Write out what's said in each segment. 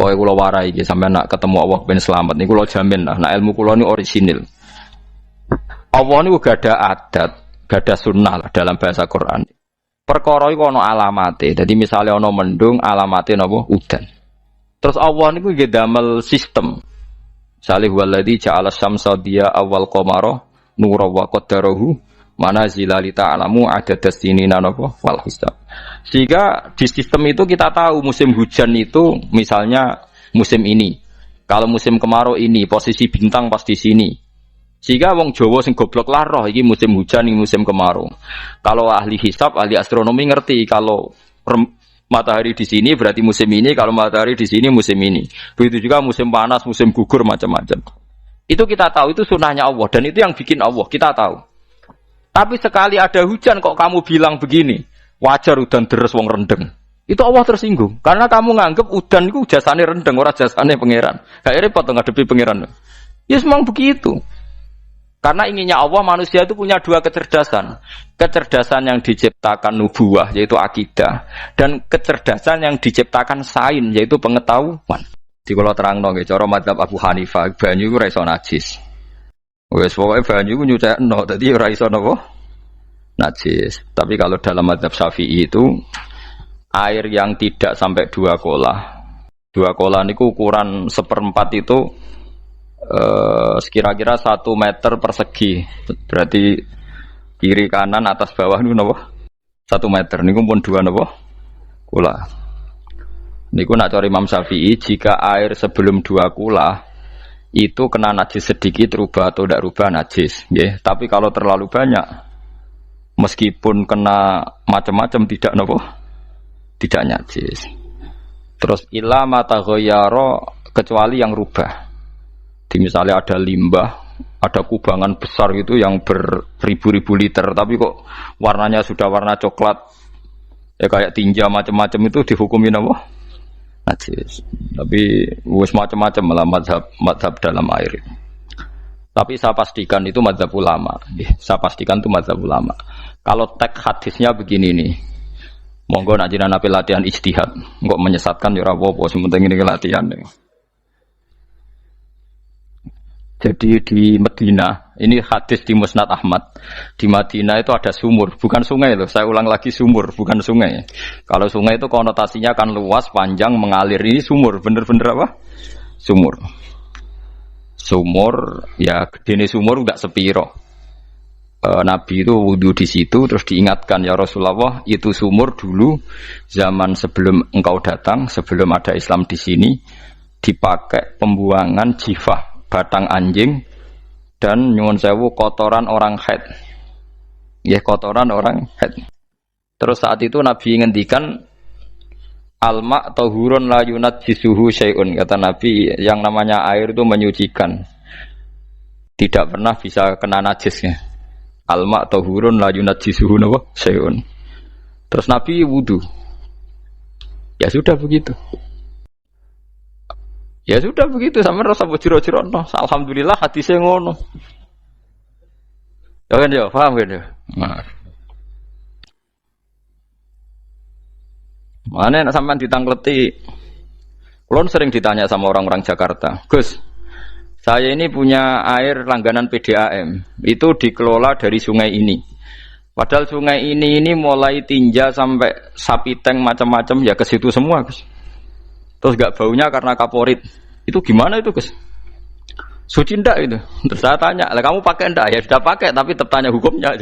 Pokoke kula warai iki sampeyan nak ketemu Allah ben selamat niku kula jamin lah. Nah ilmu kula niku orisinil. Allah niku gak ada adat, gak ada sunnah lah dalam bahasa Quran. Perkara iku ana alamate. Dadi misale ana mendung, alamate napa? Udan. Terus Allah niku nggih damel sistem. Salih waladzi ja'ala syamsa diya awal qamara nura wa qaddarahu manazila li ta'lamu adadas sinina napa wal hisab. Sehingga di sistem itu kita tahu musim hujan itu misalnya musim ini. Kalau musim kemarau ini posisi bintang pas di sini. Sehingga wong Jawa sing goblok lah roh iki musim hujan iki musim kemarau. Kalau ahli hisab, ahli astronomi ngerti kalau matahari di sini berarti musim ini, kalau matahari di sini musim ini. Begitu juga musim panas, musim gugur macam-macam. Itu kita tahu, itu sunnahnya Allah dan itu yang bikin Allah, kita tahu. Tapi sekali ada hujan kok kamu bilang begini, wajar udan deres wong rendeng. Itu Allah tersinggung karena kamu nganggep udan itu jasane rendeng, ora jasane pangeran. Gak repot ngadepi pangeran. Ya memang begitu. Karena inginnya Allah manusia itu punya dua kecerdasan. Kecerdasan yang diciptakan nubuwah yaitu akidah dan kecerdasan yang diciptakan sains yaitu pengetahuan. Di kula terangno nggih cara mazhab Abu Hanifah banyu iku ora iso najis. Wes pokoke banyu iku nyucekno dadi ora iso napa? Najis. Tapi kalau dalam mazhab Syafi'i itu air yang tidak sampai 2 kolah. 2 kolah niku ukuran 1/4 itu sekira-kira 1 meter persegi, berarti kiri kanan atas bawah itu napa 1 meter niku pun 2 napa kula niku nak cari Imam Syafi'i jika air sebelum 2 kula itu kena najis sedikit rubah atau tidak rubah najis nggih. Tapi kalau terlalu banyak meskipun kena macam-macam tidak napa tidak najis. Terus ila mata ghayyara kecuali yang rubah. Di misalnya ada limbah, ada kubangan besar gitu yang beribu-ribu liter, tapi kok warnanya sudah warna coklat, ya kayak tinja macam-macam itu dihukumin apa? Najis. Tapi wis macam-macam malah mazhab dalam air. Tapi saya pastikan itu mazhab ulama. Saya pastikan itu mazhab ulama. Kalau teks hadisnya begini nih, monggo nak jenengan ape latihan ijtihad, kok menyesatkan ya ora apa-apa, sementing ini latihan. Jadi di Madinah, ini hadis di Musnad Ahmad. Di Madinah itu ada sumur, bukan sungai loh. Saya ulang lagi sumur, bukan sungai. Kalau sungai itu konotasinya kan luas, panjang, mengalir. Ini sumur, bener-bener apa? Sumur. Sumur, ya gede sumur enggak sepiro. Nabi itu wudu di situ, terus diingatkan ya Rasulullah, itu sumur dulu zaman sebelum engkau datang, sebelum ada Islam di sini, dipakai pembuangan jifah. Batang anjing dan nyuwun sewu kotoran orang haid. Ya kotoran orang haid. Terus saat itu Nabi ngendikan alma tahurun la yunajjisuhu syai'un. Kata Nabi yang namanya air itu menyucikan. Tidak pernah bisa kena najisnya. Alma tahurun la yunajjisuhu syai'un. Terus Nabi wudu. Ya sudah begitu. Ya sudah begitu sampe rasa bojiro-jiro no. Alhamdulillah hadisnya ngono. Ya kan ya, paham kan ya? Nah. Mana nek sampean ditangkleti. Kulon sering ditanya sama orang-orang Jakarta, "Gus, saya ini punya air langganan PDAM. Itu dikelola dari sungai ini. Padahal sungai ini mulai tinja sampai sapi tank macam-macam ya ke situ semua, Gus. Terus gak baunya karena kaporit. Itu gimana itu, Gus? Suci ndak itu?" Terus saya tanya, "Lah kamu pakai ndak?" "Ya sudah pakai, tapi tetap tanya hukumnya."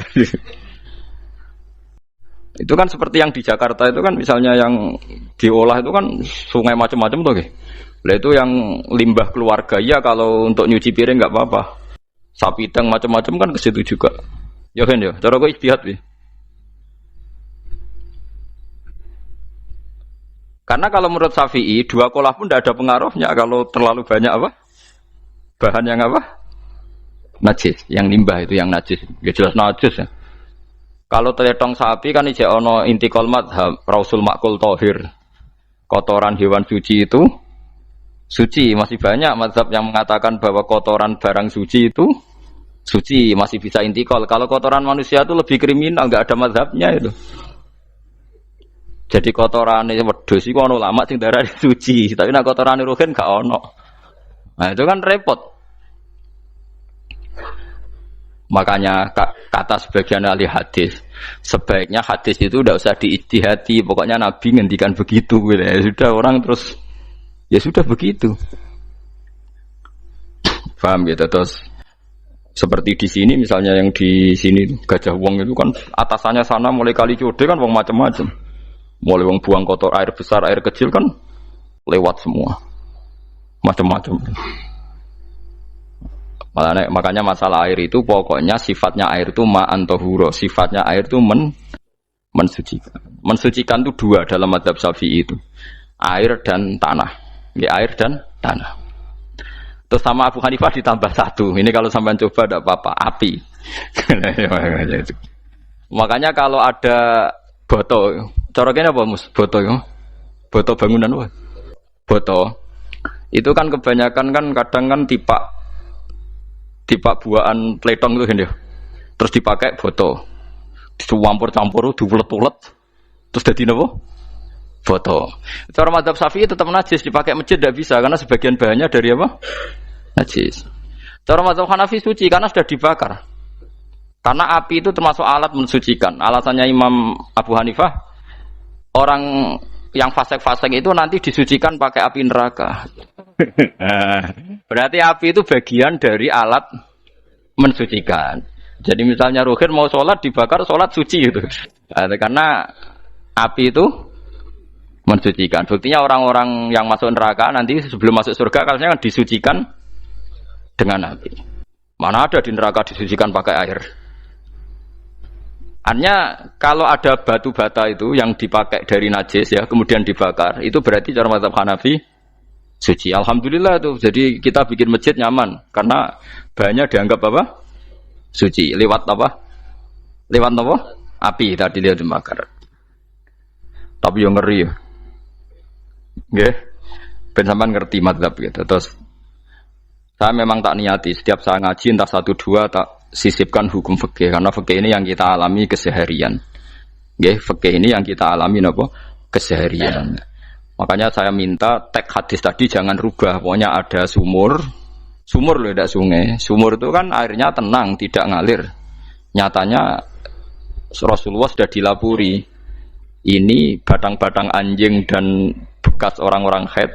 Itu kan seperti yang di Jakarta itu kan misalnya yang diolah itu kan sungai macam-macam tuh, Gus. Lah itu yang limbah keluarga ya kalau untuk nyuci piring enggak apa-apa. Sapi tank macam-macam kan ke situ juga. Ya kan ya, cara kok istihad wi. Karena kalau menurut Syafi'i 2 kolah pun tidak ada pengaruhnya kalau terlalu banyak apa? Bahan yang apa? Najis, yang limbah itu yang najis. Ya jelas najis ya. Kalau teletong sapi kan ijek ono intikal madhab, rausul makul tohir. Kotoran hewan suci itu suci, masih banyak mazhab yang mengatakan bahwa kotoran barang suci itu suci, masih bisa intikal. Kalau kotoran manusia itu lebih kriminal, enggak ada mazhabnya itu. Jadi kotorane wedhus iku ana ulama sing darani suci, tapi nek kotorane ruhin gak ono. Nah, itu kan repot. Makanya kata sebagian ahli hadis, sebaiknya hadis itu tidak usah diijtihadi, pokoknya Nabi ngendikan begitu gitu. Ya sudah orang terus ya sudah begitu. Paham gitu terus seperti di sini misalnya yang di sini Gajah Wong itu kan atasannya sana mulai kali Code kan wong macam-macam. Mulai wong buang kotor air besar, air kecil kan lewat semua. Macam-macam. Makanya masalah air itu pokoknya sifatnya air itu ma'an tahura, sifatnya air itu mensucikan. Mensucikan itu dua dalam mazhab Syafi'i itu. Air dan tanah. Ya, air dan tanah. Terus sama Abu Hanifah ditambah satu. Ini kalau sampean coba tidak apa-apa, api. Makanya kalau ada boto, coroknya apa Mus? Boto ya. Boto bangunan apa? Boto. Itu kan kebanyakan kan kadang kan tipak buahan pletong itu kan ya. Terus dipakai boto. Dicampur-campur, diulet-ulet. Terus jadi apa? Boto. Cara mazhab Syafi'i tetap najis, dipakai masjid tidak bisa karena sebagian bahannya dari apa? Najis. Cara mazhab Hanafi suci karena sudah dibakar. Karena api itu termasuk alat mensucikan. Alasannya Imam Abu Hanifah, orang yang fasik-fasik itu nanti disucikan pakai api neraka. Berarti api itu bagian dari alat mensucikan. Jadi misalnya Ruhin mau sholat dibakar, sholat suci gitu. Karena api itu mensucikan. Buktinya orang-orang yang masuk neraka nanti sebelum masuk surga kalanya disucikan dengan api. Mana ada di neraka disucikan pakai air? Hanya kalau ada batu bata itu yang dipakai dari najis ya kemudian dibakar, itu berarti cara mazhab Hanafi suci. Alhamdulillah tuh. Jadi kita bikin masjid nyaman karena bahannya dianggap apa? Suci. Lewat apa? Lewat apa? Api tadi dia dibakar. Tapi yang ngeri ya. Nggih. Ben sampean ngerti mazhab gitu. Terus saya memang tak niati setiap saya ngaji entah 1 2 tak sisipkan hukum fikih karena fikih ini yang kita alami keseharian. Nggih, fikih ini yang kita alami napa? Keseharian. Makanya saya minta teks hadis tadi jangan rubah. Pokoknya ada sumur loh, tidak sungai. Sumur itu kan airnya tenang, tidak ngalir. Nyatanya Rasulullah sudah dilapuri. Ini batang-batang anjing dan bekas orang-orang haid,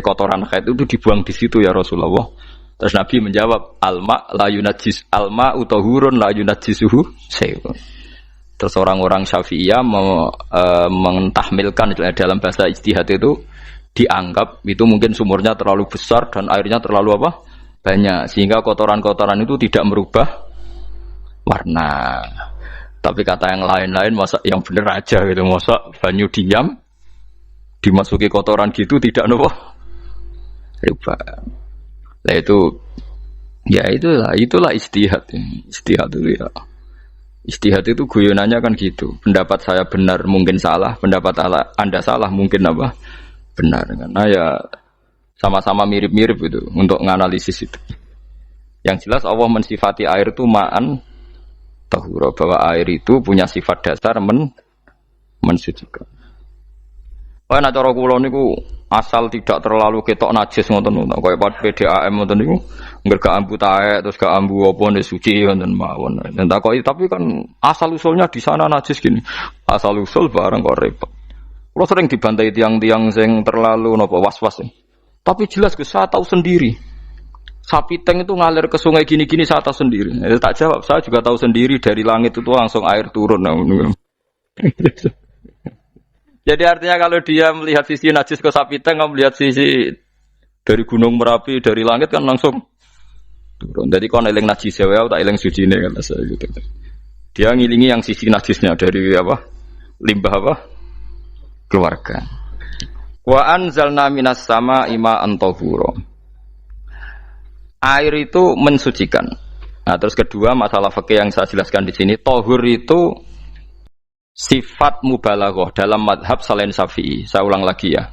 kotoran haid itu dibuang di situ ya Rasulullah. Terus Nabi menjawab, alma la yunajjis alma utahurun la yunajjisuhu syai'un. Terus orang-orang Syafi'iyah mentahmilkan dalam bahasa ijtihad itu dianggap itu mungkin sumurnya terlalu besar dan airnya terlalu apa? Banyak sehingga kotoran-kotoran itu tidak merubah warna. Tapi kata yang lain-lain masa yang bener aja gitu, masa banyu diam dimasuki kotoran gitu tidak apa? Rubah. Nah itu ya itulah ijtihad. Ijtihad itu ya. Ijtihad itu guyonannya kan gitu. Pendapat saya benar mungkin salah, pendapat Anda salah mungkin apa? Benar. Karena ya sama-sama mirip-mirip itu untuk menganalisis itu. Yang jelas Allah mensifati air itu ma'an tahura, bahwa air itu punya sifat dasar mensucikan. Wah, nak cara kula niku asal tidak terlalu ketok najis ngoten niku. Kaya PDAM ngoten niku, ngger gak ambu taek terus gak ambu apa nek suci ngoten mawon. Tapi kan asal usulnya di sana najis gini. Asal usul barang kok repot. Kula sering dibantai tiang-tiang sing terlalu napa was-was. Tapi jelas saya tahu sendiri. Sapi teng itu ngalir ke sungai gini-gini saya tahu sendiri. Tak jawab, saya juga tahu sendiri dari langit itu langsung air turun. Jadi artinya kalau dia melihat sisi najis ke sapi teng, kamu melihat sisi dari gunung Merapi, dari langit kan langsung turun. Jadi kalau eling najis ya, tak eling suci ini kan saya gitu. Dia ngilingi yang sisi najisnya dari apa? Limbah apa? Keluarga. Wa anzalna minas sama'i ma'an tahura. Air itu mensucikan. Nah, terus kedua masalah fikih yang saya jelaskan di sini, tahur itu sifat mubalaghah dalam madhab selain Syafi'i. Saya ulang lagi ya.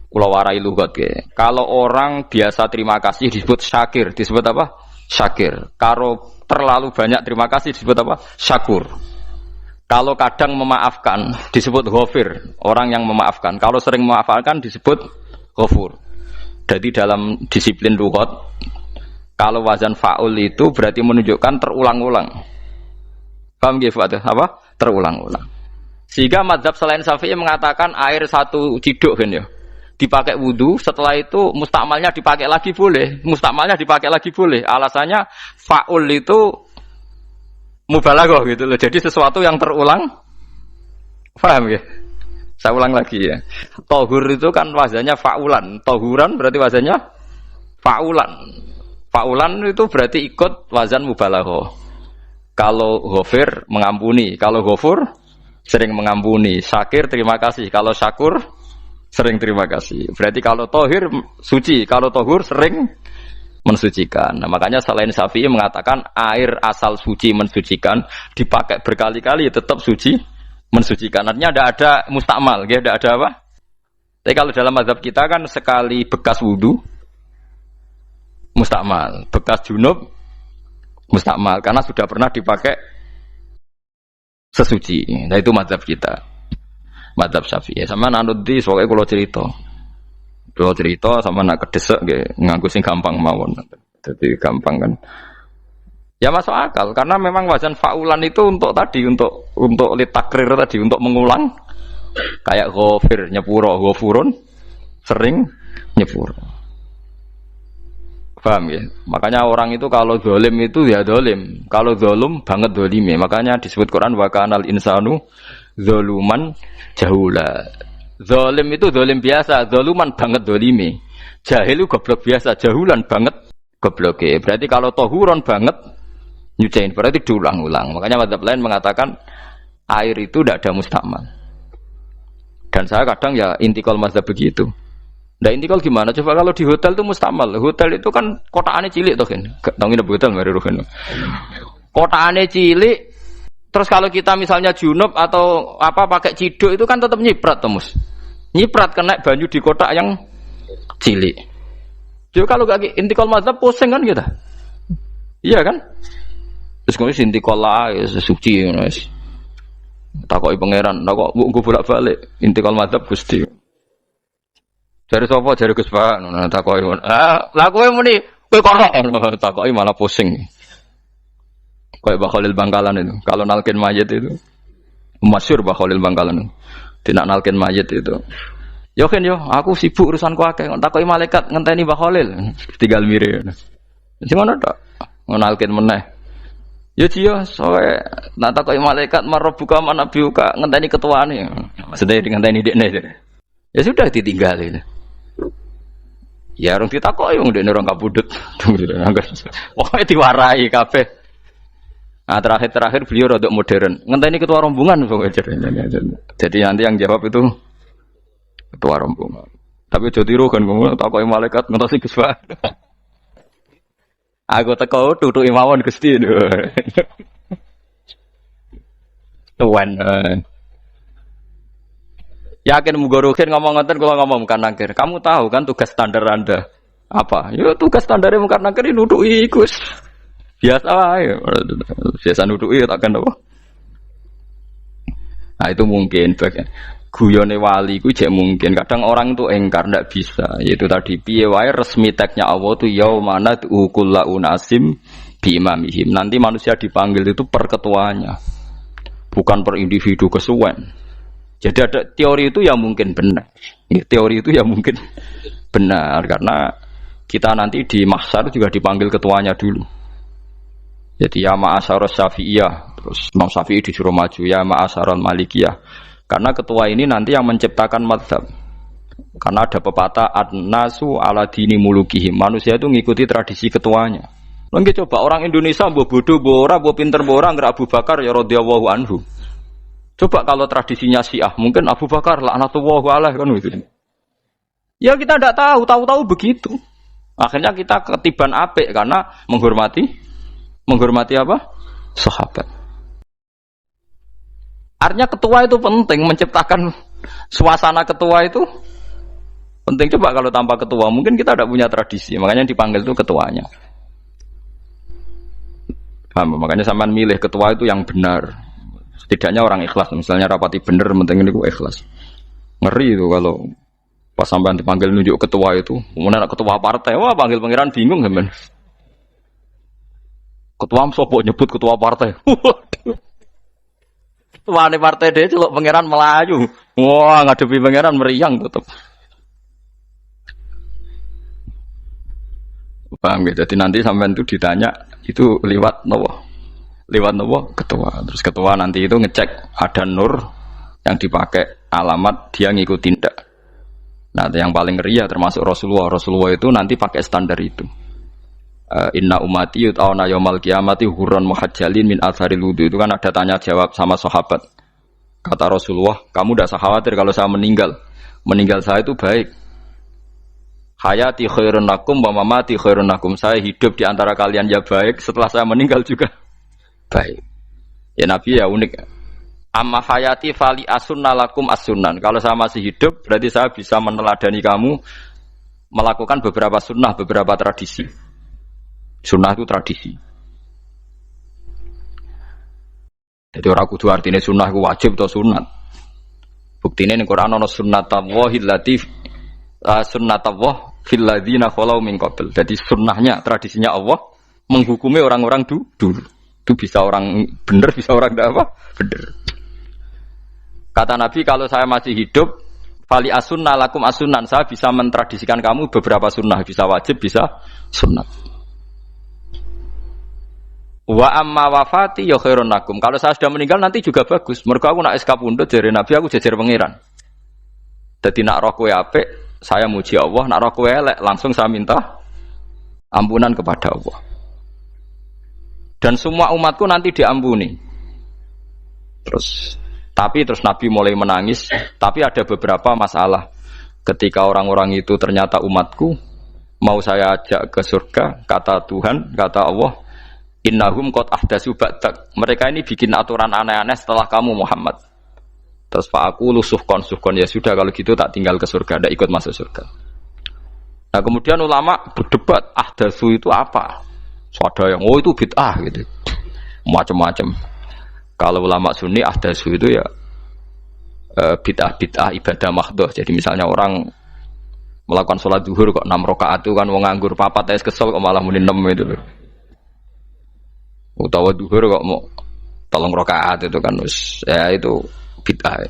Kula warai lugat ke. Kalau orang biasa terima kasih disebut syakir, disebut apa? Syakir. Kalau terlalu banyak terima kasih disebut apa? Syakur. Kalau kadang memaafkan disebut ghafir, orang yang memaafkan. Kalau sering memaafkan disebut ghafur. Jadi dalam disiplin lughat, kalau wazan fa'ul itu berarti menunjukkan terulang-ulang. Paham nggih apa? Terulang-ulang. Sehingga mazhab selain Syafi'i mengatakan air satu ciduk kan ya. Dipakai wudu, setelah itu mustakmalnya dipakai lagi boleh. Mustakmalnya dipakai lagi boleh. Alasannya fa'ul itu mubalaghah gitu loh. Jadi sesuatu yang terulang. Paham ya? Saya ulang lagi ya. Tohur itu kan wazannya fa'ulan. Tohuran berarti wazannya fa'ulan. Fa'ulan itu berarti ikut wazan mubalaghah. Kalau ghafir mengampuni, kalau ghafur sering mengampuni. Syakir terima kasih. Kalau syakur sering terima kasih. Berarti kalau tohir suci, kalau tohur sering mensucikan. Nah, makanya selain Syafi'i mengatakan air asal suci mensucikan dipakai berkali-kali tetap suci mensucikan. Artinya tidak ada mustakmal, ya, tidak ada apa. Tapi kalau dalam mazhab kita kan sekali bekas wudu mustakmal, bekas junub mustakmal karena sudah pernah dipakai sesuci. Nah itu mazhab kita, mazhab Syafi'i. Sama nanut di soalnya kalau cerita sama nak kedesek nganggo sing gampang mawon. Jadi gampang kan. Ya masuk akal karena memang wazan fa'ulan itu untuk tadi untuk litakrir tadi untuk mengulang kayak ghafir nyepuro ghafurun sering nyepuro. Paham ya? Makanya orang itu kalau zalim itu ya zalim, kalau zalum banget zalime. Makanya disebut Quran wa kanal insanu zaluman jahula. Zalim itu zalim biasa, zaluman banget zalime. Jahil itu goblok biasa, jahulan banget gobloke. Berarti kalau tohuron banget nyuciin berarti diulang-ulang. Makanya mazhab lain mengatakan air itu tidak ada mustakmal. Dan saya kadang ya intikal mazhab begitu. Nah intikal gimana? Coba kalau di hotel itu mustakmal. Hotel itu kan kotaannya cilik toh kan. Tahu nggak hotel mari rohen. Kotaannya cilik. Terus kalau kita misalnya junub atau apa pakai ciduk itu kan tetap nyiprat Tomus. Nyiprat kena banyu di kotak yang cilik. Jadi kalau gak intikal mazhab pusing kan kita. Iya kan? Terus kemudian intikal lah suci guys. Takoki pangeran, kok mbok bolak-balik intikal mazhab Gusti. Jare sapa jare Gus Pak ngono takoki. Lah kowe muni kowe kok takoki malah pusing. Kayak Mbah Khalil Bangkalan itu. Kalau nalkin mayit itu masyhur Mbah Khalil Bangkalan. Tidak nalkin mayit itu. Yo kan yo, aku sibuk urusanku akeh. Takoki malaikat ngenteni Mbah Khalil. Tinggal mire. Sing ngono tok. Nalkin meneh. Ya dia soe nak takoki malaikat marbuka manabiuka ngenteni ketuane. Maksudnya ngenteni dekne. Ya sudah ditinggalin. Ya orang ditakoki wong dekne orang kabudut. Pokoke diwarai kabeh. Nah terakhir beliau rodok modern. Ngenteni ketua rombongan jadi nanti yang jawab itu ketua rombongan. Tapi aja tiru kan ngomong takoki malaikat ngentosi Gus Pak. Aku teko tutuki mawon Gusti. Tuan. Yakin muga rugen ngomong ngoten kula ngomong kan nangkir. Kamu tahu kan tugas standar Anda apa? Ya tugas standare mung kan nangkir nutuki Gus. Biasa wae. Biasa nutuki takkan apa? Nah itu mungkin bagian guyone wali ku jek mungkin. Kadang orang itu engkar ndak bisa. Yaitu tadi piye wae resmi teknya Allah tu yaumana kullu unasim bi imamihim. Nanti manusia dipanggil itu per ketuanya. Bukan per individu kesuwen. Jadi ada teori itu yang mungkin benar. Ya, teori itu yang mungkin benar karena kita nanti di mahsyar juga dipanggil ketuanya dulu. Jadi ya ma'asyarus syafi'iyah. Terus Imam Syafi'i disuruh maju ya ma'asyarul malikiyah. Karena ketua ini nanti yang menciptakan mazhab. Karena ada pepatah an-nasu ala dini mulukihim. Manusia itu ngikuti tradisi ketuanya. Lagi coba orang Indonesia mbok bodoh, mbok ora, mbok pinter, mbok ora nggak Abu Bakar ya radhiyallahu anhu. Coba kalau tradisinya Syiah, mungkin Abu Bakar laknatullah alaihi kan gitu. Ya kita tidak tahu begitu. Akhirnya kita ketiban apik karena menghormati apa? Sahabat. Artinya ketua itu penting, menciptakan suasana ketua itu penting. Coba kalau tanpa ketua, mungkin kita tidak punya tradisi. Makanya yang dipanggil itu ketuanya. Makanya sampean milih ketua itu yang benar. Setidaknya orang ikhlas. Misalnya rapati bener, penting ini ikhlas. Ngeri itu kalau pas sampean dipanggil nunjuk ketua itu, kemudian ketua partai, wah panggil pangeran bingung sampean. Ketua sopo nyebut ketua partai. Ketua partai dia celuk pangeran Melayu. Wah ngadepi pangeran meriang tetep. Paham ya? Jadi nanti sampean itu ditanya itu lewat nopo? Lewat nopo? Ketua. Terus ketua nanti itu ngecek ada nur yang dipakai alamat dia ngikutin ndak. Nah, yang paling ngeri ya termasuk Rasulullah. Rasulullah itu nanti pakai standar itu. Inna umati yut'auna yaumal qiyamati hurran muhajjalin min atharil wudu. Itu kan ada tanya jawab sama sahabat. Kata Rasulullah, kamu tidak usah khawatir kalau saya meninggal. Meninggal saya itu baik. Hayati khairun lakum wa mamati khairun lakum. Saya hidup di antara kalian ya baik, setelah saya meninggal juga baik. Ya Nabi ya unik. Amma hayati fali asunna lakum as-sunan. Kalau saya masih hidup, berarti saya bisa meneladani kamu melakukan beberapa sunnah, beberapa tradisi. Sunnah itu tradisi. Jadi orang kudu artinya sunnah itu wajib atau sunat. Buktinya di Quran ada sunnatallahil latif sunnatullah fil ladzina khalau min qabl. Jadi sunnahnya, tradisinya Allah menghukumi orang-orang dulu. Itu bisa orang benar, bisa orang tidak apa? Benar. Kata Nabi, kalau saya masih hidup, fali asunna lakum asunan, saya bisa mentradisikan kamu beberapa sunnah, bisa wajib, bisa sunnat. Wa amma wafati ya khairun lakum. Kalau saya sudah meninggal nanti juga bagus. Mergo aku nak SK pundhut jare Nabi, aku jejer pangeran. Dadi nak roh kowe apik, saya muji Allah, nak roh kowe elek, langsung saya minta ampunan kepada Allah. Dan semua umatku nanti diampuni. Terus Nabi mulai menangis. Tapi ada beberapa masalah. Ketika orang-orang itu ternyata umatku, mau saya ajak ke surga, kata Tuhan, kata Allah, innahum qad ahdatsu ba'dak. Mereka ini bikin aturan aneh-aneh setelah kamu Muhammad. Terus Pak aku suhkon ya sudah kalau gitu tak tinggal ke surga, tidak ikut masuk surga. Nah kemudian ulama berdebat ahdatsu itu apa? So, ada yang itu bid'ah gitu, macam-macam. Kalau ulama Sunni ahdatsu itu ya bid'ah ibadah mahdhah. Jadi misalnya orang melakukan sholat zuhur kok 6 rakaat itu kan wong nganggur papat es kesel kok malah muni 6 itu loh. Utawa zuhur kok mau 3 rakaat itu kan ya itu bid'ah.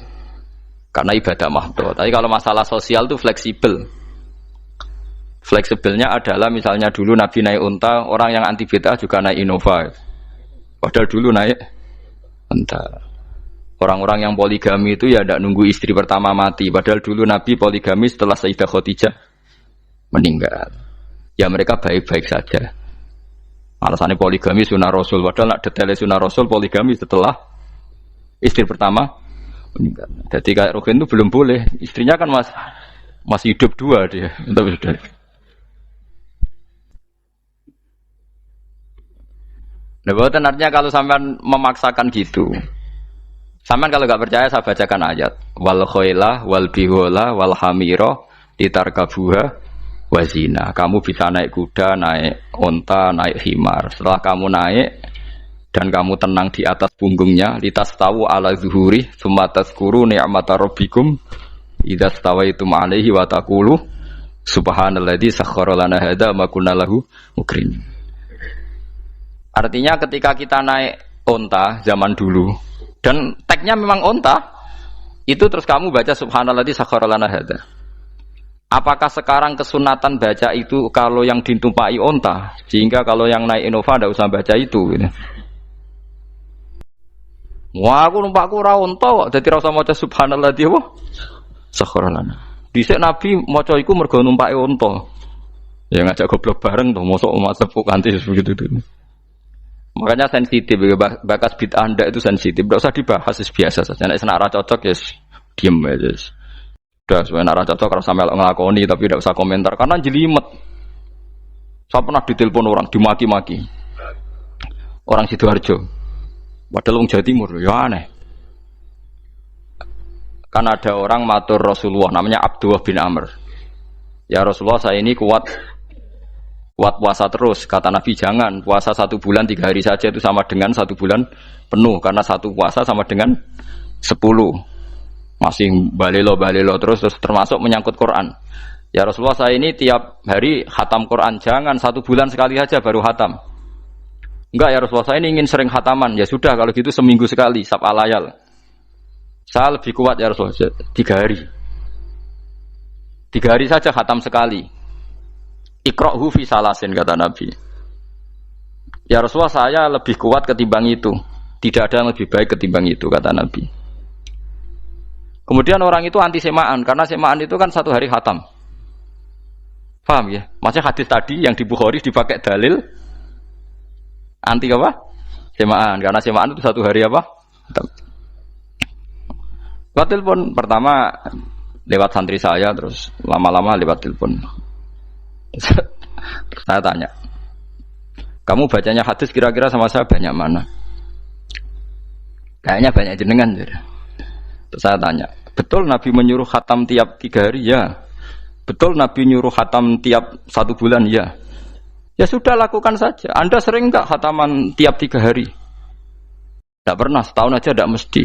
Karena ibadah mahdhah. Tapi kalau masalah sosial itu fleksibel. Fleksibelnya adalah misalnya dulu Nabi naik unta, orang yang anti bid'ah juga naik Innova. Padahal dulu naik unta. Orang-orang yang poligami itu ya tidak nunggu istri pertama mati. Padahal dulu Nabi poligami setelah Sayyidah Khadijah meninggal. Ya mereka baik-baik saja. Alasannya poligami sunnah Rasul. Padahal nak detailnya sunnah Rasul poligami setelah istri pertama meninggal. Jadi kayak Ruhin itu belum boleh. Istrinya kan masih hidup 2 dia. Tapi sudah. Nah, bahkan artinya kalau sampean memaksakan gitu, sampean kalau nggak percaya saya bacakan ayat. Wal khailah wal bihola wal hamira litarkabuha wazina. Kamu bisa naik kuda, naik onta, naik himar. Setelah kamu naik dan kamu tenang di atas punggungnya, litastawu ala zuhuri, tsumma tazkuru ni'mata rabbikum idza stawaitum 'alaihi wa taqulu subhanalladzi sakhkhara lana hadza ma kunna lahu mukrin. Artinya ketika kita naik onta zaman dulu dan tagnya memang onta, itu terus kamu baca subhanalladzi sakhkhara lana hadza. Apakah sekarang kesunatan baca itu kalau yang ditumpai onta, sehingga kalau yang naik Innova tidak usah baca itu gitu. Wah aku numpakku ora onta kok dadi ora usah maca subhanalladzi apa sakhkhara lana. Dhisik Nabi maca iku mergo numpake onta. Ya ngajak goblok bareng to, mosok umat sepuh kanthi begitu itu. Makanya sensitif, bakas bid'ah ndak itu sensitif, tidak usah dibahas, biasa saja. Nek senak ra cocok ya diem aja. Sudah, sebenarnya ra cocok kalau sampai ngelakoni tapi tidak usah komentar karena jelimet. Saya pernah ditelepon orang, dimaki-maki. Orang Sidoarjo. Padahal wong Jawa Timur, ya aneh. Kan ada orang matur Rasulullah namanya Abdullah bin Amr. Ya Rasulullah, saya ini kuat Kuat puasa terus, kata Nabi jangan puasa 1 bulan 3 hari saja itu sama dengan 1 bulan penuh karena 1 puasa sama dengan 10. Masih balelo terus termasuk menyangkut Quran. Ya Rasulullah saya ini tiap hari khatam Quran, jangan 1 bulan sekali saja baru khatam. Enggak ya Rasulullah saya ini ingin sering khataman, ya sudah kalau gitu seminggu sekali sab'al layal. Saya lebih kuat ya Rasulullah 3 hari. 3 hari saja khatam sekali. Iqra'hu fi salasin kata Nabi. Ya Rasulullah saya lebih kuat ketimbang itu. Tidak ada yang lebih baik ketimbang itu kata Nabi. Kemudian orang itu anti semaan karena semaan itu kan 1 hari khatam. Paham ya? Maksudnya hadis tadi yang di Bukhari dipakai dalil anti apa? Semaan karena semaan itu 1 hari apa? Khatam. Lewat telepon pertama lewat santri saya terus lama-lama lewat telepon. Saya tanya, kamu bacanya hadis kira-kira sama saya banyak mana? Kayaknya banyak jenengan. Terus saya tanya, betul Nabi menyuruh khatam tiap 3 hari? Ya. Betul Nabi nyuruh khatam tiap 1 bulan? Ya. Ya sudah lakukan saja. Anda sering enggak khataman tiap 3 hari? Tidak pernah, setahun aja tidak mesti.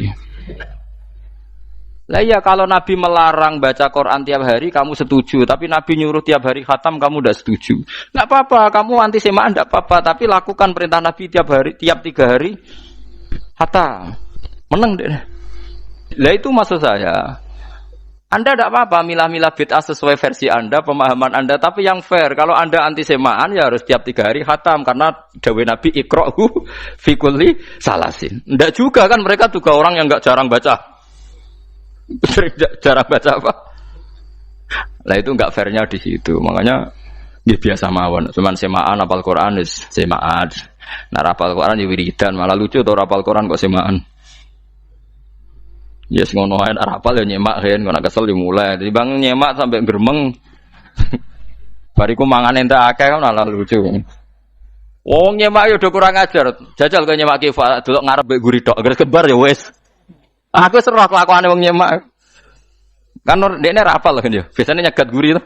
Lah iya kalau Nabi melarang baca Quran tiap hari kamu setuju, tapi Nabi nyuruh tiap hari khatam kamu tidak setuju. Enggak apa-apa, kamu anti semaan enggak apa-apa, tapi lakukan perintah Nabi tiap 3 hari khatam. Menang deh. Lah itu maksud saya. Anda tidak apa-apa milah-milah bid'ah sesuai versi Anda, pemahaman Anda, tapi yang fair. Kalau Anda anti semaan ya harus tiap 3 hari khatam karena dawuh Nabi iqra'hu fi kulli salasin. Enggak juga kan mereka juga orang yang enggak jarang baca. Jarang baca apa? Lah itu enggak fairnya di situ. Makanya ya biasa mawon. Cuman semaan apal Quran wis semaan. Nah apal Quran ya wiridan, malah lucu to apal Quran kok semaan. Ya yes, ngono ae apal ya nyemak kan, kok kesel dimulai. Jadi bang nyemak sampai gremeng. Bariku mangan entek akeh kan malah lucu. Wong nyemak yo udah kurang ajar. Jajal kok nyemak ki delok ngarep mbek guri tok, gres kebar ya wis. Aku seru kelakuane wong nyemak. Kan dekne ra apal kan ya. Biasane nyegat guri to.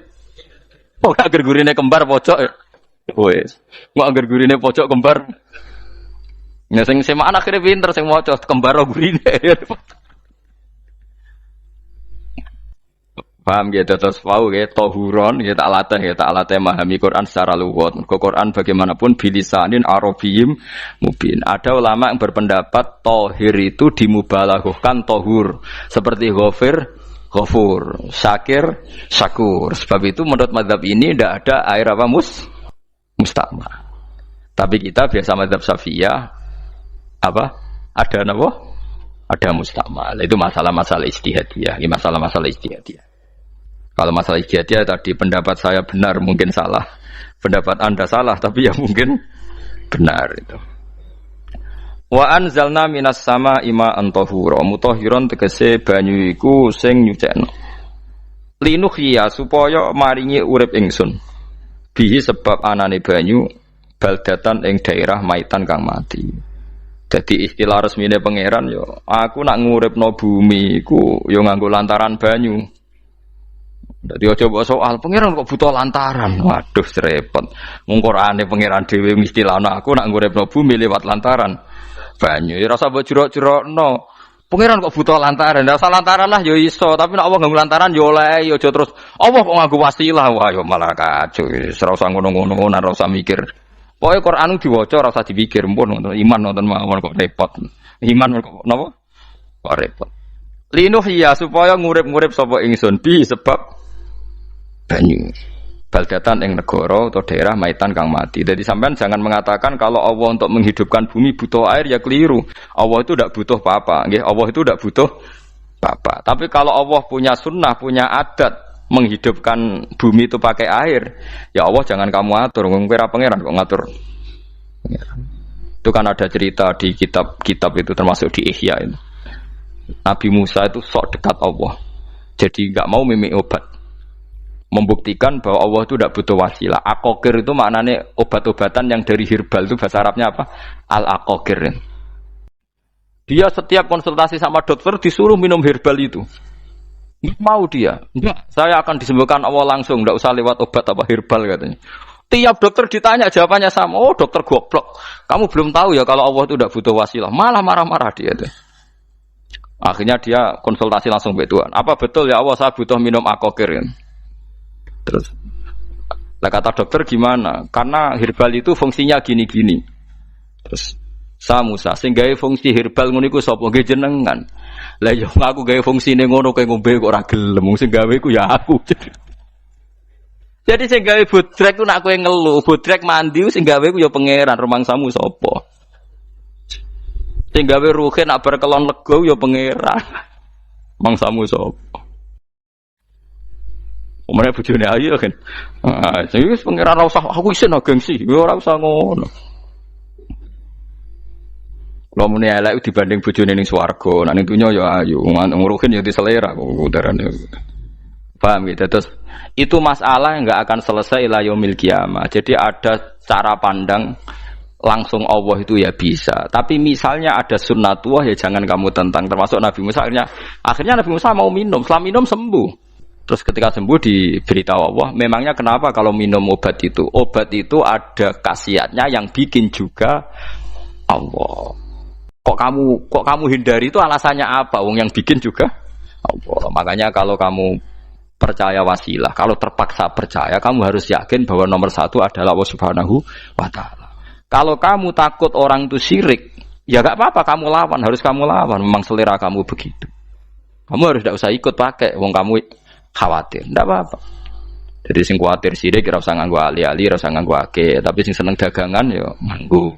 Kok agar gurine kembar pojok. Wis. Kok agar gurine pojok kembar. Ya sing semaan akhire pinter sing maca kembar gurine. Paham gitu terus pau gitu tohuron gitu tak latih memahami Quran secara luwat. Quran bagaimanapun bilisanin arabiyyin mubin. Ada ulama yang berpendapat tohir itu dimubalaghahkan tohur seperti ghafur, syakir, syakur. Sebab itu menurut mazhab ini tidak ada air apa musta'mal. Tapi kita biasa mazhab Syafi'iyah apa? Ada apa? Ada musta'mal. Itu masalah-masalah ijtihadiyah, ini masalah-masalah ijtihadiyah. Kalau masalah ijtihadiyah tadi pendapat saya benar mungkin salah, pendapat Anda salah tapi ya mungkin benar itu. Wa anzalna minas sama'i ma'an tahura mutahhiran tegese banyu iku sing nyucekno. Linuhya supaya maringi urip ingsun. Bihi sebab anane banyu baldatan ing daerah maitan kang mati. Jadi istilah resmine pangeran yo aku nak nguripno bumi iku yo nganggo lantaran banyu. Dadi aja mbok soal pangeran kok butuh lantaran. Waduh repot. Mung Qur'ane pangeran dhewe istilahno aku nak nguripno bumi lewat lantaran banyu. Ya rasa mbok jero-jerokno. Pangeran kok butuh lantaran. Ndak usah lantaran lah ya iso, tapi nek Allah nganggo lantaran ya oleh ya aja terus Allah kok nganggo wasilah. Wah ya malah kacau. Ora usah ngono-ngono, ora usah mikir. Pokoke Qur'an diwaca ora usah dipikir, pun iman nonton mawon kok repot. Iman kok napa? Kok repot. Linuhya supaya ngurip-ngurip sapa ingsun bi sebab banyu baldatan ing negara atau daerah maitan kang mati. Jadi sampean jangan mengatakan kalau Allah untuk menghidupkan bumi butuh air ya keliru. Allah itu tidak butuh apa-apa. Nggih, Allah itu tidak butuh apa-apa. Tapi kalau Allah punya sunnah, punya adat menghidupkan bumi itu pakai air, ya Allah jangan kamu atur. Kira pangeran kok ngatur. Itu kan ada cerita di kitab-kitab itu termasuk di Ihya itu. Nabi Musa itu sok dekat Allah. Jadi enggak mau mimik obat. Membuktikan bahwa Allah itu tidak butuh wasilah. Aqaqir itu maknanya obat-obatan yang dari herbal itu bahasa Arabnya apa? Al-aqaqir. Dia setiap konsultasi sama dokter disuruh minum herbal itu. Nggak mau dia. Enggak, saya akan disembuhkan Allah langsung, enggak usah lewat obat apa herbal katanya. Tiap dokter ditanya jawabannya sama. Oh, dokter goblok. Kamu belum tahu ya kalau Allah itu tidak butuh wasilah. Malah marah-marah dia tuh. Akhirnya dia konsultasi langsung ke Tuhan. Apa betul ya Allah saya butuh minum akokir? Terus, lah kata dokter gimana? Karena herbal itu fungsinya gini-gini. Terus, saya Musa, sing gawe fungsi herbal ngono iku sapa? Nggih jenengan. Lah yo aku gawe fungsine ngono kowe ngombe kok ora gelem. Sing gawe ku ya aku. Jadi sing gawe bodrek ku nak kowe ngeluh, bodrek mandi sing gawe ku ya pangeran, rumangsamu sapa? Sing gawe ruhe nak bar kelon lega ya pangeran. Mangsamu sapa? Omane bojone ayu kan. Ah, sing wis pangeran ora usah aku isin gengsi, ora usah ngono. Lha muni elek dibanding bojone ning swarga, nek ning donya ya ayu, nguruhin ya diselera kok udarane. Paham gitu. Terus itu masalah yang enggak akan selesai ila yaumil qiyamah. Jadi ada cara pandang langsung Allah itu ya bisa. Tapi misalnya ada sunnatullah ya jangan kamu tentang. Termasuk Nabi Musa akhirnya Nabi Musa mau minum. Setelah minum sembuh. Terus ketika sembuh diberitahu Allah, memangnya kenapa kalau minum obat itu? Obat itu ada khasiatnya yang bikin juga Allah. Kok kamu hindari itu alasannya apa? Wong yang bikin juga Allah. Makanya kalau kamu percaya wasilah, kalau terpaksa percaya, kamu harus yakin bahwa nomor satu adalah Allah Subhanahu wa Ta'ala. Kalau kamu takut orang itu syirik, ya gak apa-apa, kamu lawan, harus kamu lawan. Memang selera kamu begitu. Kamu harus tidak usah ikut pakai, wong kamu khawatir, tidak apa-apa. Jadi sing khawatir syirik, ora usah nganggo ali-ali, ora usah nganggo ake, tapi sing seneng dagangan, ya nganggo.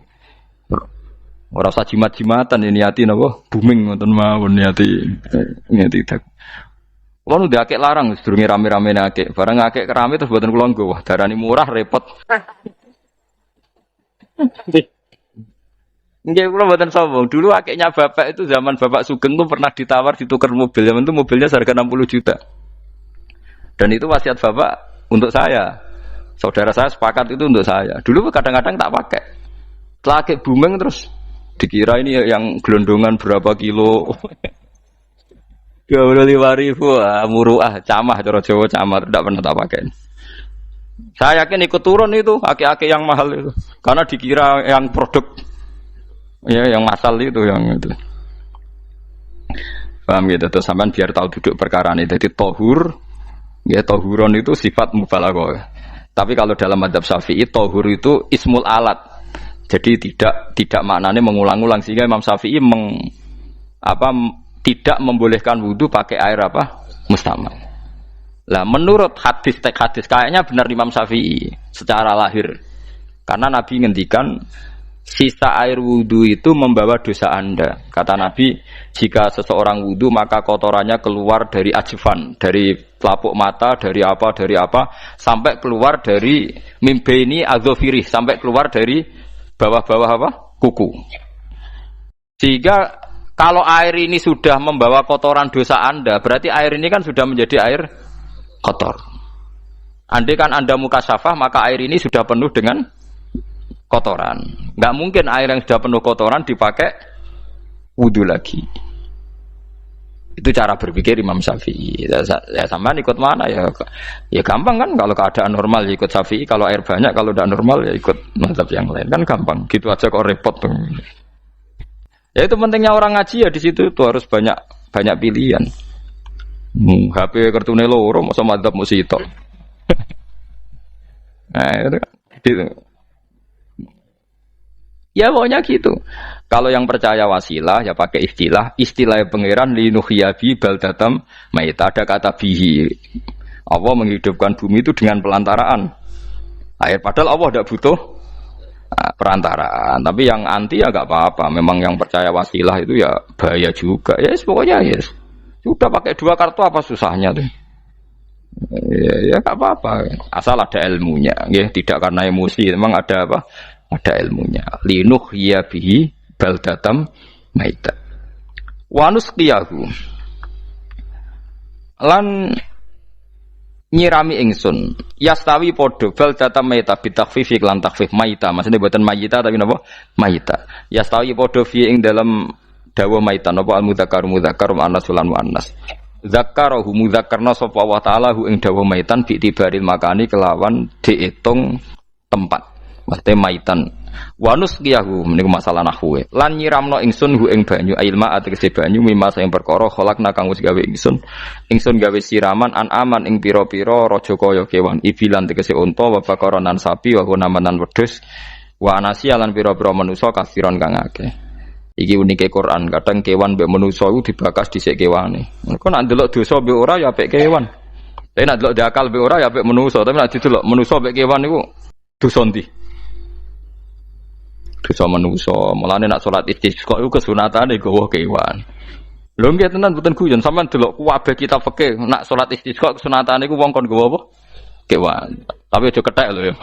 Ora usah jimat-jimatan, ya niati napa? Booming ngoten mawon niati tak. Kulo nu akeh larang sedurunge rame-rame akeh. Barang akeh kerame terus mboten kula nggo. Wah, darani murah repot. Nggih kula mboten sombong. Dulu akehnya bapak itu zaman Bapak Sugeng tuh pernah ditawar ditukar mobil. Zaman itu mobilnya seharga 60 juta. Dan itu wasiat Bapak untuk saya. Saudara saya sepakat itu untuk saya. Dulu kadang-kadang tak pakai. Setelah akeh booming terus dikira ini yang gelondongan berapa kilo. 25.000 muruah camah cara Jawa camah tidak pernah tak pakai. Saya yakin ikut turun itu aki-aki yang mahal itu karena dikira yang produk ya yang masal itu yang itu. Paham gitu terus sampean biar tahu duduk perkara ini. Jadi tohur ya tohuron itu sifat mubalaghah. Tapi kalau dalam mazhab Syafi'i tohur itu ismul alat. Jadi tidak maknanya mengulang-ulang sehingga Imam Syafi'i tidak membolehkan wudu pakai air apa? Mustamal. Lah menurut hadis kayaknya benar Imam Syafi'i secara lahir. Karena Nabi ngendikan sisa air wudu itu membawa dosa Anda. Kata Nabi, jika seseorang wudu maka kotorannya keluar dari ajfan, dari pelapuk mata, dari apa sampai keluar dari mimbaini adzofirih, sampai keluar dari bawah-bawah apa? Kuku. Sehingga kalau air ini sudah membawa kotoran dosa Anda, berarti air ini kan sudah menjadi air kotor. Andai kan Anda mukasyafah, maka air ini sudah penuh dengan kotoran. Nggak mungkin air yang sudah penuh kotoran dipakai wudu lagi. Itu cara berpikir Imam Syafi'i. Ya sampean ikut mana ya? Ya gampang kan kalau keadaan normal ya ikut Syafi'i, kalau air banyak, kalau tidak normal ya ikut mazhab yang lain kan gampang. Gitu aja kok repot tuh. Ya itu pentingnya orang ngaji ya di situ tuh harus banyak pilihan. HP kartune loro masa madzhab mesti tok. Nah, itu gitu. Ya pokoknya gitu. Kalau yang percaya wasilah ya pakai istilah pangeran linuhyabi baldatam maita, ada kata bihi. Allah menghidupkan bumi itu dengan pelantaraan air, padahal Allah tidak butuh perantaraan. Tapi yang anti ya gak apa-apa. Memang yang percaya wasilah itu ya bahaya juga. Yes, pokoknya yes. Sudah pakai 2 kartu apa susahnya tuh? Ya gak apa-apa. Asal ada ilmunya. Ya, tidak karena emosi. Memang ada apa? Ada ilmunya. Linuh ya bihi baldatam maita. Wanus qiyahu. Lan nyirami ingsun yastawi podo baldata maita bitakfif lan takfif maita, maksudnya buatan mayita tapi napa maita. Yastawi podo fi ing dalam dawa maita napa al mudzakkar muannas lan muannas. Zakarahu mudzakarna sapa Allah taala hu ing dawa maitan bi tibaril makani kelawan diitung tempat. Maksudnya maitan. Wanus kiyahu meniku masalah nahwu. Lan nyiramno ingsun hu ing banyu ilma ategese banyu mimma sing perkara khalaqna kang wis gawe ingsun. Ingsun gawe siraman an aman ing pira-pira raja kaya kewan. Ibilan tegese unta wa bakaronan sapi wa namanan wedhus. Wa anasiya lan pira-pira manusa kafiron kang akeh. Iki unike Quran. Kadang kewan mbek manusa iku dibakas dhisik kewane. Engko nek ndelok dosa mbek ora ya apik kewan. Tapi nek ndelok diakal mbek ora ya apik manusa. Tapi nek didelok manusa mbek kewan iku dosa ndi? Dosa manusa. Mulane nek salat istisqa iku kesunatane gawa kewan. Lho nggih tenan mboten guyon sampean delok kabeh kitab fikih nek salat istisqa kesunatane iku wong kon gawa apa? Kewan. Tapi aja kethek lho ya.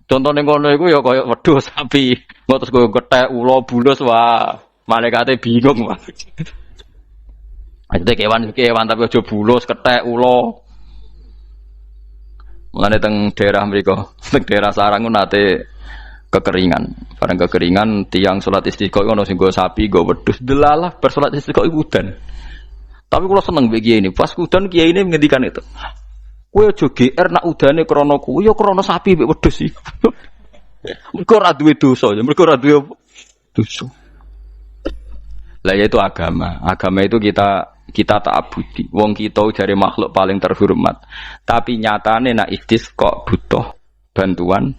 Contohnya ngono iku ya kaya wedhus sapi, terus kaya kethek ula bulus wah, malaikate bingung wah. Ajete kewan tapi aja bulus kethek ula. Mulane teng daerah mriku, teng daerah Sarang nate kekeringan. Bareng kekeringan tiang salat istisqa ono sing go sapi, go wedhus. Delalah bar salat istisqa iku udan. Tapi kula seneng mbek kiai ini. Pas udan kiai ini ngendikan itu. Kowe aja GR nak udane krana kuwi ya krana sapi mek wedhus iki. Mergo ora duwe dosa, mergo ora duwe dosa. Lah ya itu agama. Agama itu kita ta'abudi. Wong kita jare makhluk paling terhormat. Tapi nyatane nak istisqa butuh bantuan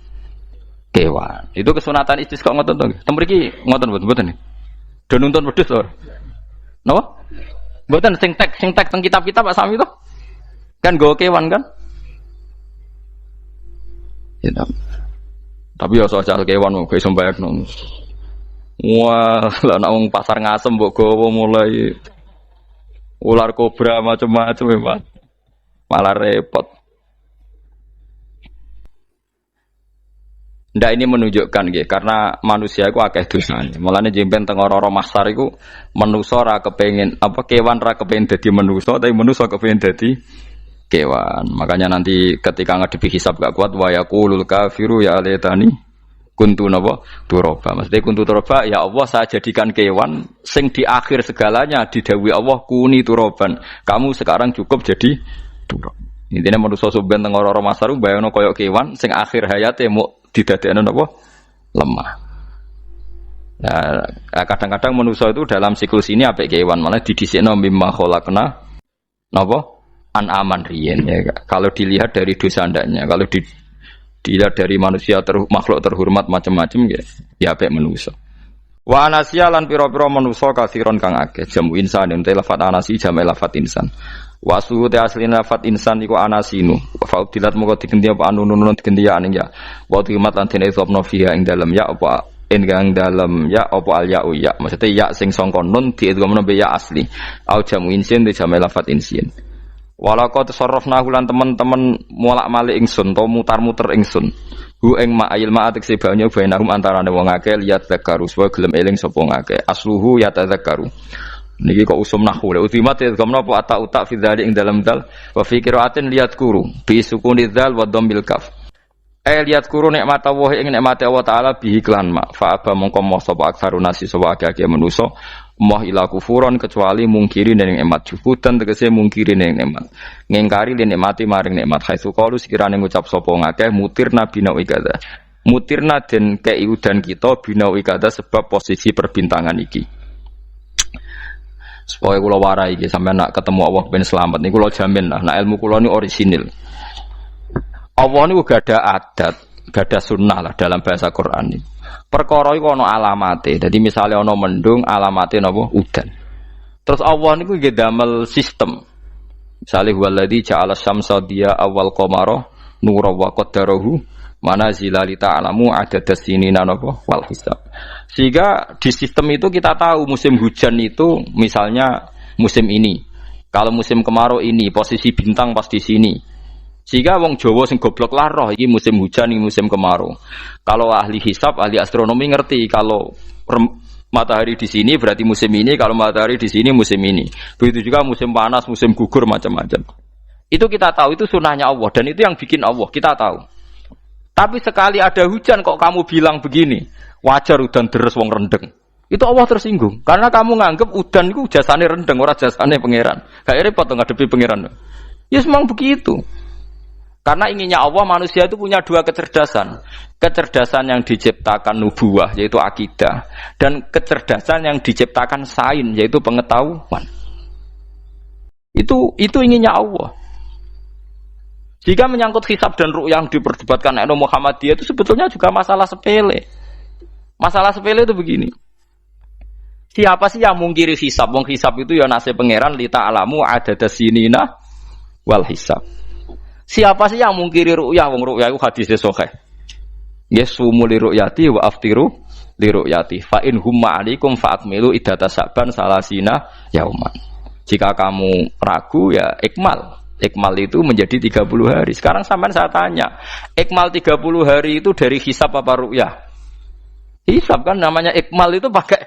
kewan. Itu kesunatan istisqa ngoten to. Tem mriki ngoten mboten. Do nuntun wedhus to. Napa? Mboten sing tek teng kitab-kitab Pak Sami to. Kan go kewan kan? Ya, tapi ya soal kewan mau iso mbayakno. Wah, lah nek wong pasar ngasem mbok gawa mulai ular kobra macam-macam ya, Pak. Malah repot. Ndak ini menunjukkan nggih, karena manusia iku akeh dosane. Mulane jemben teng ora-ora mahsyar iku manusa ora kepengin apa kewan ora kepengin dadi manusa, tapi manusa kepengin dadi kewan. Makanya nanti ketika ngadepi hisab gak kuat wa yaqulul kafiru ya laitani kuntu napa turaba. Maksudnya kuntu turaba ya Allah saya jadikan kewan sing di akhir segalanya didhawuhi Allah kuni turaban. Kamu sekarang cukup jadi turab. Intine manusa sampeyan teng ora-ora masaru bayangno kaya kewan sing akhir hayate mau didadekno napa lemah. Nah, kadang-kadang manusa itu dalam siklus ini apik kewan malah didhisikno mimma khalaqna napa an-aman riyen ya. Kalau dilihat dari dosa ndaknya, kalau dilihat dari manusia makhluk terhormat macam-macam ya apik manusa. Wa anasiya lan pira-pira manusa kasiron kang akeh jamu insan ente lafat anasi jamu lafat insan. Wa suhute asline lafat insan iku anasinu. Fa udilat moko digendi apa anunun digendi ya aning ya. Wa timat lan dene sopno fiha ing dalem ya apa enggang dalam ya apa al ya ya. Maksudnya ya sing sangka nun diidghamno be ya asli. Au jamu insin di jamu lafat insin. Walaqad tasarrafna lan teman-teman molak-malik ingsun to mutar-muter ingsun. Hu ing ma'il ma'atik sebanyo bainahum antarane wong akeh liat zakaru supaya gelem eling sapa ngakeh. Asluhu ya tadzakaru. Niki kok usum nahwu. Utimat ya gamna apa ata fi dzalik ing dalam dal wa fi qiraatin liat kuru bi sukuni dzal wa dhammil kaf. Liat kuru nikmat Allah ing nikmat Allah taala bihi klan ma. Fa aba mongko moh sapa aksarun nasi sapa akeh manusa. Moh ila kufuron kecuali mungkiri ning nikmat juhudan tegese mungkiri ning nikmat ngingkari ning nikmati maring nikmat haitsu qalu sekirane ngucap sapa ngakeh mutirna bina ikada mutirna den kei udan kita bina ikada sebab posisi perbintangan iki supaya kula warai iki sampeyan nak ketemu Allah ben selamat niku kula jamin lah nak ilmu kula ni orisinil Allah niku gak ada adat gak ada sunnah lah dalam bahasa Quran ini. Perkara iku ana alamate. Dadi misale ana mendung alamate napa udan. Terus Allah niku nggih damel sistem. Misale waladzi ja'ala syamsa diya awal qamara nura wa qaddarahu manazila li ta'lamu adadas sinina napa wal hisab. Sehingga di sistem itu kita tahu musim hujan itu misalnya musim ini. Kalau musim kemarau ini posisi bintang pas di sini. Sehingga wong Jawa sing goblok lah roh iki musim hujan iki musim kemarau. Kalau ahli hisab, ahli astronomi ngerti kalau matahari di sini berarti musim ini, kalau matahari di sini musim ini. Begitu juga musim panas, musim gugur macam-macam. Itu kita tahu itu sunahnya Allah dan itu yang bikin Allah, kita tahu. Tapi sekali ada hujan kok kamu bilang begini, wajar udan deres wong rendeng. Itu Allah tersinggung karena kamu nganggep udan itu jasane rendeng ora jasane pangeran. Gak repot to ngadepi pangeran. Ya memang begitu. Karena inginnya Allah manusia itu punya dua kecerdasan. Kecerdasan yang diciptakan nubuwah yaitu akidah dan kecerdasan yang diciptakan sains yaitu pengetahuan. Itu inginnya Allah. Jika menyangkut hisab dan ru'yah yang diperdebatkan oleh Muhammadiyah itu sebetulnya juga masalah sepele. Masalah sepele itu begini. Siapa sih yang mungkiri hisab? Wong hisab itu ya nasib pangeran li ta'lamu adada sinina wal hisab. Siapa sih yang mungkiri ru'yah? Wong ru'yah itu hadisnya sahih. Yasumu li ru'yati wa aftiru li ru'yati. Fa in humma 'alaikum fa akmilu iddata saban salasina yauman. Jika kamu ragu ya ikmal. Ikmal itu menjadi 30 hari. Sekarang sampean saya tanya, ikmal 30 hari itu dari hisab apa ru'yah? Hisab kan namanya ikmal itu pakai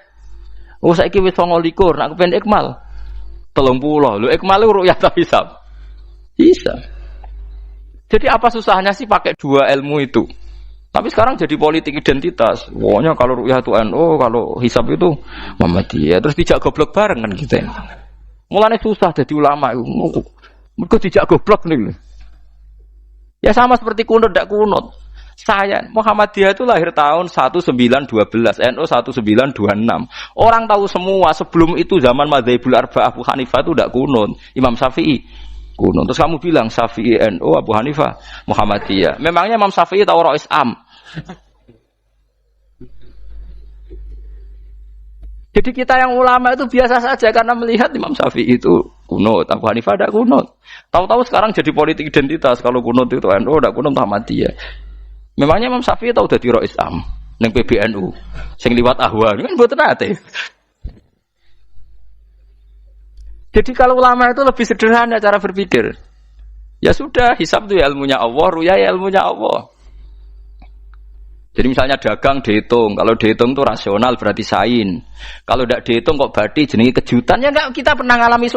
saiki wis 29, nek pengen ikmal 30. Lho ikmal itu ru'yah ta hisab? Hisab. Jadi apa susahnya sih pakai dua ilmu itu? Tapi sekarang jadi politik identitas. Pokoknya kalau ru'yah itu NU, kalau hisab itu Muhammadiyah. Terus dijak goblok bareng kan gitu ya. Mulane susah jadi ulama itu. Mergo dijak goblok nih. Ya sama seperti kunut ndak kunut. Saya Muhammadiyah itu lahir tahun 1912, NU 1926. Orang tahu semua sebelum itu zaman Madzhabul Arba'ah Abu Hanifah itu ndak kunut. Imam Syafi'i kunut. Terus kamu bilang Syafi'i NU, Abu Hanifah Muhammadiyah. Memangnya Imam Syafi'i tahu Rois Am? Jadi kita yang ulama itu biasa saja karena melihat Imam Syafi'i itu kunut, Abu Hanifah tidak kunut. Tahu-tahu sekarang jadi politik identitas kalau kunut itu NU, tidak kunut Muhammadiyah. Memangnya Imam Syafi'i tahu dadi Rois Am ning PBNU sing liwat ahwa kan mboten ate. Jadi kalau ulama itu lebih sederhana cara berpikir. Ya sudah, hisab itu ilmunya Allah, ruya ilmunya Allah. Jadi misalnya dagang dihitung, kalau dihitung itu rasional berarti sain. Kalau tidak dihitung kok berarti jenenge kejutan ya enggak, kita pernah ngalami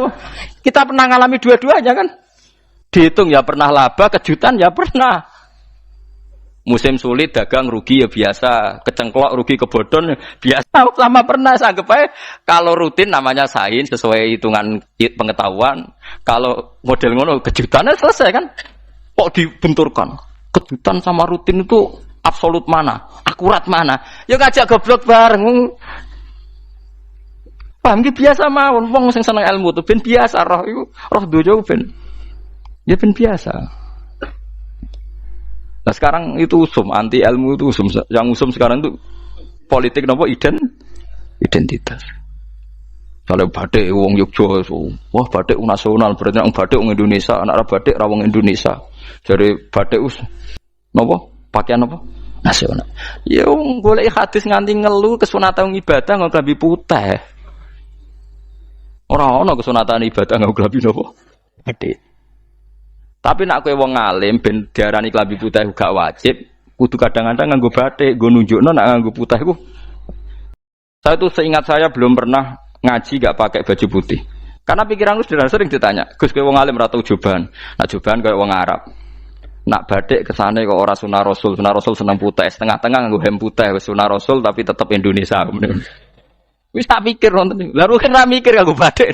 kita pernah ngalami dua-duanya kan. Dihitung ya pernah laba, kejutan ya pernah. Musim sulit dagang rugi ya biasa, kecengklok rugi kebodhon biasa, sama pernah anggap aja kalau rutin namanya sain sesuai hitungan pengetahuan. Kalau model ngono kejutannya selesai kan. Kok dibenturkan? Kejutan sama rutin itu absolut mana? Akurat mana? Ya ngajak goblok bareng. Paham ki biasa mawon wong sing seneng ilmu tuh ben biasa roh iku roh dojo ben. Ya ben biasa. Nah sekarang itu usum, anti ilmu itu usum. Yang usum sekarang itu politik nopo identitas. Kalau batik wong Yogyo, wah batik nasional berarti wong batik wong Indonesia, anak batik ra wong Indonesia. Jadi batik nopo? Pakaian nopo? Nasional. Ya wong golek hadis nganti ngelu kesunatan ibadah nggo klambi putih. Ora ono kesunatan ibadah nggo klambi nopo? Batik. Tapi nak kowe wong alim ben diarani klambi putih gak wajib, kudu kadang-kadang nganggo batik, nggo nunjukno nak nganggo putih iku. Saya itu seingat saya belum pernah ngaji gak pakai baju putih. Karena pikiranku sering ditanya, "Gus kowe wong alim ra tau joban." Nak joban koyo wong Arab. Nak batik kesane kok ora sunah Rasul seneng putih, setengah-tengah nganggo hem putih wis sunah Rasul tapi tetep Indonesia. Wis tak pikir nonton. Lah kan ra mikir nganggo batik.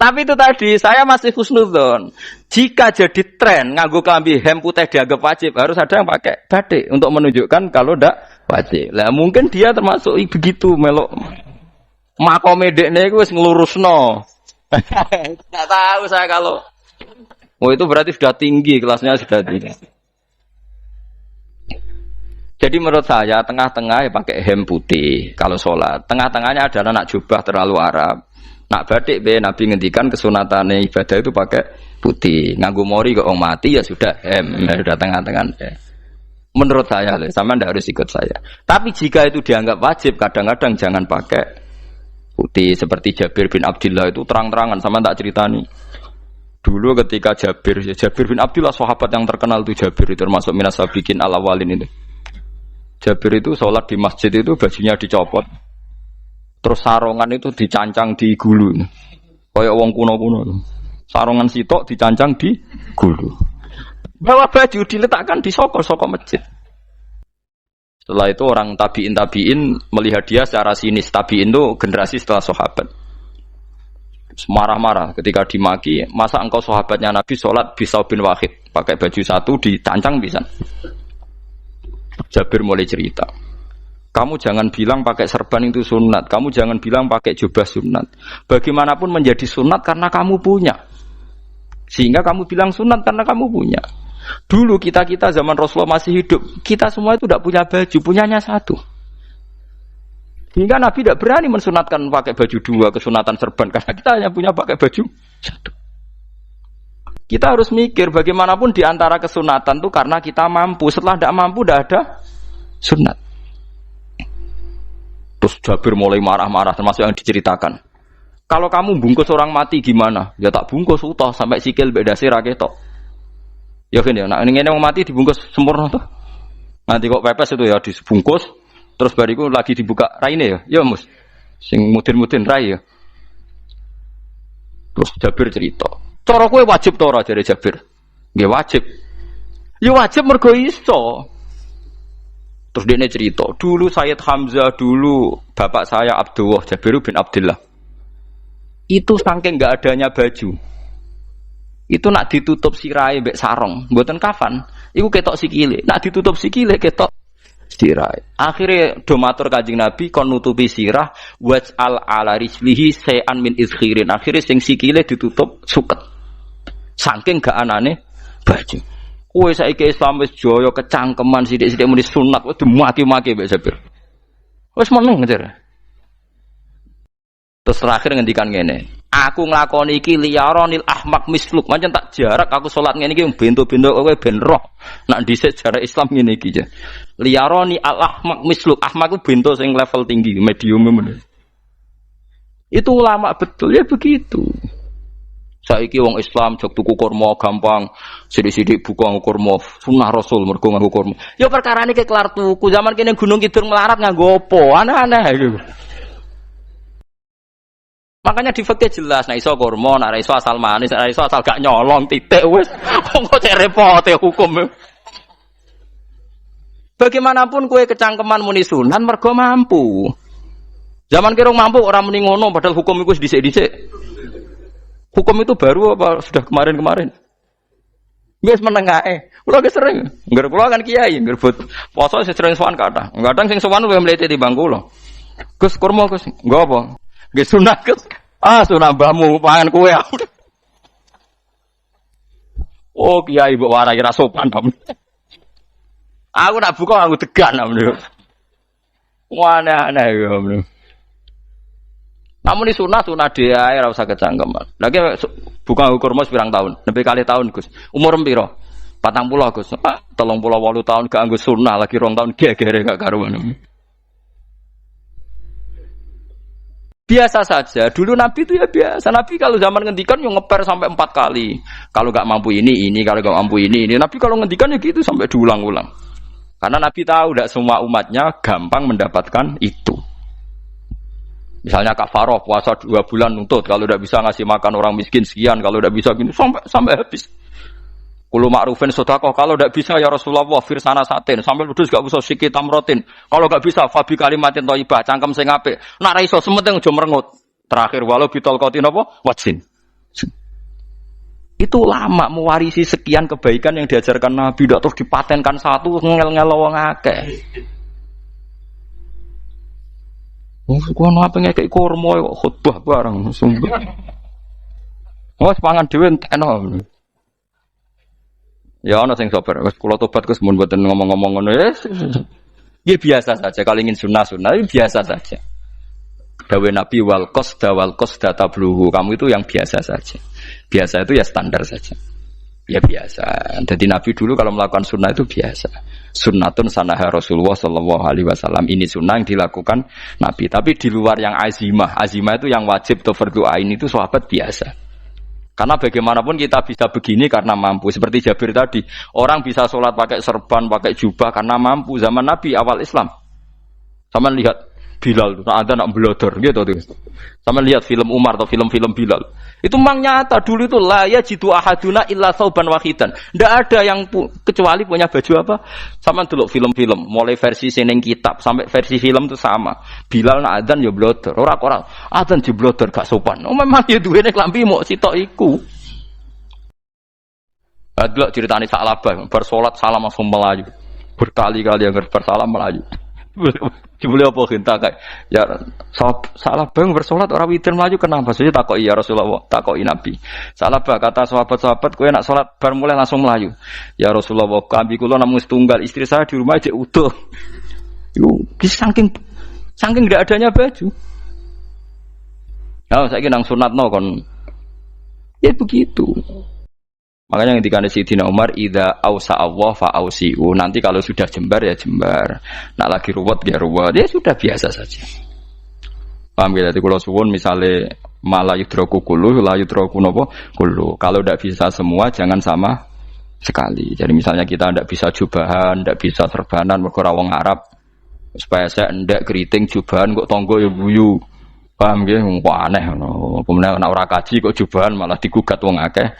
Tapi itu tadi, saya masih husnudzon. Jika jadi tren, nganggo klambi hem putih dianggap wajib, harus ada yang pakai batik untuk menunjukkan kalau ndak wajib. Lah mungkin dia termasuk begitu melok. Makome dekne iku wis nglurusno. Enggak tahu saya kalau. Oh itu berarti sudah tinggi, kelasnya sudah tinggi. Jadi menurut saya tengah-tengah ya pakai hem putih kalau sholat. Tengah-tengahnya adalah nak jubah terlalu Arab. Nak batik be Nabi ngendikan kesunatane ibadah itu pakai putih. Nganggo mori kok mati ya sudah sudah tengah-tengah. Menurut saya, sama ndak harus ikut saya. Tapi jika itu dianggap wajib, kadang-kadang jangan pakai putih. Seperti Jabir bin Abdullah itu terang-terangan sama tak ceritani. Dulu ketika Jabir bin Abdullah sahabat yang terkenal itu Jabir itu termasuk minas sabiqin al-awwalin itu. Jabir itu sholat di masjid itu bajunya dicopot. Terus sarongan itu dicancang di gulu. Kayak wong kuno-kuno. Sarongan sitok dicancang di gulu. Bawa baju diletakkan di sokol-sokol masjid. Setelah itu orang tabi'in melihat dia secara sinis. Tabi'in itu generasi setelah sahabat. Marah-marah ketika dimaki, masa engkau sahabatnya Nabi sholat bisa bin wahid, pakai baju satu ditancang bisa. Jabir mulai cerita, kamu jangan bilang pakai serban itu sunat, kamu jangan bilang pakai jubah sunat. Bagaimanapun menjadi sunat karena kamu punya. Sehingga kamu bilang sunat karena kamu punya. Dulu kita zaman Rasulullah masih hidup, kita semua itu tidak punya baju, punyanya satu. Hingga Nabi tidak berani mensunatkan pakai baju dua, kesunatan serban, karena kita hanya punya pakai baju satu. Kita harus mikir bagaimanapun di antara kesunatan itu karena kita mampu. Setelah tidak mampu, tidak ada sunat. Terus Jabir mulai marah-marah, termasuk yang diceritakan. Kalau kamu bungkus orang mati gimana? Ya tak bungkus utuh sampai sikil bedasi raketok. Ya kan ya, nah ini yang mati dibungkus sempurna tuh. Nanti kok pepes itu ya dibungkus. Terus bariku lagi dibuka raine ya, ya mus, sing mudin rai ya. Terus Jabir cerita, cara kowe wajib to ora jare Jabir? Nggih wajib. Ya wajib mergo iso. Terus dia cerita, dulu Sayyid Hamzah, dulu bapak saya Abdullah Jabir bin Abdullah. Itu saking enggak adanya baju. Itu nak ditutup sirahe mbek sarong, mboten kafan. Iku ketok sikile. Nak ditutup sikile ketok sirah. Akhirnya domatur Kanjeng Nabi kon nutupi sirah waj'al ala rijlihi sayan min izkhirin. Akhirnya sing sikile ditutup suket. Saking gak anane baju. Kowe saiki Islam wis jaya kecangkeman sithik-sithik muni sunat wis dimaki-maki mbek Jabir. Wis meneng ngejar. Terus terakhir ngendikan ngene, aku nglakoni iki liyaronil ahmak misluk, pancen tak jarak aku salat ngene iki bento-bento kowe ben roh. Nak dhisik jarak Islam ngene iki ya. Liyaroni al ahmak misluk, ahmak ku bento sing level tinggi, medium men. Itu ulama betul ya begitu. Saiki wong Islam jog tuku kurma gampang, sithik-sithik buka kurma, sunah Rasul mergo nganggo kurma. Ya perkarane ke kelar tuku, zaman kene Gunung Kidul melarat nganggo apa? Aneh-aneh iku. Makanya di fikih jelas, nek iso kurma, nek iso asal manis, nek iso asal gak nyolong titik wis. Kok cek repote hukum. Bagaimanapun kue kecangkeman muni sunan mergo mampu. Zaman kira mampu orang muni ngono padahal hukum iku wis dhisik-dhisik. Hukum itu baru apa sudah kemarin-kemarin? Wis meneng ae. Kula ge sering, ngger kula kan kiai, ngger but poso sering sowan kathah. Kadang sing sowan luwih mlete timbang kula. Gus kurma Gus, nggo apa? Nggih sunah Gus. Ah sunah mbahmu pangan kowe. Oh kiai mbok warai ra sopan to. Aku nak buka aku tegan namanya. Wah aneh-aneh ya. Namun di sunah dia ora usah kecangkeman. Lagi buka kurma pirang tahun, lebih kali tahun Gus. Umur piro? 40 Gus. 38 tahun gak anggo sunah lagi 2 tahun gegere gak karuan. Biasa saja. Dulu Nabi itu ya biasa. Nabi kalau zaman ngendikan yang ngeper sampai 4 kali. Kalau gak mampu ini, kalau gak mampu ini. Nabi kalau ngendikan ya gitu sampai diulang-ulang. Karena Nabi tahu tidak semua umatnya gampang mendapatkan itu. Misalnya kafaroh puasa 2 bulan nuntut, kalau tidak bisa ngasih makan orang miskin sekian, kalau tidak bisa gini sampai habis. Kulo ma'rufin sedekah, kalau tidak bisa ya Rasulullah firsana satin, sampai ludus gak usah siki tamrotin. Kalau gak bisa fabi kalimatin thayyibah, cangkem sing apik. Nek ra iso sementing aja merengut. Terakhir walau bitol qatin apa? Wajin. Itu lama mewarisi sekian kebaikan yang diajarkan Nabi, tidak terus dipatenkan satu ngel-ngel wong akeh. Kono apa ngekek kurma kok khutbah bareng sumpah. Wes pangan dhewe entekno. Ya ana sing sabar, wis kula tobat Gus mun mboten ngomong-ngomong ngono ya. Ya biasa saja kalau ingin sunah-sunah biasa saja. Dawe Nabi wal qasda tabluhu, kamu itu yang biasa saja. Biasa itu ya standar saja. Ya biasa. Jadi Nabi dulu kalau melakukan sunnah itu biasa. Sunnatun sanaha Rasulullah sallallahu alaihi wasallam. Ini sunnah yang dilakukan Nabi. Tapi di luar yang azimah. Azimah itu yang wajib atau fardhu ain itu sahabat biasa. Karena bagaimanapun kita bisa begini karena mampu. Seperti Jabir tadi, orang bisa sholat pakai serban, pakai jubah karena mampu. Zaman Nabi awal Islam. Sama lihat Bilal tuh, ada nak blodor gitu tuh. Sama lihat film Umar atau film-film Bilal. Itu memang nyata dulu itu la yajidu ahaduna illa sauban wahidan. Ndak ada yang kecuali punya baju apa? Sama dulu film-film, mulai versi seneng kitab sampai versi film itu sama. Bilal nak adzan ya blodor. Ora adzan di blodor gak sopan. Oh memang ya duwene klambi mok sitok iku. Adlok ceritane Sa'labah, bar salat salam langsung melayu. Berkali-kali yang bersalam melayu. Jebule apa genta kae? Ya Sa'labah bersolat ora witir melayu kenapa? Saya takoki ya Rasulullah, takoki Nabi. Sa'labah kata sahabat-sahabat kowe nak salat bar mulai langsung melayu. Ya Rasulullah, kami kula namung setunggal, istri saya di rumah aja utuh. Yo saking enggak adanya baju. Nah, saiki nang sunatno kon. Ya begitu. Makanya ketika Sayyidina Umar idza ausa Allah fa ausiu. Nanti kalau sudah jembar ya jembar. Nak lagi ruwet ya ruwet. Ya sudah biasa saja. Paham ya? Jadi kalau suwun misalnya malah yudroku kulu, la yudroku nopo kulu. Kalau tidak bisa semua jangan sama sekali. Jadi misalnya kita tidak bisa jubahan, tidak bisa serbanan mergo wong Arab. Supaya saya ndak keriting jubahan kok tonggo ya guyu. Paham ya? Wah aneh ngono. Kemudian nek ora kaji kok jubahan malah digugat wong akeh.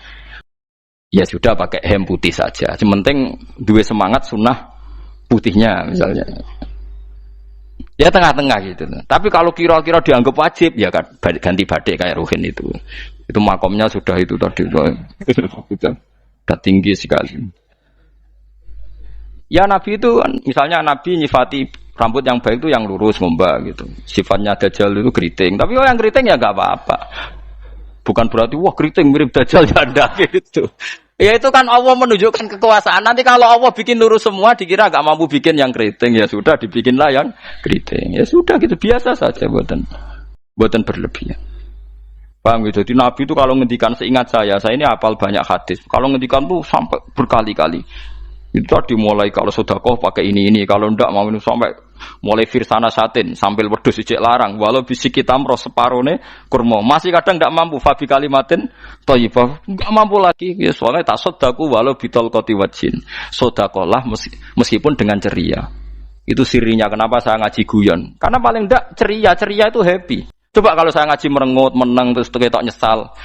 Ya sudah pakai hem putih saja. Yang penting dua semangat sunnah putihnya misalnya. Ya tengah-tengah gitu. Tapi kalau kira-kira dianggap wajib ya kan ganti batik kayak Ruhin itu. Itu makomnya sudah itu tadi. Sudah tinggi sekali. Ya Nabi itu misalnya Nabi nyifati rambut yang baik itu yang lurus ngombak gitu. Sifatnya Dajjal itu keriting. Tapi kalau yang keriting ya enggak apa-apa. Bukan berarti wah keriting mirip Dajjal janda gitu. Ya itu kan Allah menunjukkan kekuasaan. Nanti kalau Allah bikin lurus semua dikira gak mampu bikin yang keriting. Ya sudah dibikinlah yang keriting. Ya sudah gitu biasa saja buatan berlebihan. Paham gitu. Jadi Nabi itu kalau ngendikan seingat saya ini hafal banyak hadis. Kalau ngendikan tuh sampai berkali-kali. Itu tadi mulai kalau sedekah pakai ini, kalau ndak mau sampai mulai firsana satin sambil wedhus ijek larang walau bisi kita mro separone kurma masih kadang ndak mampu fabi kalimatin thayyibah enggak mampu lagi ya soalnya tak sedekah walau bitol qoti wajin sedekahlah meskipun dengan ceria. Itu sirinya kenapa saya ngaji guyon karena paling ndak ceria itu happy. Coba kalau saya ngaji merengut meneng terus ketok nyesal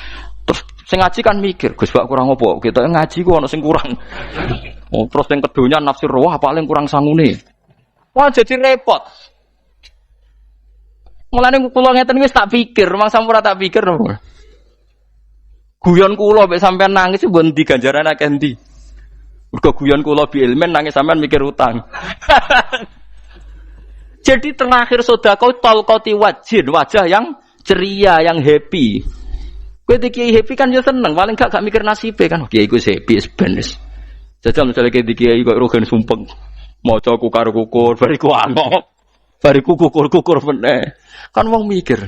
terus sing ngaji kan mikir Gus bak kurang apa kita ngaji ku ono sing kurang. Oh, terus yang keduanya nafsir wah paling kurang sangune. Wah jadi repot. Mulane kula ngeten wis tak pikir, mang sampura tak pikir. Guyon kula mek sampean nangis mbon ndi ganjaran akeh ndi. Mergo guyon kula bi ilmen nangis sampean mikir utang. Jadi terakhir sedekah talqati wajhin, wajah yang ceria, yang happy. Kowe iki happy kan yo seneng, paling gak mikir nasibe kan. Kiai iku happy sebenes. Jajal misalnya kayak dikiai kok rogen sumpeng maca kukar kukur bariku angop bariku kukur meneh kan wong mikir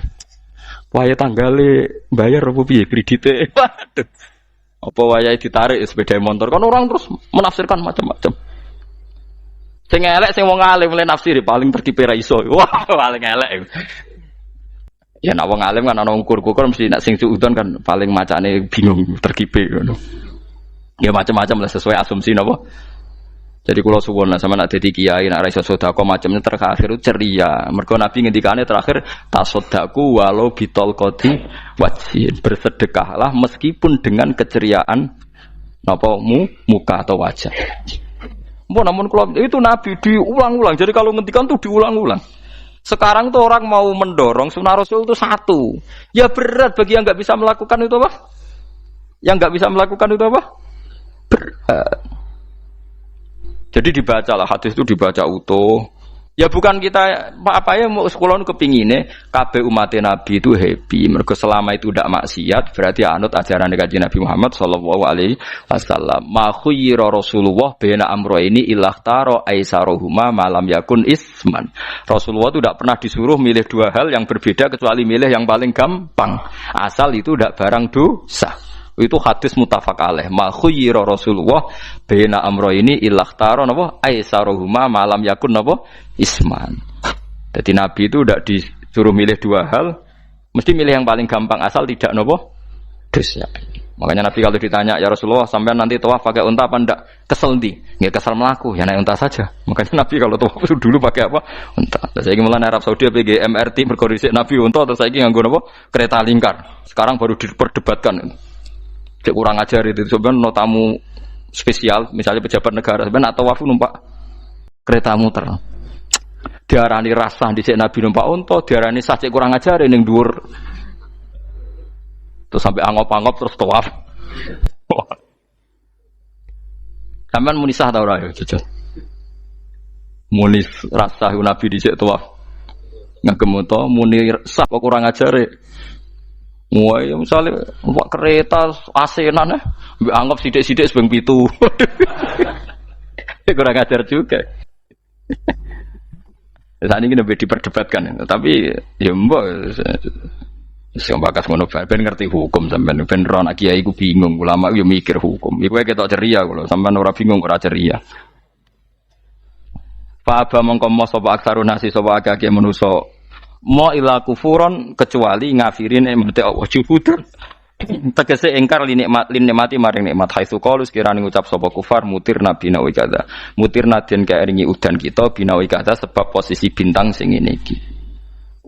wayahe tanggale bayar apa piye kredite waduh apa wayahe ditarik sepeda motor kan orang terus menafsirkan macam-macam sing elek sing wong alim mulai nafsir paling terkipe ra iso wah paling elek ya nek wong alim kan ana ukur-ukur mesti nek sing suudon kan paling macane bingung terkipe ngono. Ya macam-macam lah sesuai asumsi napa. Jadi kula suwun lah sama nak dadi kiai nak ra iso sedekah macamnya terakhir ceria. Mergo Nabi ngendikane terakhir tasaddaku walau bitol qoti wajhin. Bersedekahlah meskipun dengan keceriaan napa muka atau wajah. Namun kalau itu Nabi diulang-ulang. Jadi kalau ngendikan tuh diulang-ulang. Sekarang tuh orang mau mendorong sunnah Rasul itu satu. Ya berat bagi yang enggak bisa melakukan itu apa? Yang enggak bisa melakukan itu apa? Jadi dibacalah hadis itu dibaca utuh. Ya bukan kita apa ya mau sekolah kepingine kabeh umat Nabi itu happy. Mergo selama itu tidak maksiat berarti anut ajaran Kanjeng Nabi Muhammad sallallahu alaihi wasallam. Ma khuyira Rasulullah baina amrayni ilakhtara aisarohuma malam yakun isman. Rasulullah itu tidak pernah disuruh milih dua hal yang berbeda kecuali milih yang paling gampang. Asal itu tidak barang dosa. Itu hadis muttafaq alaih. Ma khuyira Rasulullah baina amrayni ilakhtara napa aisarohuma malam yakun napa isman. Jadi Nabi itu tidak disuruh milih dua hal, mesti milih yang paling gampang asal tidak napa dosa. Makanya Nabi kalau ditanya, ya Rasulullah, sampai nanti tawaf pakai unta apa ndak? Kesel ndi? Nggih kesel melaku, ya naik unta saja. Makanya Nabi kalau tawaf dulu pakai apa? Unta. Terus saiki mulane Arab Saudi PG MRT mergo dhisik Nabi unta terus saiki nganggo apa? Kereta lingkar. Sekarang baru diperdebatkan. Cek kurang ajar itu sebenarnya no tamu spesial, misalnya pejabat negara sebenarnya atau tawaf numpak kereta muter. Diarani rasa dhisik Nabi numpak unta, diarani sah cek kurang ajar ning dhuwur. Terus sampai angop-angop terus tawaf. Sampeyan muni sah ta ora ya, jajal. Muni rasa Nabi dhisik tawaf. Ngagem to muni sah kok kurang ajare. Wah, ya misale numpak kereta asenan mbek anggap sithik-sithik sebeng 7. Kurang ajar juga. Saat ini lebih diperdebatkan, tapi ya mbok sing bakas ngono ben ngerti hukum sampean ben ora anak kiai ku bingung ulama yo mikir hukum iku ketok ceria kula sampean ora bingung ora ceria fa ba mongko mo sapa aksarun nasi sapa akeh manusa mo ila kufuron kecuali ngafirin emate Allah juhud tegese ingkar li nikmati maring nikmat haitsu qalu sekirane ngucap sapa kufar mutir nabi nawi kada mutir nadien kaeringi udan kita binawi kada sebab posisi bintang sing ngene iki.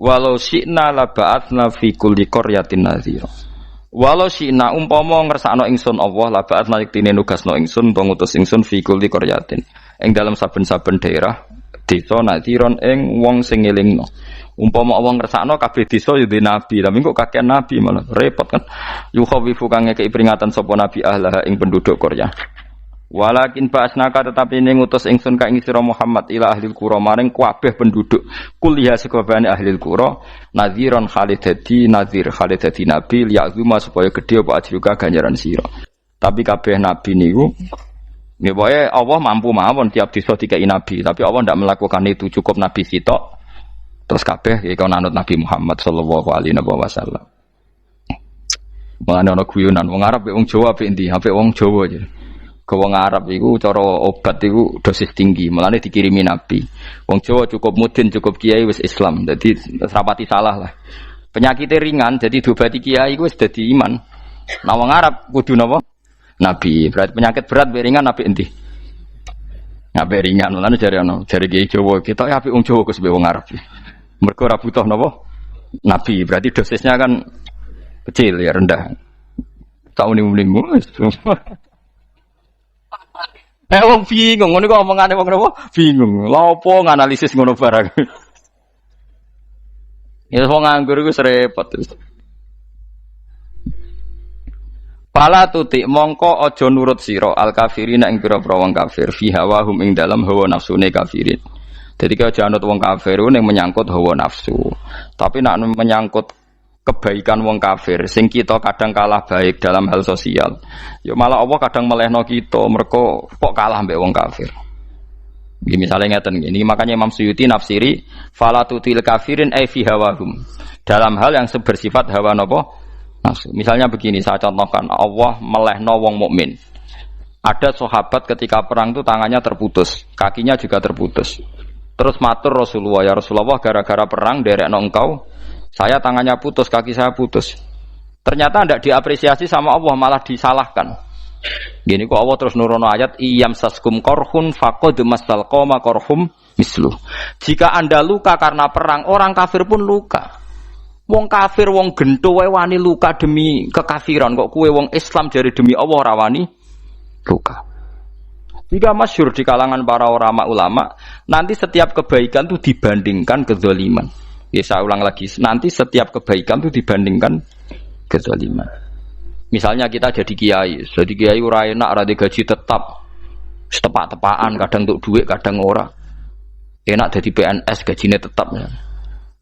Walau syi'na la ba'atsna fi kulli qaryatin nadhira. Walau syi'na umpama ngersakno ingsun Allah la ba'atsna yektine nugasno ingsun utawa ngutus ingsun fi kulli qaryatin. Ing dalam saben-saben daerah desa nadhiron ing wong sing ngelingno. Umpama Allah ngersakno kabeh desa ya nabi, tapi kok kakek nabi malah repot kan. Yukhawifu kang ngekeki peringatan sapa nabi ahlah ing penduduk Qaryah. Walakin ba'asnaka tetapi ini ngutus ingsun ka ing sira Muhammad ila ahlil qura maring kabeh penduduk kuliah sekabehane ahlil qura nadhiran khalidati nadhir khalidati nabi liya'zuma supaya gedhe apa ajruka ganjaran sira. Tapi kabeh nabi niku nggih wae Allah mampu mawon tiap desa dikai nabi, tapi Allah ndak melakukan itu, cukup nabi sitok terus kabeh iki kon anut Nabi Muhammad sallallahu alaihi wasallam. Mulane ana guyonan wong Arab wong Jawa apik endi? Apik wong Jawa aja. Wong Arab iku cara obat iku dosis tinggi, mulane dikirimi Nabi. Wong Jawa cukup mudin, cukup kiai wis Islam. Dadi rapati salah lah. Penyakitnya ringan, jadi diobati kiai iku wis dadi iman. Nah wong Arab kudu napa? Nabi. Berarti penyakit berat mbek ringan apik endi? Apik ringan, mulane jare kiai Jawa, kita apik wong Jawa kus mbek wong Arab. Mergo ora butuh napa? Nabi. Berarti dosisnya kan kecil ya, rendah. Sauni-unimu wis. Wong bingung, ngono kok omongane wong napa? Bingung. Lha opo nganalisis ngono barang. Ya wong nganggur iku repot. Pala tutik mongko aja nurut sira al kafirin ing pira-pira wong kafir fi hawahum ing dalam hawa nafsune kafirin. Jadi kalau aja anut wong kafir ning menyangkut hawa nafsu. Tapi nek menyangkut kebaikan wong kafir sing kita kadang kalah baik dalam hal sosial ya malah Allah kadang melehno kita mergo kok kalah mbek wong kafir. Nggih misale ngeten iki makanya Imam Suyuti nafsiri falatutil kafirin ai fi hawahum dalam hal yang bersifat hawa napa nafsu. Misalnya begini saya contohkan Allah melehno wong mukmin. Ada sahabat ketika perang itu tangannya terputus, kakinya juga terputus. Terus matur Rasulullah, ya Rasulullah gara-gara perang derekno engkau saya tangannya putus, kaki saya putus. Ternyata tidak diapresiasi sama Allah, malah disalahkan. Gini kok Allah terus nurono ayat iyam saskum korhun faqad masal qoma korhum misluh. Jika Anda luka karena perang, orang kafir pun luka. Wong kafir, wong gento wae wani luka demi kekafiran, kok kue wong Islam jari demi Allah ora wani luka. Jika masyhur di kalangan para ulama, nanti setiap kebaikan itu dibandingkan kezaliman. Ya saya ulang lagi, nanti setiap kebaikan itu dibandingkan kezaliman. Misalnya kita jadi kiai ora enak, ora gaji tetap, setepak-tepakan, kadang untuk duit, kadang ora. Enak jadi PNS, gajinya tetap.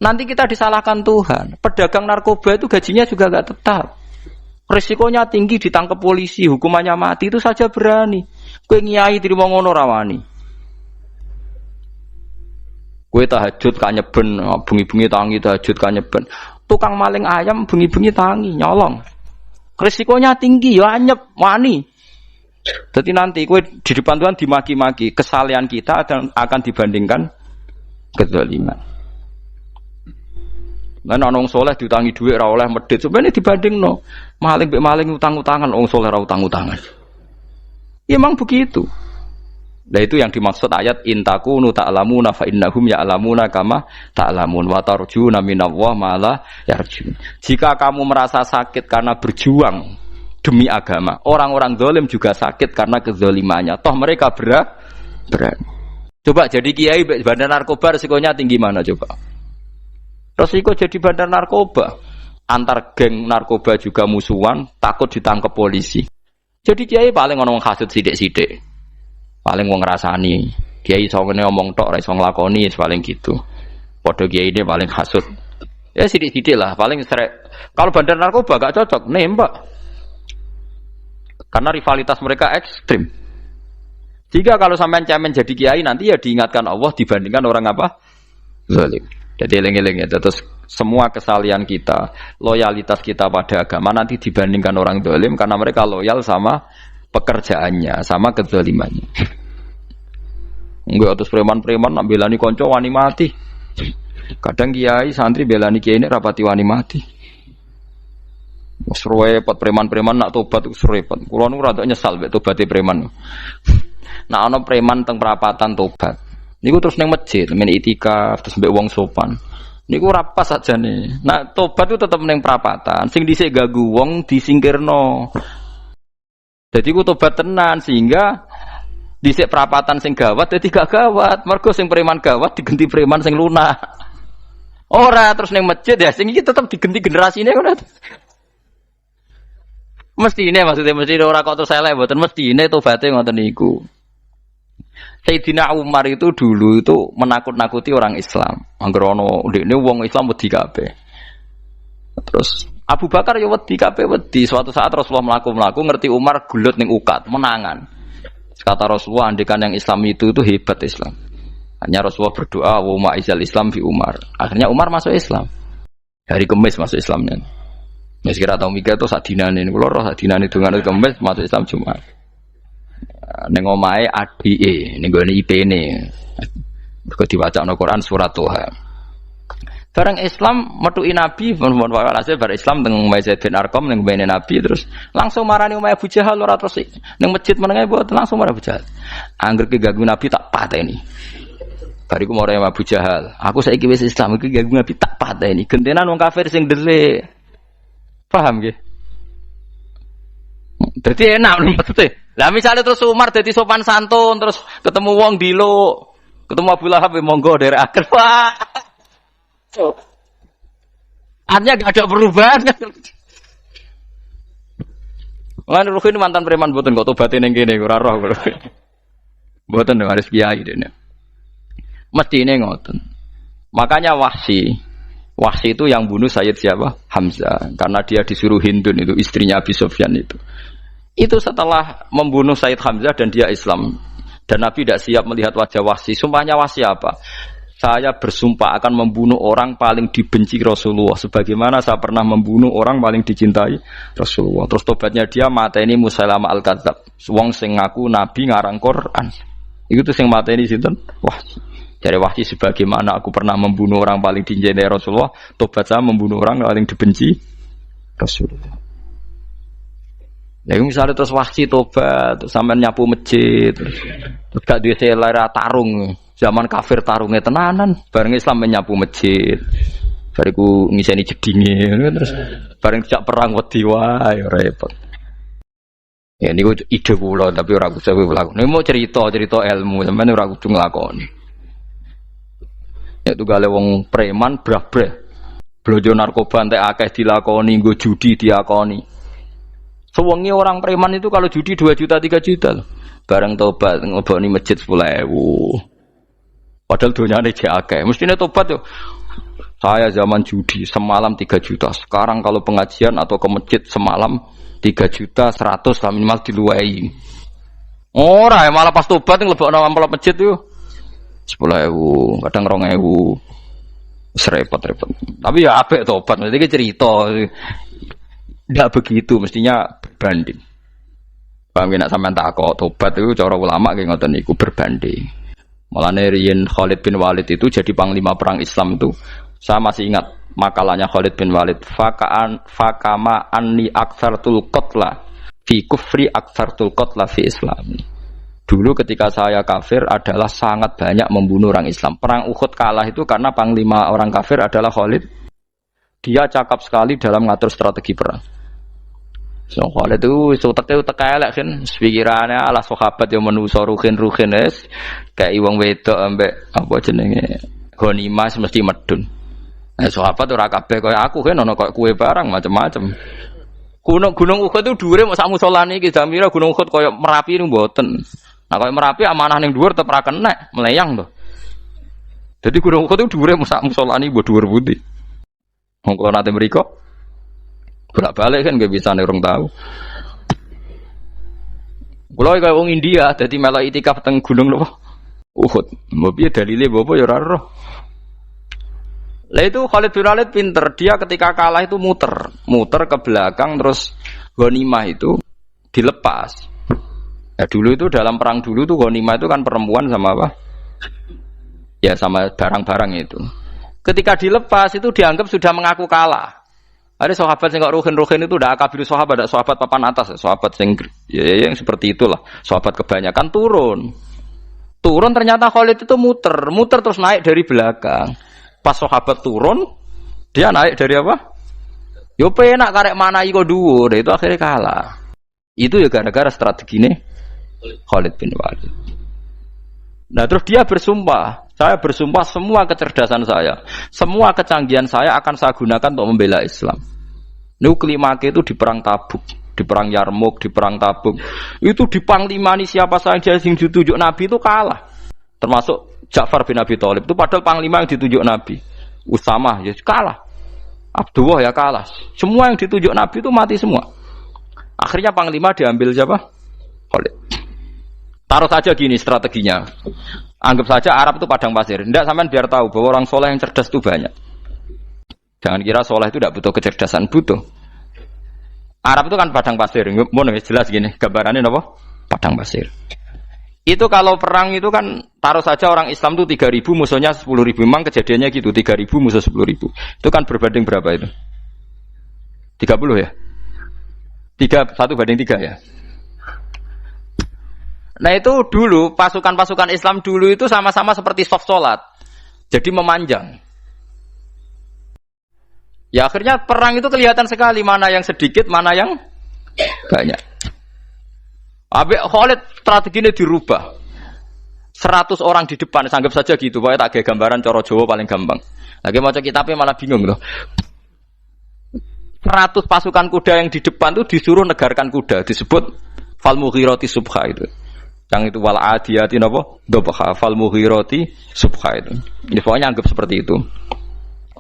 Nanti kita disalahkan Tuhan. Pedagang narkoba itu gajinya juga enggak tetap. Risikonya tinggi, ditangkap polisi, hukumannya mati, itu saja berani. Kowe nyai terima ngono rawani. Kowe tahajud ka nyeben, bengi-bengi tangi tahajud ka nyeben. Tukang maling ayam bengi-bengi tangi nyolong. Risikonya tinggi ya anyep wani. Jadi nanti kowe di depan Tuhan dimaki-maki, kesalehan kita akan dibandingkan kezaliman. Lan ana wong saleh diutangi dhuwit ora oleh medhit. Sebenarnya dibandingno maling mbek maling utang-utangan, wong saleh ora utang-utangan. Ya emang begitu. Nah itu yang dimaksud ayat intakunu ta'lamuna fa innahum ya'lamuna kama ta'lamun wa tarjuna minallah ma la yarjun. Jika kamu merasa sakit karena berjuang demi agama, orang-orang zalim juga sakit karena kezalimannya. Toh mereka berani. Coba jadi kiai bandar narkoba resikonya tinggi mana coba? Resiko jadi bandar narkoba, antar geng narkoba juga musuhan, takut ditangkap polisi. Jadi kiai paling ngomong hasud sidik-sidik, paling wong ngrasani. Kiai sawene ngomong tok, ora iso nglakoni, paling gitu. Padha kiai ini paling hasud. Ya sidik-sidik lah, paling srek. Kalau bandar narkoba gak cocok, nembak. Karena rivalitas mereka ekstrim. Jika kalau sampean cemen jadi kiai nanti ya diingatkan Allah dibandingkan orang apa? Zalim. Jadi eling-eling ya. Terus semua kesalahan kita, loyalitas kita pada agama nanti dibandingkan orang zalim karena mereka loyal sama pekerjaannya, sama kezalimannya. Enggak terus preman-preman nak belani konco wani mati. Kadang kiai santri belani kiai ini rapati wani mati. Wes repot preman-preman nak tobat wis repot. Kulo nu rada nyesal mek tobaté preman. Nak ana preman teng perapatan tobat. Niku terus nang masjid, men itikaf terus mbek wong sopan. Niku ora pas sajane. Nah, tobat itu tetep ning perapatan. Sing dhisik ganggu wong disingkirno. Dadi ku tobat tenan sehingga dhisik perapatan sing gawat dadi gak gawat. Mergo sing preman gawat diganti preman sing lunak. Ora terus ning masjid ya sing iki tetep diganti generasine ora. Mestine maksudnya mesti ora kok terus elek mboten mestine tobaté ngoten niku. Sayyidina Umar itu dulu itu menakut-nakuti orang Islam. Angger ana ndekne wong Islam wedi kabeh. Terus Abu Bakar ya wedi kabeh wedi. Suatu saat Rasulullah mlaku-mlaku ngerti Umar gulut ning ukat, menangan. Kata Rasulullah andekan yang Islam itu hebat Islam. Hanya Rasulullah berdoa wa ma'izal Islam fi Umar. Akhirnya Umar masuk Islam. Hari Kamis masuk Islamnya. Wis kira tau mikir to sak dinane niku lho sak dinane dongan Kamis masuk Islam Jumat. Ning omahe adike ning gone IP-ne. Mergo diwacana Quran surat Toha. Bareng Islam metuki Nabi, mohon walhasil bar Islam teng Zaid bin Arqam ning bene Nabi terus langsung marani omahe Abu Jahal ora terus ning masjid menenge mboten langsung marani Abu Jahal. Angger keganggu Nabi tak pateni. Bariku marani Abu Jahal, aku saiki wis Islam iki ganggu Nabi tak pateni. Gentenan wong kafir sing dhelik. Paham nggih? Dadi enak maksudnya. Lah misalnya terus Umar dadi sopan santun terus ketemu wong dilo, ketemu Abu Lahab monggo derek akhir. Wah. Artinya gak ada perubahan kan. Lan Ruhin mantan preman mboten kok tobaté ning kene ora roh. Mboten harus kiai dene. Mestine ngoten. Makanya Wahsy itu yang bunuh Sayyid siapa? Hamzah. Karena dia disuruh Hindun itu istrinya Abi Sufyan itu. Itu setelah membunuh Sayyid Hamzah dan dia Islam. Dan Nabi tidak siap melihat wajah Wahsy. Sumpahnya Wahsy apa? Saya bersumpah akan membunuh orang paling dibenci Rasulullah. Sebagaimana saya pernah membunuh orang paling dicintai Rasulullah. Terus tobatnya dia mateni Musailamah al-Kadzab. Wong sing ngaku Nabi ngarang Quran. Itu tuh sing mateni sinten? Wahsy. Dari Wahsy sebagaimana aku pernah membunuh orang paling dicintai Rasulullah. Tobat saya membunuh orang paling dibenci Rasulullah. Lha misalnya terus Wahsy tobat, terus sampean nyapu masjid, terus gak duwe selera tarung. Zaman kafir tarungnya tenanan, bareng Islam menyapu masjid. Bariku ngiseni jedinge, terus bareng dijak perang wedi wae repot. Ya niku ide kula tapi ora kudu nglakoni. Nek mau cerita ilmu sampean ora kudu nglakoni. Ya tugale wong preman brah-brah. Blojo narkoba entek akeh dilakoni, nggo judi diakoni. Sewengi orang preman itu kalau judi 2 juta 3 juta loh. Bareng tobat ngoboni masjid 10.000. Padahal donyane jek akeh. Mestine tobat yo. Saya zaman judi semalam 3 juta. Sekarang kalau pengajian atau ke masjid semalam 3 juta 100 lah minimal diluwei. Ora ya malah pas tobat nglebokno amplop masjid yo 10.000, kadang 2.000. Repot-repot. Tapi ya apik tobat, mesti cerita. Tidak begitu, mestinya berbanding. Paham nek sampean takok tobat itu cara ulama ki ngoten niku berbanding. Mulane riyen Khalid bin Walid itu jadi panglima perang Islam itu saya masih ingat makalahnya Khalid bin Walid, fakama anni aktsartul qatla fi kufri aktsartul qatla fi islami. Dulu ketika saya kafir adalah sangat banyak membunuh orang Islam. Perang Uhud kalah itu karena panglima orang kafir adalah Khalid. Dia cakap sekali dalam ngatur strategi perang. So Khalid itu utek elek kan, pikirannya ala sahabat yang menuso ruhin es kayak wong wedok ambek apa jenenge ghanimah mesti medun. Sahabat ora kabeh kaya aku kan ono kaya kue barang macam-macam. Gunung Uhud itu dhuwure mok sak musolane iki Jamira Gunung Uhud kaya Merapi niku mboten. Nah kaya Merapi amanah ning dhuwur tetep ra kenek, melayang to. Jadi Gunung Uhud itu dhuwure sak musolane mbok dhuwur pundi. Wong kula nate mriko bolak-balik kan gak bisa nek urung tahu. Kula kaya wong India dadi melok itikaf teng gunung lho. Uhud. Mbok piye dalile mbok ya ora roh. Lah itu Khalid bin Walid pinter, dia ketika kalah itu muter ke belakang terus ghanimah itu dilepas. Ya dulu itu dalam perang dulu tuh ghanimah itu kan perempuan sama apa? Ya sama barang-barang itu. Ketika dilepas itu dianggap sudah mengaku kalah. Ada sahabat yang ruhin itu udah akabir sahabat, ada sahabat papan atas, sahabat yang seperti itulah. Sahabat kebanyakan turun ternyata Khalid itu muter terus naik dari belakang. Pas sahabat turun, dia naik dari apa? Yo penak karek mana iko dhuwur, itu akhirnya kalah. Itu ya gara-gara strategi ini Khalid bin Walid. Nah terus dia bersumpah, saya bersumpah semua kecerdasan saya, semua kecanggihan saya akan saya gunakan untuk membela Islam. Nuklimake itu di perang Tabuk, di perang Yarmuk, di perang Tabuk. Itu di panglimani siapa saja yang ditunjuk Nabi itu kalah. Termasuk Ja'far bin Abi Thalib itu padahal panglima yang ditunjuk Nabi. Usamah ya kalah. Abdullah ya kalah. Semua yang ditunjuk Nabi itu mati semua. Akhirnya panglima diambil siapa? Khalid. Taruh saja gini strateginya. Anggap saja Arab itu padang pasir. Tidak sampean biar tahu bahwa orang soleh yang cerdas itu banyak. Jangan kira soleh itu tidak butuh kecerdasan, butuh. Arab itu kan padang pasir. Mau jelas gini gambarannya apa? Padang pasir. Itu kalau perang itu kan taruh saja orang Islam itu 3.000 musuhnya 10.000. Memang kejadiannya gitu 3.000 musuh 10.000. Itu kan berbanding berapa itu? 30 ya? 1 banding 3 ya? Nah itu dulu pasukan-pasukan Islam dulu itu sama-sama seperti soft sholat. Jadi memanjang. Ya akhirnya perang itu kelihatan sekali mana yang sedikit, mana yang banyak. Habis Khalid strateginya dirubah. 100 orang di depan, anggap saja gitu. Pokoknya tak kayak gambaran coro Jawa paling gampang. Lagi maca kitabnya malah bingung loh. 100 pasukan kuda yang di depan itu disuruh negarkan kuda, disebut fal mughirati subha itu. Yang itu wal adiyati napa? Dobha fal mughirati subha itu. Ya, pokoknya anggap seperti itu.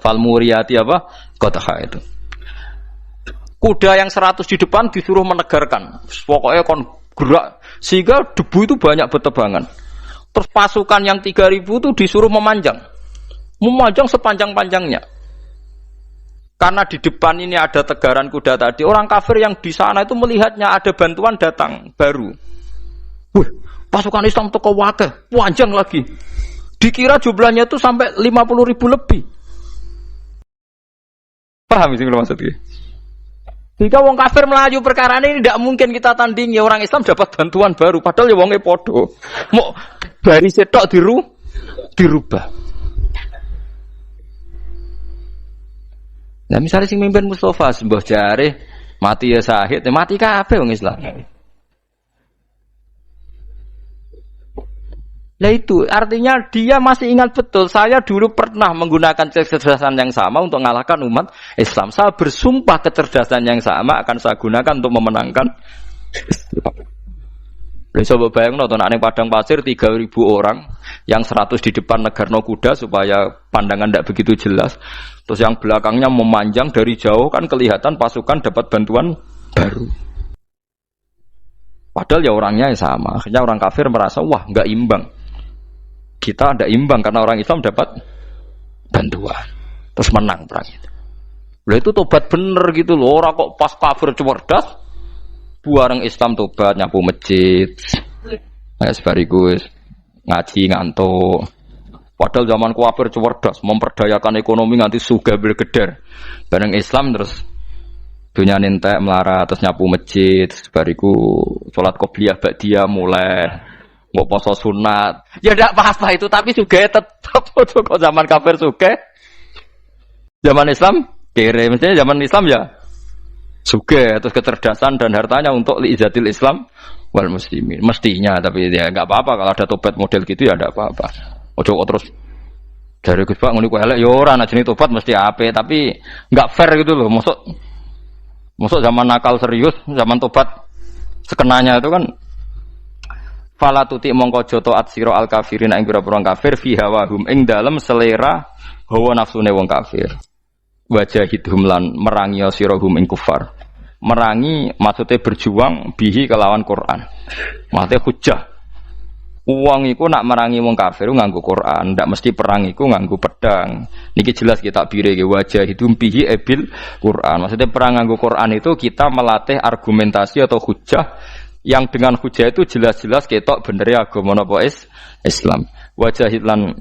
Fal muriyati apa? Qadha itu. Kuda yang 100 di depan disuruh menegarkan. Pokoknya kon gerak sehingga debu itu banyak bertebangan. Terus pasukan yang 3.000 itu disuruh memanjang sepanjang-panjangnya. Karena di depan ini ada tegaran kuda tadi, orang kafir yang di sana itu melihatnya ada bantuan datang baru. Wih, pasukan Islam teko wakeh, panjang lagi. Dikira jumlahnya itu sampai 50.000 lebih. Paham sih kalau maksudnya? Jika wong kafir melaju perkara ini tidak mungkin kita tandingi, orang Islam dapat bantuan baru padahal ya wonge podo. Mau dari setok dirubah. Nah misalnya sing mimpin Mustafa sembah jare mati ya syahid, mati kabeh wong Islam. Nah itu artinya dia masih ingat betul, saya dulu pernah menggunakan kecerdasan yang sama untuk mengalahkan umat Islam. Saya bersumpah kecerdasan yang sama akan saya gunakan untuk memenangkan Islam. Coba bayang nonton ning padang pasir 3.000 orang, yang 100 di depan negarno kuda supaya pandangan tidak begitu jelas. Terus yang belakangnya memanjang dari jauh kan kelihatan pasukan dapat bantuan baru. Padahal ya orangnya sama. Akhirnya orang kafir merasa wah nggak imbang. Kita ada imbang karena orang Islam dapat bantuan. Terus menang perang itu. Lah itu tobat bener gitu loh. Orang kok pas kafir cerdas, buareng Islam tobat nyapu masjid. Sebariku ngaji ngantuk. Padahal zaman kafir cerdas, memperdayakan ekonomi nganti sugih bergeder. Bareng Islam terus dunia nentek melarat terus nyapu masjid, bariku sholat qobliyah ba'diyah mulai mau poso sunat. Ya ndak apa-apa itu, tapi sugih tetap kok zaman kafir sugih. Zaman Islam kere, mestinya zaman Islam ya sugih terus kecerdasan dan hartanya untuk liizatil Islam wal muslimin. Mestinya, tapi ya enggak apa-apa kalau ada tobat model gitu ya enggak apa-apa. Ojo terus dari Gus Pak ngono ku elek ya ora ana jenenge tobat mesti apik, tapi enggak fair gitu loh. Masuk zaman nakal serius, zaman tobat sekenanya itu kan fala tuti mongko joto atsira al kafirin ing pira-pira kafir fi hawahum ing dalem selera hawa nafsune wong kafir. Wajahidhum lan merangi sirahum ing kufar. Merangi maksudnya berjuang bihi kelawan Quran. Maksudnya hujjah. Uang iku nak merangi wong kafir nganggo Quran, ndak mesti perang iku nganggo pedang. Niki jelas kita bire ke wajahidhum bihi ebil Quran. Maksudnya perang nganggo Quran itu kita melatih argumentasi atau hujjah yang dengan hujjah itu jelas-jelas ketok bener agama napa Islam. Wajahid lan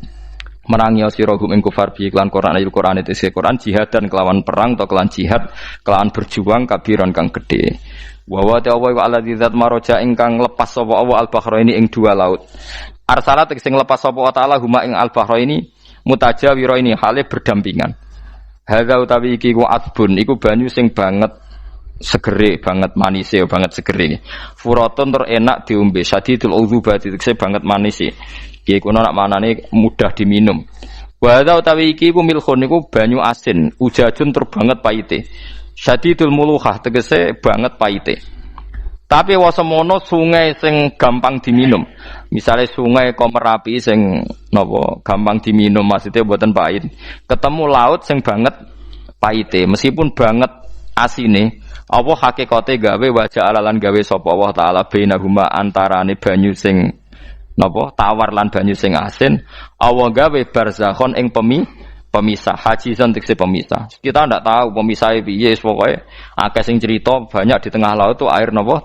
merangi sirahum ing kufar bi iklan Quran ayat Quran itu Quran jihad dan kelawan perang atau kelawan jihad kelawan berjuang kabiran kang gede wa wa ta'ala wa alladzi zat maroja ingkang lepas sapa Allah al-bahraini ing dua laut arsalat sing lepas sapa taala huma ing al-bahraini mutajawiraini hale berdampingan hadza utawi iki ku adbun iku banyu sing banget segere banget manise banget segere furatun tur enak diombe sadidul udzubati tekse banget manise iki kono nak manane mudah diminum. Wa hadza utawi iki ku milkhun niku banyu asin, ujajun tur banget paite. Syadidul muluhah tegese banget paite. Tapi wasemono sungai sing gampang diminum. Misale sungai Komerapi sing napa gampang diminum maksudnya mboten pahit. Ketemu laut sing banget paite, meskipun banget asine, apa hakikate gawe wajah alalan gawe sapa Allah taala bainahuma antarane banyu sing napa tawar lan banyu sing asin Allah gawe barzakhon ing pemisah hajizan tekse pemisah. Kita ndak tahu pemisahe piye pokoke akeh sing cerita banyak di tengah laut tuh air napa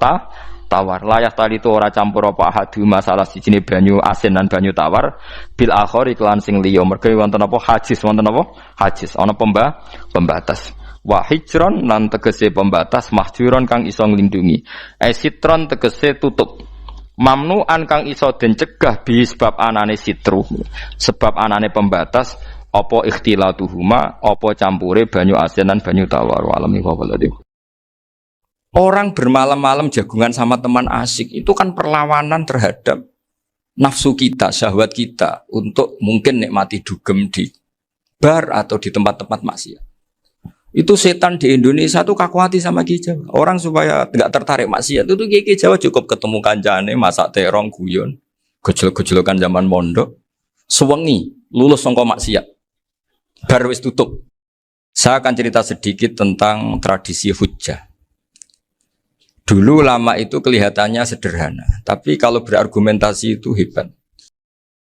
tawar layah tali itu ora campur apa hadu masalah sijine banyu asin lan banyu tawar bil akhir iklan sing liya mergo wonten apa hajiz wonten apa hajiz ana pembatas wa hijron lan tegese pembatas mahjuron kang iso nglindungi sitron tegese tutup mamnuan kang iso den cegah bi sebab anane sitru sebab anane pembatas apa ikhtilatuhuma apa campure banyu asin dan banyu tawar walami waladi. Orang bermalam-malam jagungan sama teman asik itu kan perlawanan terhadap nafsu kita, syahwat kita untuk mungkin nikmati dugem di bar atau di tempat-tempat maksiat. Itu setan di Indonesia tuh kakuati sama Ki Jawa. Orang supaya tidak tertarik maksiat itu Ki Jawa cukup ketemu kancane masak terong guyon, gejol-gejolokan zaman mondok, sewengi lulus sangka maksiat. Bar wis tutup. Saya akan cerita sedikit tentang tradisi hujjah. Dulu lama itu kelihatannya sederhana, tapi kalau berargumentasi itu hebat.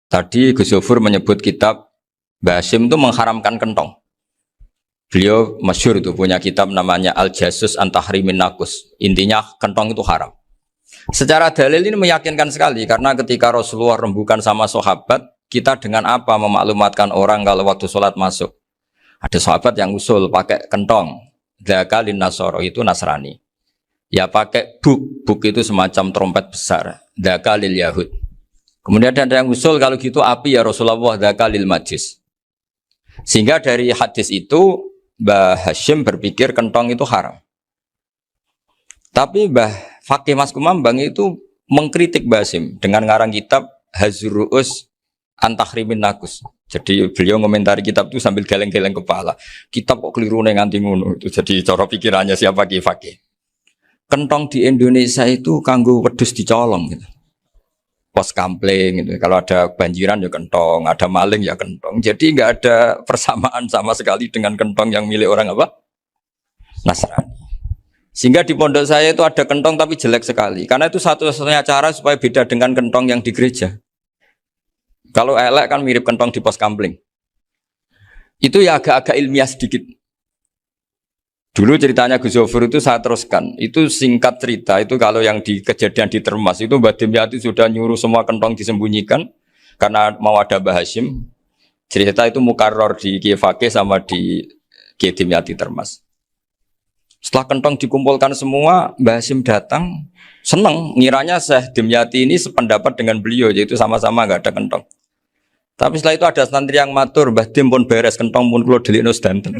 Tadi Gus Yofur menyebut kitab Mbah Hasyim itu mengharamkan kentong. Beliau masyhur itu punya kitab namanya Al-Jasus an Tahrimin Nakus. Intinya kentong itu haram. Secara dalil ini meyakinkan sekali karena ketika Rasulullah rembukan sama sahabat, kita dengan apa memaklumatkan orang kalau waktu sholat masuk? Ada sahabat yang usul pakai kentong. Dzakalin Nasoro itu Nasrani. Ya pakai buk itu semacam trompet besar. Dzakalil Yahud. Kemudian ada yang usul kalau gitu api ya Rasulullah dzakalil Majus. Sehingga dari hadis itu Mbah Hasyim berpikir kentong itu haram. Tapi Mbah Fakih Mas Kumambang itu mengkritik Mbah Hasyim dengan ngarang kitab Hazruus an Tahrimin Nakus. Jadi beliau komentari kitab itu sambil geleng-geleng kepala. Kitab kok keliru nganti ngono. Itu jadi cara pikirannya siapa Ki Fakih. Kentong di Indonesia itu kanggo wedhus dicolong gitu. Pos kampling gitu. Kalau ada banjiran ya kentong, ada maling ya kentong. Jadi nggak ada persamaan sama sekali dengan kentong yang milik orang apa? Nasrani. Sehingga di pondok saya itu ada kentong tapi jelek sekali. Karena itu satu-satunya cara supaya beda dengan kentong yang di gereja. Kalau elek kan mirip kentong di pos kampling. Itu ya agak-agak ilmiah sedikit. Dulu ceritanya Gus Yofur itu saya teruskan. Itu singkat cerita, itu kalau yang di kejadian di Termas itu Mbah Dimyati sudah nyuruh semua kentong disembunyikan karena mau ada Mbah Hasyim. Cerita itu mukarrar di Kiai Fakih sama di Kiai Dimyati Termas. Setelah kentong dikumpulkan semua, Mbah Hasyim datang, seneng, ngiranya Syekh Dimyati ini sependapat dengan beliau, yaitu sama-sama nggak ada kentong. Tapi setelah itu ada santri yang matur, Mbah Dim pun beres, kentong pun kulo delikno sedanten.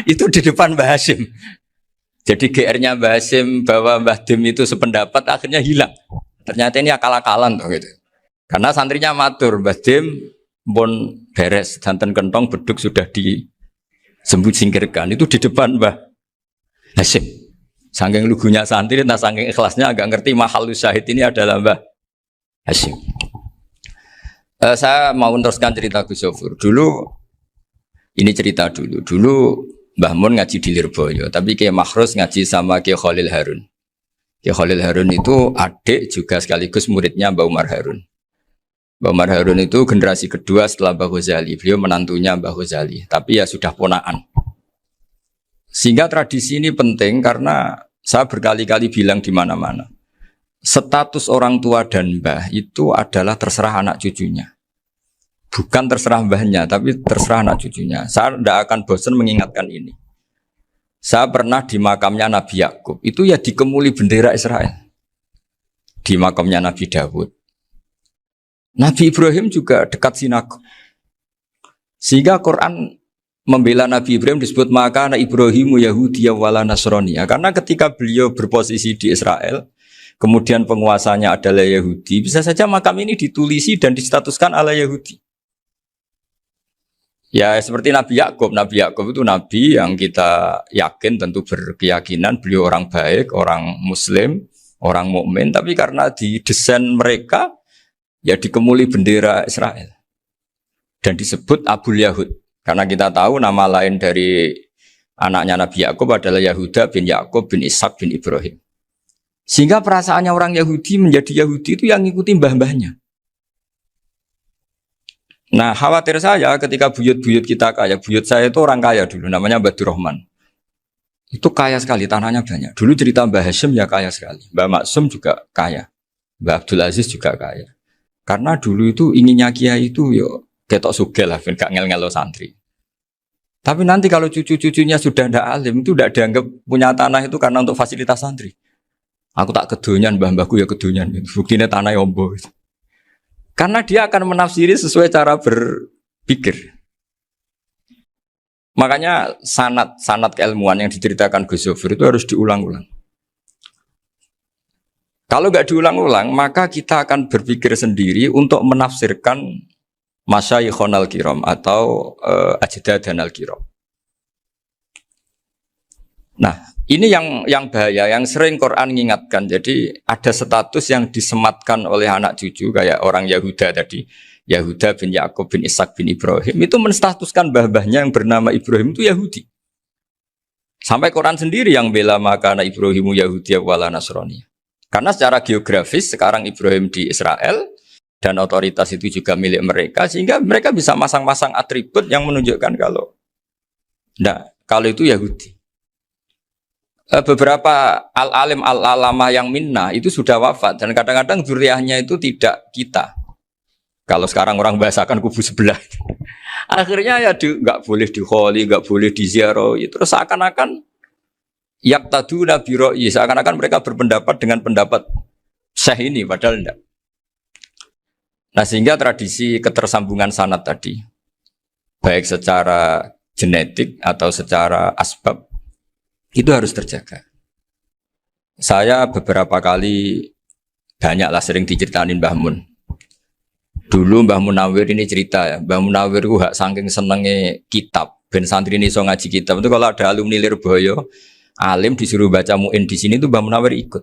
Itu di depan Mbah Hasyim. Jadi GR-nya Mbah Hasyim bahwa Mbah Dim itu sependapat akhirnya hilang. Ternyata ini akal-akalan tuh gitu. Karena santrinya matur, Mbah Dim pun beres, danten kentong beduk sudah disembut singkirkan. Itu di depan Mbah Hasyim. Saking lugunya santri, nah saking ikhlasnya agak ngerti mahalus syahid ini adalah Mbah Hasyim. Saya mau meneruskan cerita Gus Sofur. Dulu, ini cerita dulu. Dulu Mbah Mun ngaji di Lirboyo, tapi Kiai Makhrus ngaji sama Kiai Khalil Harun. Kiai Khalil Harun itu adik juga sekaligus muridnya Mbah Umar Harun. Mbah Umar Harun itu generasi kedua setelah Mbah Ghazali. Beliau menantunya Mbah Ghazali, tapi ya sudah ponaan. Sehingga tradisi ini penting karena saya berkali-kali bilang di mana-mana. Status orang tua dan mbah itu adalah terserah anak cucunya. Bukan terserah mbahnya, tapi terserah anak cucunya. Saya tidak akan bosan mengingatkan ini. Saya pernah di makamnya Nabi Yakub, itu ya dikemuli bendera Israel. Di makamnya Nabi Dawud. Nabi Ibrahim juga dekat sinagog. Sehingga Quran membela Nabi Ibrahim disebut maka anak Ibrahimu Yahudi wala Nasrani. Karena ketika beliau berposisi di Israel, kemudian penguasanya adalah Yahudi, bisa saja makam ini ditulisi dan distatuskan ala Yahudi. Ya seperti Nabi Yakub. Nabi Yakub itu nabi yang kita yakin tentu berkeyakinan beliau orang baik, orang muslim, orang mukmin, tapi karena di desain mereka ya dikemuli bendera Israel. Dan disebut Abul Yahud. Karena kita tahu nama lain dari anaknya Nabi Yakub adalah Yahuda bin Yakub bin Ishak bin Ibrahim. Sehingga perasaannya orang Yahudi menjadi Yahudi itu yang ngikuti mbah-mbahnya. Nah khawatir saya ketika buyut-buyut kita kaya, buyut saya itu orang kaya dulu, namanya Badur Rahman. Itu kaya sekali, tanahnya banyak. Dulu cerita Mbah Hasyim ya kaya sekali. Mbah Maksum juga kaya. Mbah Abdul Aziz juga kaya. Karena dulu itu inginnya kiai itu yo ketok sugih lah, gak ngel-ngelo santri. Tapi nanti kalau cucu-cucunya sudah ndak alim, itu ndak dianggap punya tanah itu karena untuk fasilitas santri. Aku tak kedonyan, mbah-mbahku ya kedonyan. Buktinya tanah ombo. Karena dia akan menafsiri sesuai cara berpikir. Makanya sanad keilmuan yang diceritakan Gus Sofir itu harus diulang-ulang. Kalau nggak diulang-ulang, maka kita akan berpikir sendiri untuk menafsirkan Masyayikhon al-Kiram atau Ajdadan al-Kiram. Nah, ini yang bahaya, yang sering Quran mengingatkan. Jadi ada status yang disematkan oleh anak cucu kayak orang Yahuda tadi, Yahuda bin Yakub bin Ishak bin Ibrahim itu menstatuskan mbah-mbahnya yang bernama Ibrahim itu Yahudi. Sampai Quran sendiri yang bela maka anak Ibrahimu Yahudi wala Nasrani. Karena secara geografis sekarang Ibrahim di Israel dan otoritas itu juga milik mereka sehingga mereka bisa masang-masang atribut yang menunjukkan kalau itu Yahudi. Beberapa al-alim al-alamah yang minnah itu sudah wafat dan kadang-kadang dzurriahnya itu tidak kita. Kalau sekarang orang bahasakan kubu sebelah. Akhirnya ya nggak boleh dikholi, nggak boleh diziarah. Terus seakan-akan yaqtaduna bi ra'yi, seakan-akan mereka berpendapat dengan pendapat syekh ini padahal enggak. Nah, sehingga tradisi ketersambungan sanad tadi baik secara genetik atau secara asbab itu harus terjaga. Saya beberapa kali banyaklah sering diceritain Mbah Mun. Dulu Mbah Munawir ini cerita ya, Mbah Munawir itu saking senenge kitab, ben santri ini so ngaji kitab. Itu kalau ada alumni Lirboyo, alim disuruh baca muin di sini itu Mbah Munawir ikut.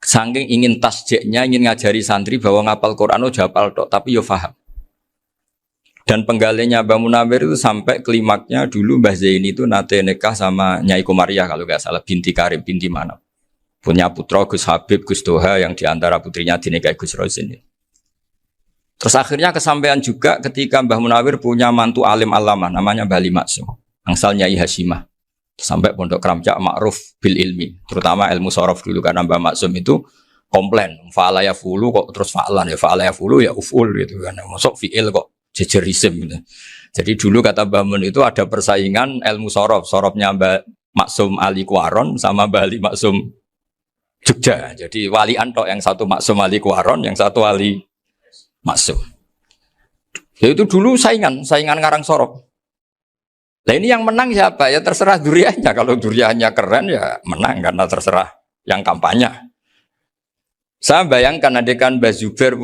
Saking ingin tasjeknya, ingin ngajari santri bahwa ngapal Quran udah hafal tok, tapi yo paham. Dan penggalinya Mbah Munawir itu sampai klimaknya dulu Mbah Zaini itu nate nikah sama Nyai Komariah kalau nggak salah, binti Karim, binti mana. Punya putra Gus Habib, Gus Doha yang diantara putrinya dinikahi Gus Rozin. Terus akhirnya kesampaian juga ketika Mbah Munawir punya mantu alim alamah namanya Mbah Ali Maksum, angsal Nyai Hasyimah. Sampai pondok Kramcak ma'ruf bil ilmi, terutama ilmu sorof dulu karena Mbah Maksum itu komplain, fa'ala ya fulu kok terus fa'lan ya fa'ala ya fulu ya uf'ul gitu kan. Masuk fi'il kok jejer isim gitu. Jadi dulu kata Mbah Mun itu ada persaingan ilmu sorof, sorofnya Mbah Maksum Ali Kuaron sama Mbah Ali Maksum Jogja. Jadi wali antok yang satu Maksum Ali Kuaron, yang satu Ali Maksum. Ya itu dulu saingan ngarang sorof. Nah ini yang menang siapa? Ya terserah duriannya. Kalau duriannya keren ya menang karena terserah yang kampanye. Saya bayangkan adekan Mbah Zubair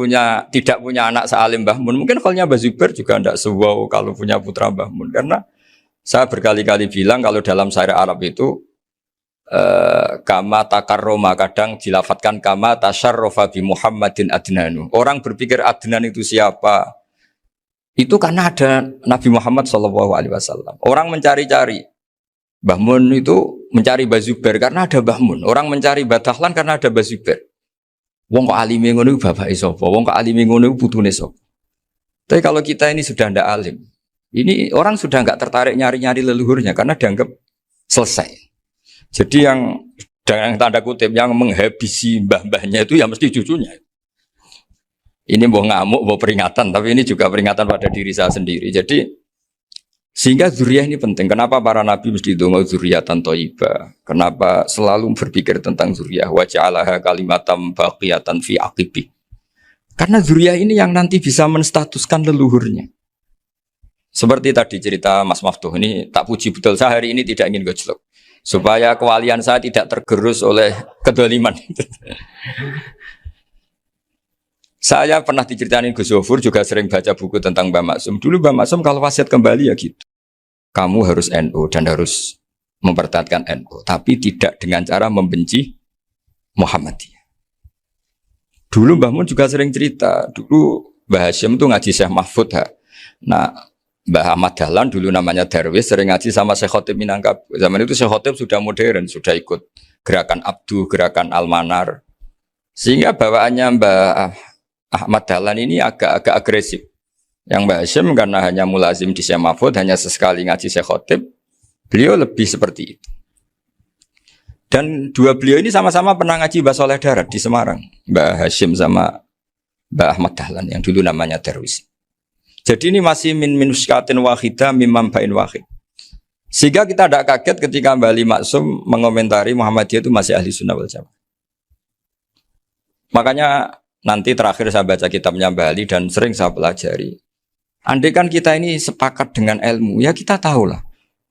tidak punya anak sealim Mbah Mun, mungkin halnya Mbah Zubair juga tidak sewow kalau punya putra Mbah Mun. Karena saya berkali-kali bilang kalau dalam syair Arab itu kama takarroma, kadang dilafatkan kama tasyarrofa bi Muhammadin adnanu. Orang berpikir Adnan itu siapa? Itu karena ada Nabi Muhammad SAW. Orang mencari-cari Mbah Mun itu mencari Mbah Zubair karena ada Mbah Mun. Orang mencari Mbah Dahlan karena ada Mbah Zubair. Wong kok alime ngono iku bapake sapa? Wong kok alime ngono iku putune sapa? Tapi kalau kita ini sudah ndak alim, ini orang sudah nggak tertarik nyari-nyari leluhurnya karena dianggap selesai. Jadi yang dengan tanda kutip yang menghabisi mbah-mbahnya itu ya mesti cucunya. Ini mau ngamuk, mau peringatan, tapi ini juga peringatan pada diri saya sendiri. Jadi sehingga zuriyah ini penting. Kenapa para nabi mesti donga zuriyatan thayyibah? Kenapa selalu berpikir tentang zuriyah? Wa ja'alaha kalimatam baqiyatan fi aqibi. Karena zuriyah ini yang nanti bisa menstatuskan leluhurnya. Seperti tadi cerita Mas Maftuh ini, tak puji betul, saya hari ini tidak ingin gojlok supaya kewalian saya tidak tergerus oleh kedoliman. Saya pernah diceritain Gus Zofur, juga sering baca buku tentang Mbah Maksum. Dulu Mbah Maksum kalau wasiat kembali ya gitu. Kamu harus NU dan harus mempertahankan NU, tapi tidak dengan cara membenci Muhammadiyah. Dulu Mbah Mun juga sering cerita, dulu Mbah Hashim itu ngaji Syekh Mahfud. Nah, Mbah Ahmad Dahlan dulu namanya Darwis, sering ngaji sama Syekh Khotib Minangkabau. Zaman itu Syekh Khotib sudah modern, sudah ikut gerakan Abdu, gerakan Al-Manar. Sehingga bawaannya Mbah Ahmad Dahlan ini agak agresif. Yang Mbah Hashim karena hanya mulazim di Syekh Mahfud, hanya sesekali ngaji Syekh Khotib, beliau lebih seperti itu. Dan dua beliau ini sama-sama pernah ngaji Mbah Soleh Darat di Semarang. Mbah Hashim sama Mbah Ahmad Dahlan yang dulu namanya Darwis. Jadi ini masih min minuskatin wahidah mimam bain wahid. Sehingga kita tidak kaget ketika Mbah Ali Maksum mengomentari Muhammadiyah itu masih ahli sunnah wal jamaah. Makanya nanti terakhir saya baca kitabnya Mbah Ali dan sering saya pelajari. Andai kan kita ini sepakat dengan ilmu, ya kita tahulah.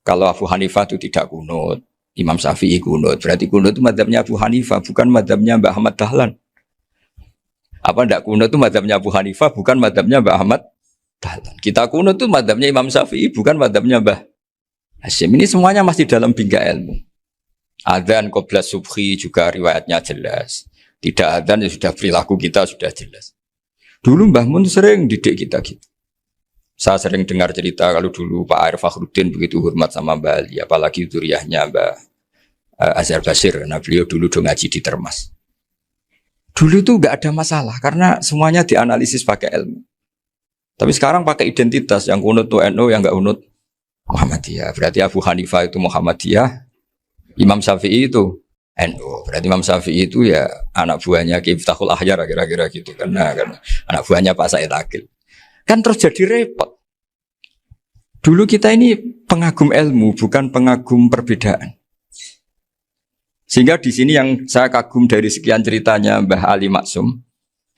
Kalau Abu Hanifah itu tidak kunut, Imam Syafi'i kunut, berarti kunut itu madzhabnya Abu Hanifah, bukan madzhabnya Mbah Ahmad Dahlan. Apa tidak kunut itu madzhabnya Abu Hanifah, bukan madzhabnya Mbah Ahmad Dahlan. Kita kunut itu madzhabnya Imam Syafi'i, bukan madzhabnya Mbah Hashim. Ini semuanya masih dalam bingkai ilmu. Adzan qabla subhi juga riwayatnya jelas. Tidak adzan ya sudah perilaku kita sudah jelas. Dulu Mbah Mun sering didik kita gitu. Saya sering dengar cerita kalau dulu Pak Arif Fakhruddin begitu hormat sama Mbah Ali, apalagi zuriyahnya Mbah Azhar Basir, karena beliau dulu do ngaji di Termas. Dulu itu nggak ada masalah karena semuanya dianalisis pakai ilmu. Tapi sekarang pakai identitas, yang kunut tuh NU, yang nggak kunut Muhammadiyah. Berarti Abu Hanifah itu Muhammadiyah, Imam Syafi'i itu NU. Berarti Imam Syafi'i itu ya anak buahnya Ki Miftahul Ahyar kira-kira gitu karena anak buahnya Pak Said Akil. Kan terus jadi repot. Dulu kita ini pengagum ilmu, bukan pengagum perbedaan. Sehingga di sini yang saya kagum dari sekian ceritanya Mbah Ali Maksum,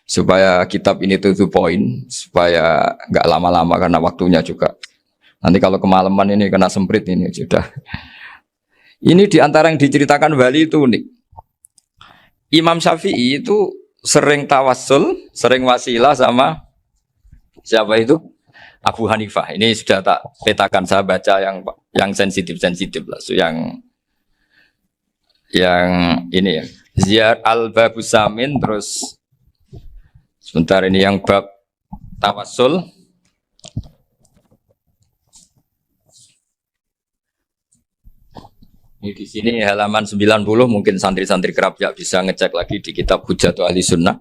supaya kitab ini to the point, supaya nggak lama-lama karena waktunya juga. Nanti kalau kemalaman ini kena semprit ini sudah. Ini diantara yang diceritakan Bali itu unik. Imam Syafi'i itu sering tawassul, sering wasilah sama siapa itu? Abu Hanifah. Ini sudah tak petakan, saya baca yang sensitif lah. So, yang ini ya. Ziyar al-Babus Samin, terus sebentar ini yang bab tawassul. Ini di sini halaman 90, mungkin santri-santri kerap ya bisa ngecek lagi di kitab Hujjatul Ahli Sunnah.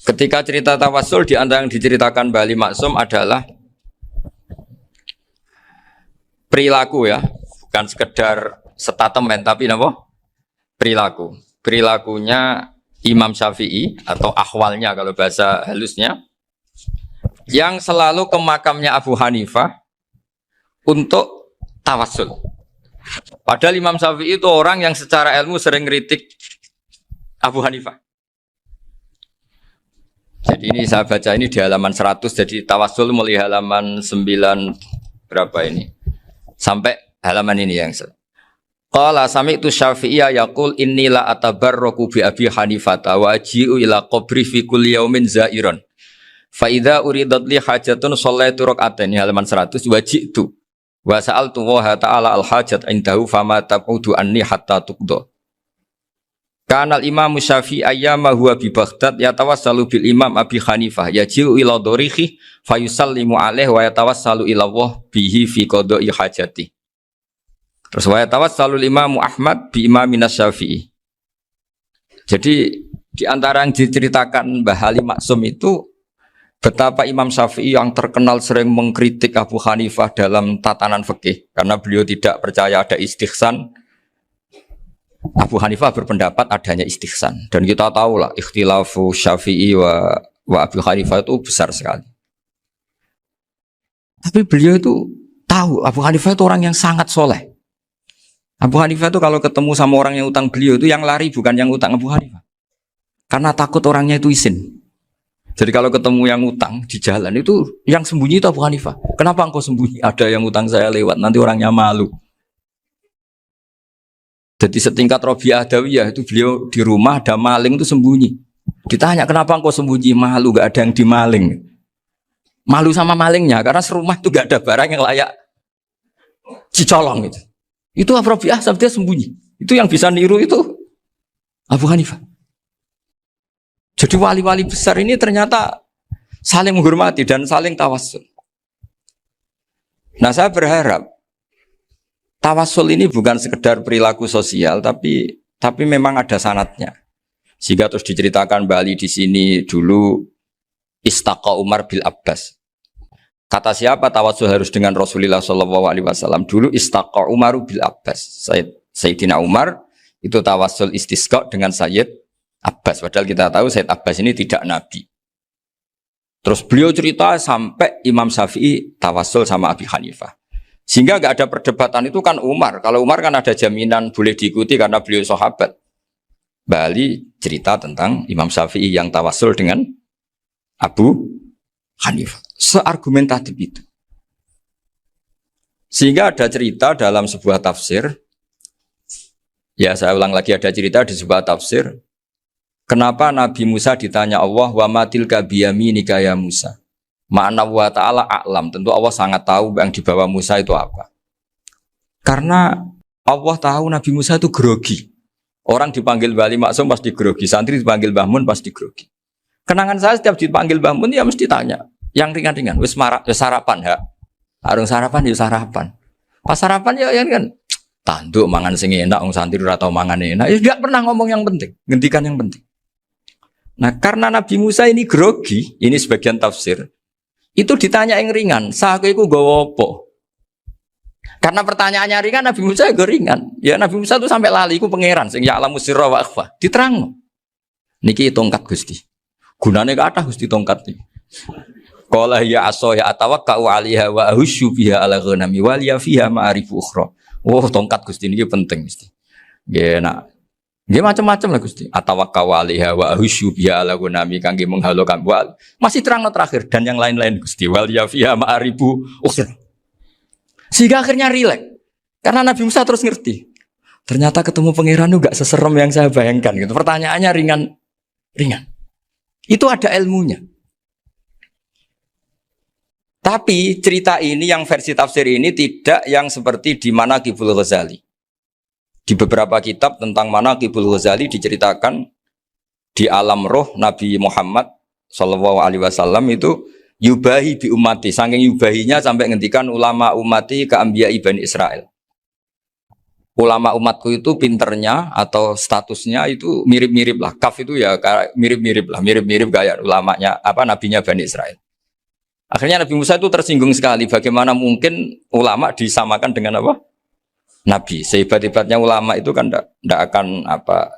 Ketika cerita tawassul, di antara yang diceritakan Mbah Ali Maksum adalah perilaku ya, bukan sekedar statement tapi apa? Perilakunya Imam Syafi'i atau ahwalnya kalau bahasa halusnya yang selalu ke makamnya Abu Hanifah untuk tawassul. Padahal Imam Syafi'i itu orang yang secara ilmu sering kritik Abu Hanifah. Jadi ini saya baca ini di halaman 100, jadi tawassul mulai halaman 9 berapa ini? Sampai halaman ini yang qala sami'tu Syafi'iyya yaqul inni la atabarraku bi Abi Hanifah wa aji'u ila qabri fi kulli yaumin za'iran. Fa idza uridat li hajatun shallaitu rak'atain halaman 100 waji'tu wa sa'altu wa ta'ala al hajat indahu fama taqudu anni hatta tuqda. Kana al Imam Syafi'i ayyama huwa bi Baghdad yatawassalu bil Imam Abi Hanifah yaji'u ila darihi fayusallimu alaihi wa yatawassalu ila Allah bihi fi qada'i hajati. Terus wa tawassalul Imam Ahmad bi Imamina Syafi'i. Jadi di antara yang diceritakan Mbah Halim Maksum itu betapa Imam Syafi'i yang terkenal sering mengkritik Abu Hanifah dalam tatanan fikih karena beliau tidak percaya ada istihsan. Abu Hanifah berpendapat adanya istihsan dan kita tahu lah ikhtilafu Syafi'i wa Abu Hanifah itu besar sekali. Tapi beliau itu tahu Abu Hanifah itu orang yang sangat soleh. Abu Hanifah itu kalau ketemu sama orang yang utang beliau itu yang lari bukan yang utang Abu Hanifah. Karena takut orangnya itu izin. Jadi kalau ketemu yang utang di jalan itu yang sembunyi itu Abu Hanifah. Kenapa engkau sembunyi? Ada yang utang saya lewat, nanti orangnya malu. Jadi setingkat Robi'ah Adawiyah itu beliau di rumah ada maling itu sembunyi. Ditanya kenapa engkau sembunyi? Malu, gak ada yang dimaling. Malu sama malingnya karena serumah itu gak ada barang yang layak dicolong gitu. Itu Rabi'ah sampai dia sembunyi. Itu yang bisa niru itu Abu Hanifah. Jadi wali-wali besar ini ternyata saling menghormati dan saling tawassul. Nah saya berharap tawassul ini bukan sekedar perilaku sosial, tapi memang ada sanadnya. Sehingga terus diceritakan Bali di sini dulu istaqa Umar bil Abbas. Kata siapa tawassul harus dengan Rasulullah SAW? Dulu istaqa Umaru bil Abbas. Sayyidina Umar itu tawassul istisqa dengan Sayyid Abbas. Padahal kita tahu Sayyid Abbas ini tidak nabi. Terus beliau cerita sampai Imam Syafi'i tawassul sama Abi Hanifah. Sehingga gak ada perdebatan itu kan Umar. Kalau Umar kan ada jaminan boleh diikuti karena beliau sahabat. Bali cerita tentang Imam Syafi'i yang tawassul dengan Abu Hanifah. Seargumentatif itu. Sehingga ada cerita dalam sebuah tafsir. Ya saya ulang lagi, ada cerita di sebuah tafsir. Kenapa Nabi Musa ditanya Allah, wa matilka biyaminika ya Musa. Ma'ana wa ta'ala a'lam. Tentu Allah sangat tahu yang di bawah Musa itu apa. Karena Allah tahu Nabi Musa itu grogi. Orang dipanggil Bali Maksum pasti grogi. Santri dipanggil Mbah Mun pasti grogi. Kenangan saya setiap dipanggil Mbah Mun ya mesti tanya. Yang ringan-ringan. Wis sarapan ya. Arung sarapan ya sarapan. Pas sarapan ya kan. Tanduk mangan sing enak. Orang santri ora tau mangan enak. Ya tidak pernah ngomong yang penting. Ngendikan yang penting. Nah karena Nabi Musa ini grogi. Ini sebagian tafsir. Itu ditanya yang ringan, sahaku iku nggawa apa? Karena pertanyaannya ringan, Nabi Musa juga ringan. Ya Nabi Musa itu sampai lali, iku pangeran sing ya'lamu sirra wa akhfa. Diterangno. Niki tongkat Gusti. Gunane kathah Gusti tongkat iki. Qala ya aso ya atawakkau 'alaiha wa ahusyu biha 'ala ghanami wa liya fiha ma'arifu ukhra. Oh, tongkat Gusti niki penting mesti. Nggih nak. Nggih macam-macam lah Gusti. Atawakkau 'alaiha wa ahusyu biha 'ala ghanami kangge menghalokan wa. Masih terang terakhir dan yang lain-lain Gusti. Wal ya fiha ma'arifu ukhra. Sehingga akhirnya rileks. Karena Nabi Musa terus ngerti. Ternyata ketemu pangeran itu gak seserem yang saya bayangkan gitu. Pertanyaannya ringan. Itu ada ilmunya. Tapi cerita ini yang versi tafsir ini tidak yang seperti di Manaqibul Ghazali. Di beberapa kitab tentang Manaqibul Ghazali diceritakan di alam roh Nabi Muhammad SAW itu yubahi bi ummati, saking yubahinya sampai ngendikan ulama ummati ke anbiya Bani Israel. Ulama umatku itu pinternya atau statusnya itu mirip-mirip lah. Kaf itu ya mirip-mirip kayak ulamanya nabinya Bani Israel. Akhirnya Nabi Musa itu tersinggung sekali. Bagaimana mungkin ulama disamakan dengan apa? Nabi. Sehebat-hebatnya ulama itu kan tidak akan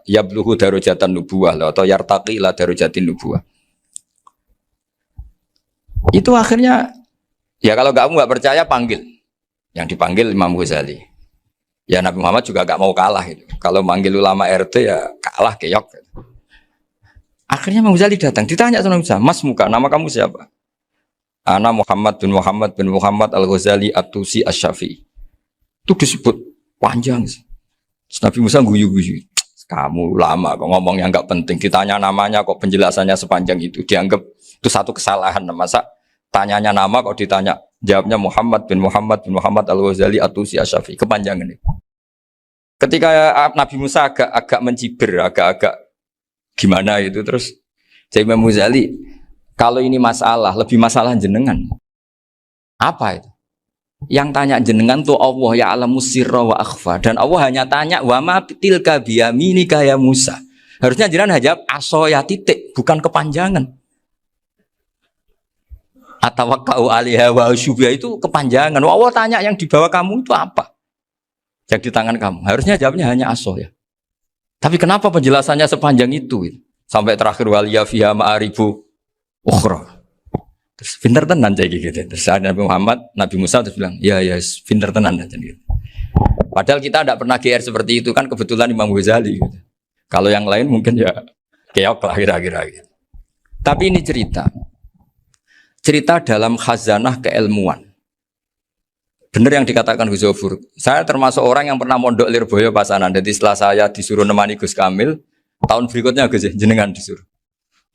yabluhu darajatan nubuwah atau yartaqi ila darajatin nubuwah. Itu akhirnya, ya kalau kamu nggak percaya panggil. Yang dipanggil Imam Ghazali. Ya Nabi Muhammad juga nggak mau kalah. Gitu. Kalau manggil ulama RT ya kalah keok. Gitu. Akhirnya Imam Ghazali datang, ditanya sama Musa, Mas Muka, nama kamu siapa? Ana Muhammad bin Muhammad Al-Ghazali At-Tusi Asy-Syafi'i. Itu disebut panjang. Terus Nabi Musa guyu-guyu. Kamu lama kok ngomong yang nggak penting. Ditanya namanya kok penjelasannya sepanjang itu. Dianggap itu satu kesalahan. Masa tanyanya nama kok ditanya. Jawabnya Muhammad bin Muhammad Al-Ghazali At-Tusi Asy-Syafi'i. Kepanjangan itu. Ketika Nabi Musa agak mencibir, agak gimana itu terus jadi Imam Ghazali, kalau ini masalah, lebih masalah jenengan. Apa itu? Yang tanya jenengan tuh Allah ya alamu sirra wa akhfa, dan Allah hanya tanya wa ma tilka biyaminika ya Musa. Harusnya jenengan jawab aso ya titik, bukan kepanjangan. Atawakkau alaiha wa syubha itu kepanjangan. Allah tanya yang di bawah kamu itu apa? Yang di tangan kamu. Harusnya jawabnya hanya aso ya. Tapi kenapa penjelasannya sepanjang itu? Sampai terakhir waliya fiha ma'aribu ukhra. Terus pinter tenan kayak gitu. Terus Nabi Muhammad, Nabi Musa terus bilang, ya pinter tenan aja gitu. Padahal kita tidak pernah GR seperti itu kan kebetulan Imam Ghazali gitu. Kalau yang lain mungkin ya keok lah kira-kira gitu. Tapi ini cerita dalam khazanah keilmuan. Benar yang dikatakan Gus Zofur. Saya termasuk orang yang pernah mondok Lirboyo Pasanan. Jadi setelah saya disuruh nemani Gus Kamil, tahun berikutnya Gus jenengan disuruh.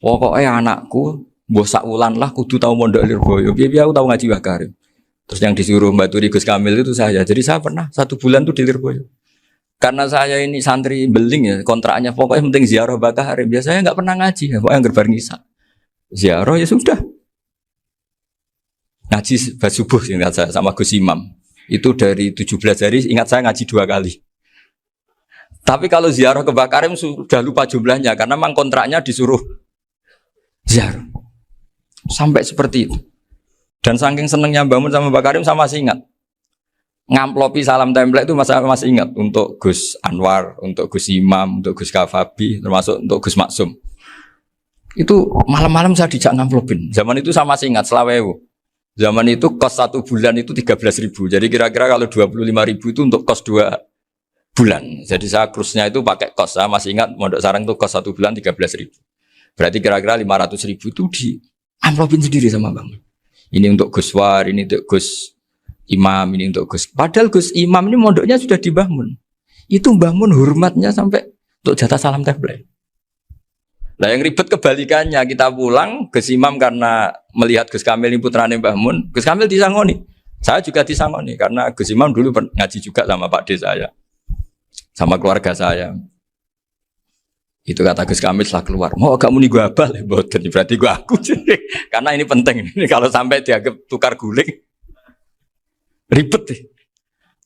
Pokoknya anakku, bosak ulan lah, kudu tahu mondok Lirboyo. Biar aku tahu ngaji Wakarim. Terus yang disuruh Mbak Turi Gus Kamil itu saya. Jadi saya pernah 1 bulan tuh di Lirboyo. Karena saya ini santri beling ya, kontraknya pokoknya penting ziarah Bakarim. Biasanya nggak pernah ngaji, ya, pokoknya gerbar ngisa. Ziarah ya sudah. Ngaji bas subuh ingat saya sama Gus Imam. Itu dari 17 hari ingat saya ngaji 2 kali. Tapi kalau ziarah ke Bakarim sudah lupa jumlahnya karena memang kontraknya disuruh ziarah. Sampai seperti itu. Dan saking senengnya bangun sama Bakarim saya masih ingat. Ngamplopi salam template itu masih ingat untuk Gus Anwar, untuk Gus Imam, untuk Gus Kafabi, termasuk untuk Gus Maksum. Itu malam-malam saya dijak ngamplopin. Zaman itu saya masih ingat selawewu. Zaman itu kos 1 bulan itu 13.000. Jadi kira-kira kalau 25.000 itu untuk kos 2 bulan. Jadi saya krusnya itu pakai kos. Saya masih ingat Mondok Sarang itu kos 1 bulan 13.000. Berarti kira-kira 500.000 itu di amplopin sendiri sama Bang. Ini untuk Gus War, ini untuk Gus Imam, ini untuk Gus. Padahal Gus Imam ini mondoknya sudah dibangun. Itu bangun hormatnya sampai untuk jatah salam template. Nah yang ribet kebalikannya, kita pulang Gus Imam karena melihat Gus Kamil ini putrane Mbah Mun, Gus Kamil disangoni. Saya juga disangoni karena Gus Imam dulu ngaji juga sama Pak D saya, sama keluarga saya. Itu kata Gus Kamil setelah keluar, mau kamu nih gue abal, berarti gue aku. Karena ini penting, ini kalau sampai dianggap tukar guling, ribet deh.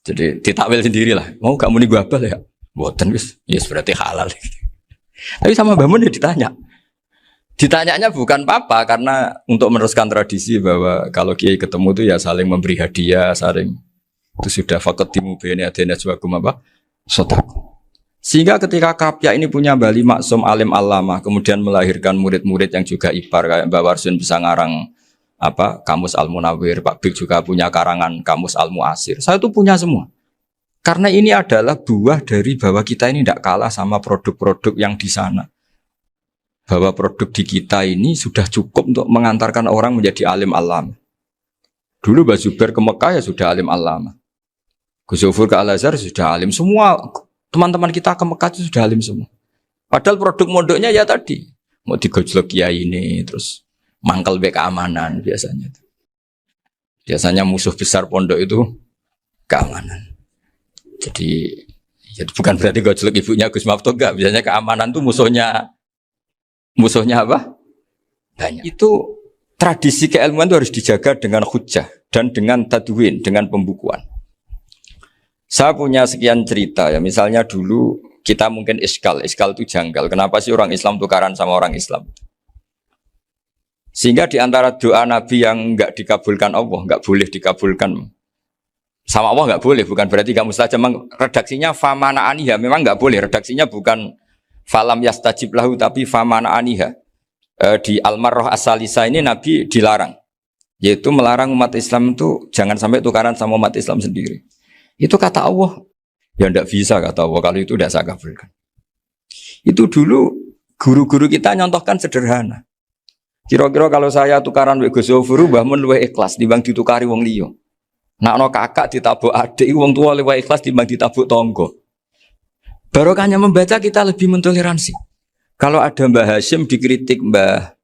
Jadi ditakwil sendiri lah, mau kamu nih gue abal ya, boten wis, yes berarti halal. Tapi sama Mbah Mun ya ditanya. Ditanyanya bukan apa karena untuk meneruskan tradisi bahwa kalau kiai ketemu itu ya saling memberi hadiah, saling itu sudah faqatimu baina adena juakum apa? Sedekah. Sehingga ketika Kapya ini punya Bali Maksum alim alama, kemudian melahirkan murid-murid yang juga ibar kayak Mbak Warsun bisa ngarang apa? Kamus Al-Munawwir, Pak Bik juga punya karangan Kamus Al-Muasir. Saya itu punya semua. Karena ini adalah buah dari bahwa kita ini tidak kalah sama produk-produk yang di sana. Bahwa produk di kita ini sudah cukup untuk mengantarkan orang menjadi alim alama. Dulu Mbah Zubair ke Mekah ya sudah alim alama. Gus Zofur ke Al-Azhar sudah alim. Semua teman-teman kita ke Mekah itu sudah alim semua. Padahal produk mondoknya ya tadi. Mau digojlok kiai ini, terus mangkel keamanan biasanya. Biasanya musuh besar pondok itu keamanan. Jadi bukan berarti gojlok ibunya Gus Maftuh enggak. Biasanya keamanan itu musuhnya apa? Banyak. Itu tradisi keilmuan itu harus dijaga dengan hujjah dan dengan tadwin, dengan pembukuan. Saya punya sekian cerita ya. Misalnya dulu kita mungkin iskal itu janggal. Kenapa sih orang Islam tukaran sama orang Islam? Sehingga di antara doa Nabi yang enggak dikabulkan Allah, enggak boleh dikabulkan sama Allah nggak boleh, bukan berarti nggak mustajab. Redaksinya famana aniha, memang nggak boleh. Redaksinya bukan falam yastajib lahu, tapi famana aniha. Di Al-Marrah As-Salisa ini Nabi dilarang. yaitu melarang umat Islam itu jangan sampai tukaran sama umat Islam sendiri. Itu kata Allah, ya tidak bisa kata Allah, kalau itu tidak saya kabulkan. Itu dulu guru-guru kita nyontohkan sederhana. Kira-kira kalau saya tukaran wek Gus Zofuru, Mbah Mun luwih ikhlas dibanding ditukari wong liya. Nak ana kakak ditabuk adik, wong tua luwih ikhlas dibanding ditabuk tangga. Barokahnya membaca kita lebih mentoleransi. Kalau ada Mbah Hashim dikritik Mbah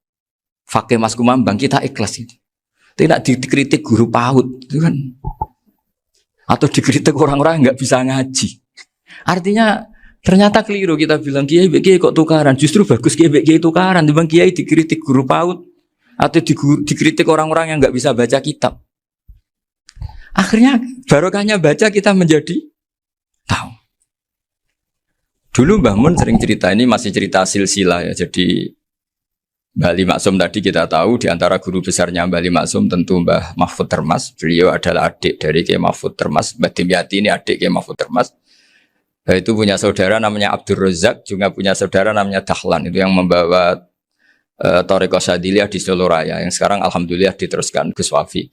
Fakih Mas Kumambang, kita ikhlas itu. Tidak dikritik guru PAUD, itu kan. Atau dikritik orang-orang yang nggak bisa ngaji. Artinya ternyata keliru kita bilang kiai kok tukaran. Justru bagus kiai tukaran. Dibanding kiai dikritik guru PAUD atau dikritik orang-orang yang nggak bisa baca kitab. Akhirnya barokahnya baca kita menjadi tahu. Dulu Mbah Mun sering cerita, ini masih cerita silsilah ya. Jadi Mbah Ali Maksum tadi kita tahu di antara guru besarnya Mbah Ali Maksum tentu Mbah Mahfud Termas. Beliau adalah adik dari Kiai Mahfud Termas. Mbah Dimyati ini adik Kiai Mahfud Termas. Itu punya saudara namanya Abdul Razak, juga punya saudara namanya Dahlan. Itu yang membawa Thariqah Syadziliyah di Solo Raya, yang sekarang alhamdulillah diteruskan Gus Wafi.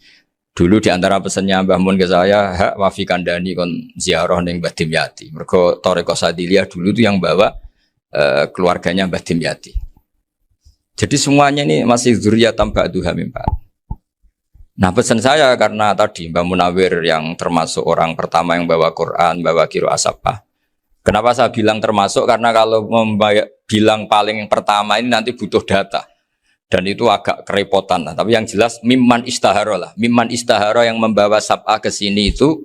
Dulu di antara pesannya Mbah Mun ke saya, hak Wafi kandani kon ziarah ning Mbah Dimyati. Mergo Thariqah Syadziliyah dulu itu yang bawa keluarganya Mbah Dimyati. Jadi semuanya ini masih dzurriyyatan ba'duha min ba'd. Nah pesan saya karena tadi Mbah Munawir yang termasuk orang pertama yang bawa Quran, bawa Qiraah Sabah. Kenapa saya bilang termasuk? Karena kalau bilang paling pertama ini nanti butuh data. Dan itu agak kerepotan lah. Tapi yang jelas mimman istahara lah. Mimman istahara yang membawa Sab'ah ke sini itu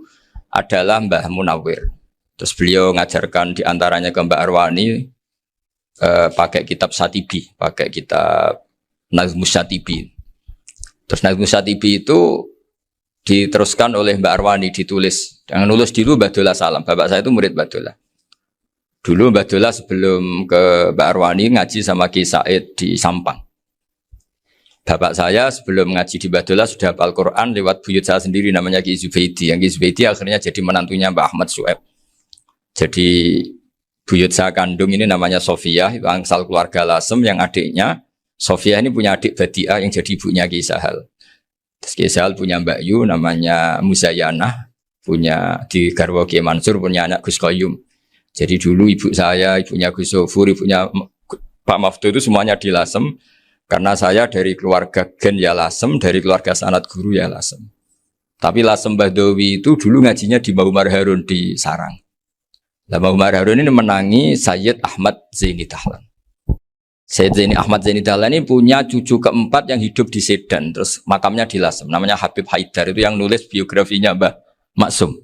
adalah Mbah Munawir. Terus beliau ngajarkan diantaranya ke Mbak Arwani pakai kitab Satibi, pakai kitab Nazmus Satibi. Terus Nazmus Satibi itu diteruskan oleh Mbak Arwani, ditulis. Yang nulis dulu Mbak Dola Salam. Bapak saya itu murid Mbak Dola. Dulu Mbak Dola sebelum ke Mbak Arwani ngaji sama Ki Said di Sampang. Bapak saya sebelum ngaji di Mbak Dola sudah hafal Quran lewat buyut saya sendiri namanya Ki Zubaidi. Yang Ki Zubaidi akhirnya jadi menantunya Mbak Ahmad Su'eb. Jadi buyut saya kandung ini namanya Sofiyah, itu angsal keluarga Lasem, yang adiknya Sofiyah ini punya adik Badi'ah yang jadi ibunya Ki Sahal. Terus Ki Sahal punya Mbak Yu namanya Muzayanah, punya di Garwo Ki Mansur punya anak Gus Qayyum. Jadi dulu ibu saya, ibunya Gus Sofur, ibunya Pak Maftu itu semuanya di Lasem. Karena saya dari keluarga Gen ya Lasem, dari keluarga sanad guru ya Lasem. Tapi Lasem Bahdawi itu dulu ngajinya di Mbah Umar Harun di Sarang. Nah, Mbah Umar Harun ini menangi Sayyid Ahmad Zaini Dahlan. Sayyid Zaini Ahmad Zaini Dahlan ini punya cucu keempat yang hidup di Sedan. Terus makamnya di Lasem. Namanya Habib Haidar. Itu yang nulis biografinya Mbah Maksum.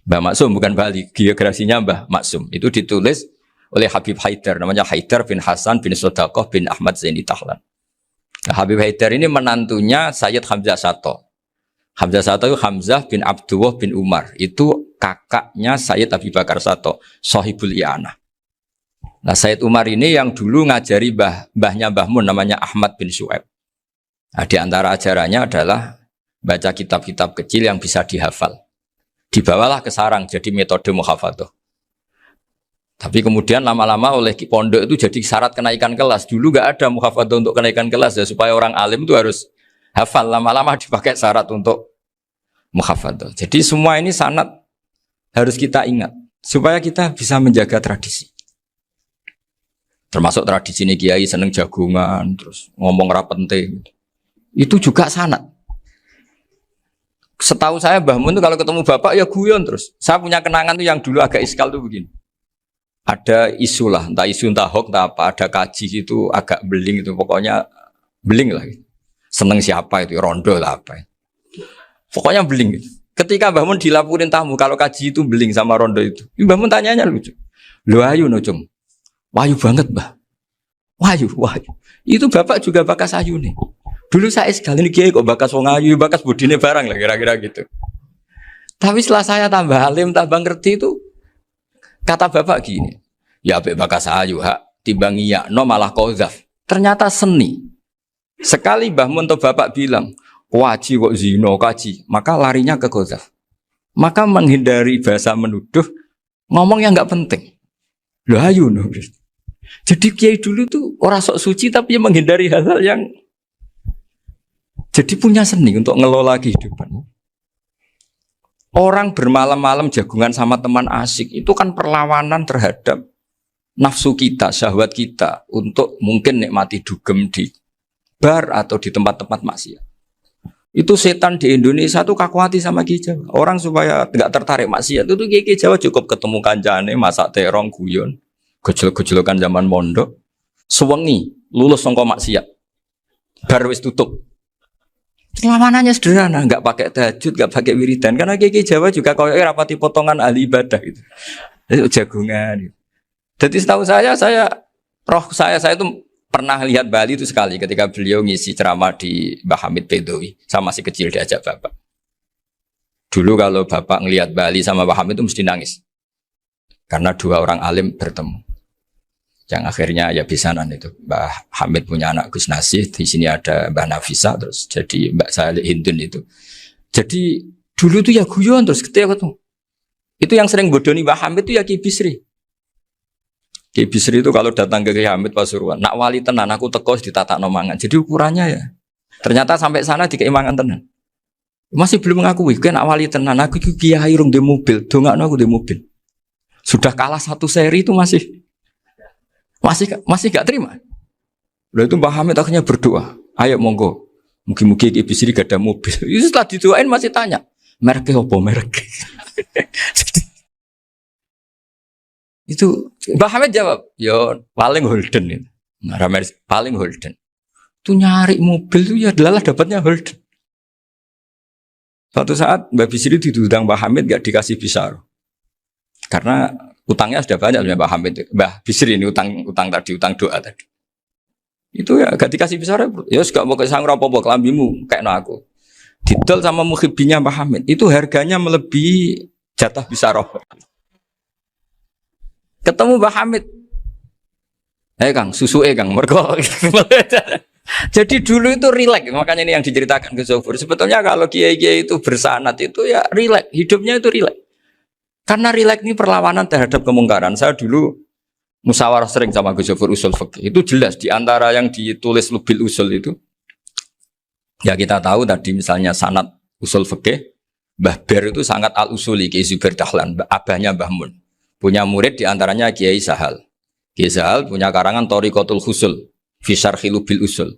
Mbah Maksum bukan Bali. Biografinya Mbah Maksum. Itu ditulis oleh Habib Haidar. Namanya Haidar bin Hasan bin Sodaqoh bin Ahmad Zaini Dahlan. Nah, Habib Haidar ini menantunya Sayyid Hamzah Sato. Hamzah Sato itu Hamzah bin Abdullah bin Umar. Itu kakaknya Sayyid Abi Bakar Sato, Sohibul I'anah. Nah, Sayyid Umar ini yang dulu ngajari mbahnya Mbah Mun namanya Ahmad bin Su'eb. Nah, di antara ajarannya adalah baca kitab-kitab kecil yang bisa dihafal. Dibawalah ke sarang jadi metode muhafadzah. Tapi kemudian lama-lama oleh pondok itu jadi syarat kenaikan kelas. Dulu gak ada muhafadzah untuk kenaikan kelas ya, supaya orang alim itu harus hafal. Lama-lama dipakai syarat untuk muhafadzah. Jadi semua ini sanad harus kita ingat supaya kita bisa menjaga tradisi. Termasuk tradisi ini kiai seneng jagungan, terus ngomong penting. Itu juga sanad. Setahu saya Mbah Mun itu kalau ketemu bapak ya guyon terus. Saya punya kenangan tuh yang dulu agak iskal tuh begini. Ada isu lah, entah isu entah hoax entah apa, ada kaji itu agak beling itu, pokoknya beling lah. Seneng siapa itu, rondo lah apa. Pokoknya beling. Ketika Mbah Mun dilaporin tamu kalau kaji itu beling sama rondo itu, Mbah Mun tanyanya lucu. Lu ayu no cung, wahyu banget Mbah. Wahyu. Itu bapak juga bakas ayu nih. Dulu saya sekali ini kiai kok bakas wong ayu, bakas budine barang lah kira-kira gitu. Tapi setelah saya tambah alim, tambah ngerti itu, kata bapak gini, ya abek bakas ayu hak timbang iya no malah qadzaf. Ternyata seni. Sekali Mbah Mun atau bapak bilang, waji kok zino kaji, maka larinya ke qadzaf. Maka menghindari bahasa menuduh, ngomong yang enggak penting. Loh ayu no. Jadi kiai dulu tuh orang sok suci tapi menghindari hal-hal yang Jadi punya seni untuk ngelola kehidupan. Orang bermalam-malam jagungan sama teman asik itu kan perlawanan terhadap nafsu kita, syahwat kita untuk mungkin nikmati dugem di bar atau di tempat-tempat maksiat. Itu setan di Indonesia tuh kakuati sama Ki Jawa. Orang supaya nggak tertarik maksiat itu Ki Jawa cukup ketemu kancane masak terong guyon, gejol-gejolokan zaman mondok, sewengi lulus sangka maksiat. Bar wis tutup. Perlawanannya sederhana, nggak pakai tahajud, nggak pakai wiridan, karena Ki Jawa juga koyo rapati potongan ahli ibadah gitu. Itu jagungan. Gitu. Jadi setahu saya itu pernah lihat Bali itu sekali ketika beliau ngisi ceramah di Mbah Hamid Bedowi. Saya masih kecil diajak bapak. Dulu kalau bapak ngelihat Bali sama Mbah Hamid itu mesti nangis, karena dua orang alim bertemu. Yang akhirnya ya bisanan itu. Mbah Hamid punya anak Gus Nasih, di sini ada Mbah Nafisa, terus jadi Mbak Salih Hindun itu. Jadi dulu tuh ya guyon terus ketika ketemu. Itu yang sering bodoni Mbah Hamid itu ya Ki Bisri. Ki Bisri itu kalau datang ke Ki Hamid Pasuruan, nak wali tenan aku teko ditata nomangan. Jadi ukurannya ya. Ternyata sampai sana dikeimangan tenan. Masih belum mengakui, kan nak wali tenan aku kiai rung di mobil, dongakno aku di mobil. Sudah kalah satu seri itu masih gak terima. Lalu itu Mbah Hamid akhirnya berdoa, ayo monggo, mungkin-mungkin Ki Bisri gak ada mobil. Itu setelah didoain masih tanya, mereknya apa merek? Itu Mbah Hamid jawab, yo paling Holden itu, paling Holden. Itu nyari mobil itu ya adalah dapatnya Holden. Suatu saat Mbah Bisri diundang Mbah Hamid gak dikasih bisar, karena utangnya sudah banyak Mbah Hamid, Mbah Bisri ini utang tadi, utang doa tadi. Itu ya gak dikasih besar, ya gak mau kesang apa-apa kelambimu kayak aku. Didol sama muhibbinya Mbah Hamid, itu harganya melebihi jatah bisaroh. Ketemu Mbah Hamid, Kang, susu Kang, mergo. Jadi dulu itu rileks, makanya ini yang diceritakan ke Zofur. Sebetulnya kalau kiai-kiai itu bersanat itu ya rileks, hidupnya itu rileks. Karena rileks ini perlawanan terhadap kemungkaran. Saya dulu musyawarah sering sama Gus Zofur usul fikih. Itu jelas di antara yang ditulis Lubil Usul itu. Ya kita tahu tadi misalnya sanad usul fikih, Mbah Ber itu sangat al-usuli, Kiai Zubair Dahlan, abahnya Mbah Mun. Punya murid di antaranya Kiai Sahal. Kiai Sahal punya karangan Thariqatul Husul, fi syarhi Lubil Usul.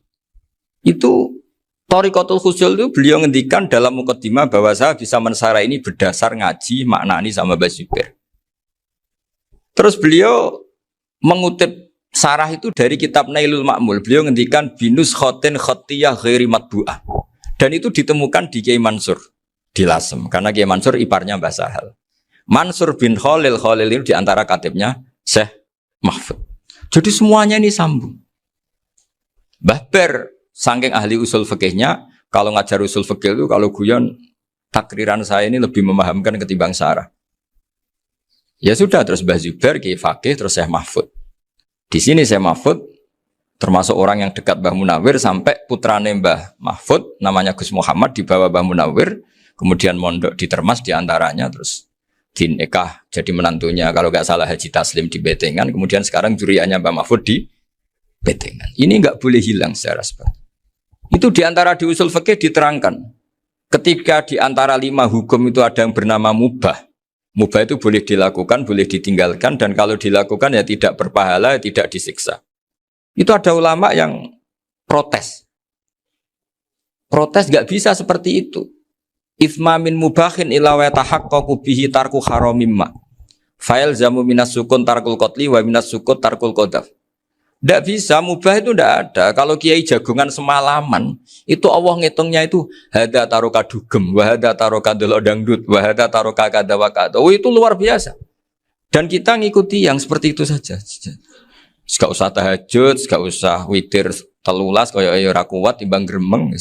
Itu Thariqatul Husul itu beliau ngendikan dalam mukaddimah bahwa saya bisa mensarah ini berdasar ngaji maknani sama Mbah Zubair. Terus beliau mengutip sarah itu dari kitab Nailul Ma'mul. Beliau ngendikan binus khotin khotiyah ghairi matbu'ah. Dan itu ditemukan di Kiai Mansur di Lasem, karena Kiai Mansur iparnya Mbah Sahal. Mansur bin Khalil itu di antara katibnya Syekh Mahfud. Jadi semuanya ini sambung. Mbah Ber saking ahli usul fikihnya, kalau ngajar usul fikih itu kalau guyon takriran saya ini lebih memahamkan ketimbang sarah. Ya sudah, terus Mbah Zubair Kiai Fakih, terus Syekh Mahfud. Di sini Syekh Mahfud termasuk orang yang dekat Mbah Munawir, sampai putrane Mbah Mahfud namanya Gus Muhammad dibawa Mbah Munawir, kemudian mondok di Termas diantaranya, terus dinikah jadi menantunya kalau nggak salah Haji Taslim di Betengan, kemudian sekarang juriannya Mbah Mahfud di Betengan. Ini nggak boleh hilang secara seperti itu. Diantara di usul fikih diterangkan, ketika diantara 5 hukum itu ada yang bernama mubah. Mubah itu boleh dilakukan, boleh ditinggalkan, dan kalau dilakukan ya tidak berpahala, tidak disiksa. Itu ada ulama yang protes. Protes nggak bisa seperti itu. Itsma min mubahin ila wa tahaqqaqu bihi tarku haramimma. Fa'il zamu minas sukun tarkul qatli wa minas sukut tarkul qadaf. Tidak bisa, mubah itu tidak ada. Kalau kiai jagungan semalaman, itu Allah ngitungnya itu hada taroka dugem, wahada taroka delok dangdut, wahada taroka kada wakada. Oh, itu luar biasa. Dan kita ngikuti yang seperti itu saja. Gak usah tahajud, gak usah witir telulas, kaya ora kuat timbang gremeng.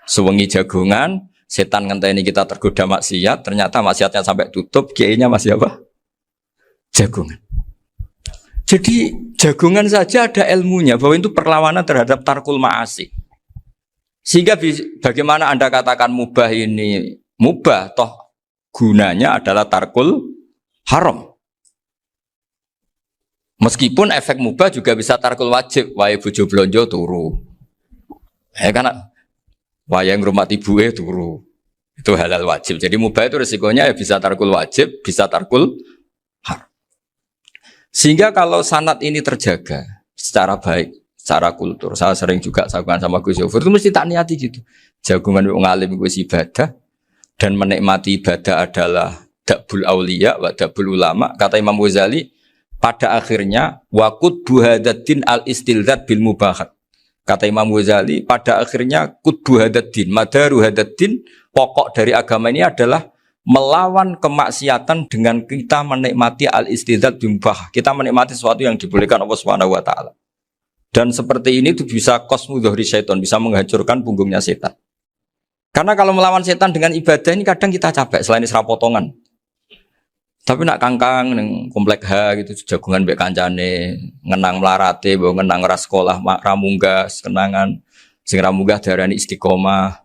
Sewengi jagungan, setan ngenteni kita tergoda maksiat, ternyata maksiatnya sampai tutup, kiainya masih apa? Jagungan. Jadi jagungan saja ada ilmunya bahwa itu perlawanan terhadap tarkul ma'asi. Sehingga bagaimana Anda katakan mubah ini mubah, toh gunanya adalah tarkul haram. Meskipun efek mubah juga bisa tarkul wajib, wae bojo blonjo turu. Karena Wayang ngurmati ibuke turu. Itu halal wajib. Jadi mubah itu resikonya ya bisa tarkul wajib, bisa tarkul haram. Sehingga kalau sanad ini terjaga secara baik, secara kultur, saya sering juga sakuan sama Gus Yofur itu mesti tak niati gitu. Jagungan wong alim gue ibadah dan menikmati ibadah adalah dabul auliya wa dabul ulama. Kata Imam Ghazali, pada akhirnya waqud buhadatin al istilzat bil mubahat. Kata Imam Ghazali, pada akhirnya qutbu hadaddin, madaru hadaddin, pokok dari agama ini adalah melawan kemaksiatan dengan kita menikmati al-istidzat bimubah. Kita menikmati sesuatu yang dibolehkan Allah Subhanahu wa taala. Dan seperti ini itu bisa qasmu dhuhri syaitan, bisa menghancurkan punggungnya setan. Karena kalau melawan setan dengan ibadah ini kadang kita capek selain isra potongan. Tapi nak kangkang neng komplek H gitu jagungan mbek kancane, ngenang melarate, mbok ngenang ora sekolah ramunggah, kenangan sing ramunggah diarani istiqomah.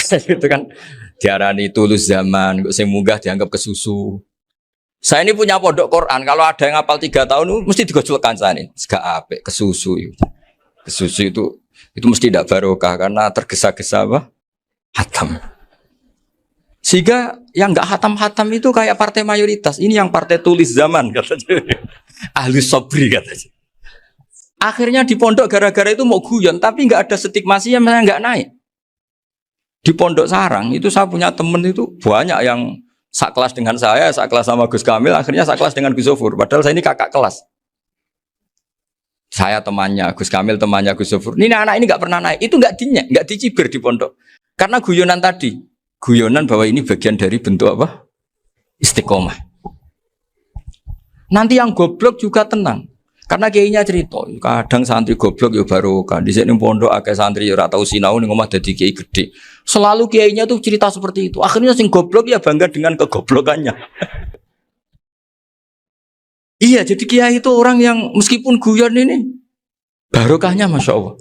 Gitu kan diarani tulus zaman, kok sing munggah dianggap kesusu. Saya ini punya pondok Quran, kalau ada yang hafal 3 tahun mesti digojol kancane. Gak apik kesusu itu. Kesusu itu mesti tidak barokah karena tergesa-gesa apa? Hatam. Sehingga yang nggak hatam-hatam itu kayak partai mayoritas. Ini yang partai tulis zaman katanya. Ahli sobri katanya. Akhirnya di pondok gara-gara itu mau guyon, tapi nggak ada stigmasi yang nggak naik. Di pondok sarang itu saya punya temen itu banyak yang sekelas dengan saya, sekelas sama Gus Kamil, akhirnya sekelas dengan Gus Zofur. Padahal saya ini kakak kelas. Saya temannya Gus Kamil, temannya Gus Zofur. Ini anak ini nggak pernah naik. Itu nggak dicibir di pondok. Karena guyonan tadi. Guyonan bahwa ini bagian dari bentuk apa? Istiqomah. Nanti yang goblok juga tenang. Karena kiainya cerita, kadang santri goblok ya barokah. Di sini pondok akeh santri ora tau sinau ning omah dadi kiai gede. Selalu kiainya tuh cerita seperti itu. Akhirnya sing goblok ya bangga dengan kegoblokannya. Iya, jadi kiai itu orang yang meskipun guyon ini barokahnya Masya Allah.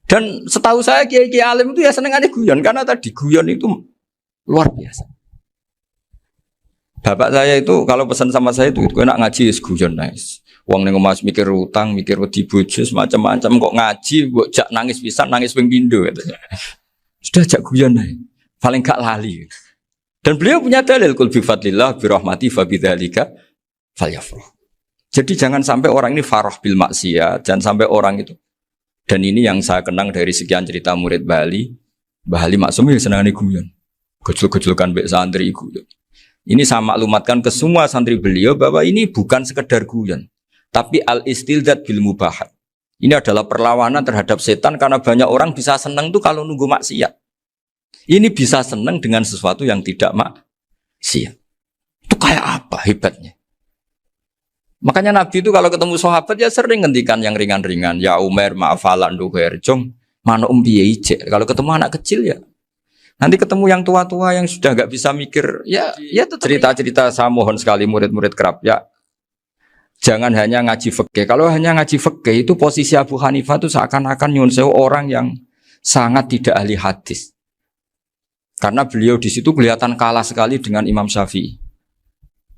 Dan setahu saya kiai-kiai alim itu ya senengannya guyon karena tadi guyon itu luar biasa. Bapak saya itu kalau pesan sama saya itu enak ngaji is guyon nice. Wong ning omah mikir utang, mikir wedi bojo macam-macam kok ngaji mbok jak nangis pisan, nangis ping pindho katanya. Sudah jak guyon ae. Paling gak lali. Dan beliau punya dalil kul bi fadlillah bi rahmati fa bidzalika falyafrah. Jadi jangan sampai orang ini farah bil maksiat, jangan sampai orang itu. Dan ini yang saya kenang dari sekian cerita murid Bali. Mbah Ali Maksum ya senangane guyon. Gojol-gojolkan mbek santri guyon. Ini saya maklumatkan ke semua santri beliau bahwa ini bukan sekedar guyon, tapi al-istilzat bil mubahat. Ini adalah perlawanan terhadap setan karena banyak orang bisa senang tuh kalau nunggu maksiat. Ini bisa senang dengan sesuatu yang tidak maksiat. Itu kayak apa hebatnya? Makanya Nabi itu kalau ketemu sahabat ya sering ngendikan yang ringan-ringan. Ya Umar ma'afalan duher jong mana piye ijek. Kalau ketemu anak kecil ya. Nanti ketemu yang tua-tua yang sudah enggak bisa mikir ya itu cerita-cerita. Saya mohon sekali murid-murid kerap ya. Jangan hanya ngaji fikih. Kalau hanya ngaji fikih itu posisi Abu Hanifah itu seakan-akan nyuwun sewu orang yang sangat tidak ahli hadis. Karena beliau di situ kelihatan kalah sekali dengan Imam Syafi'i.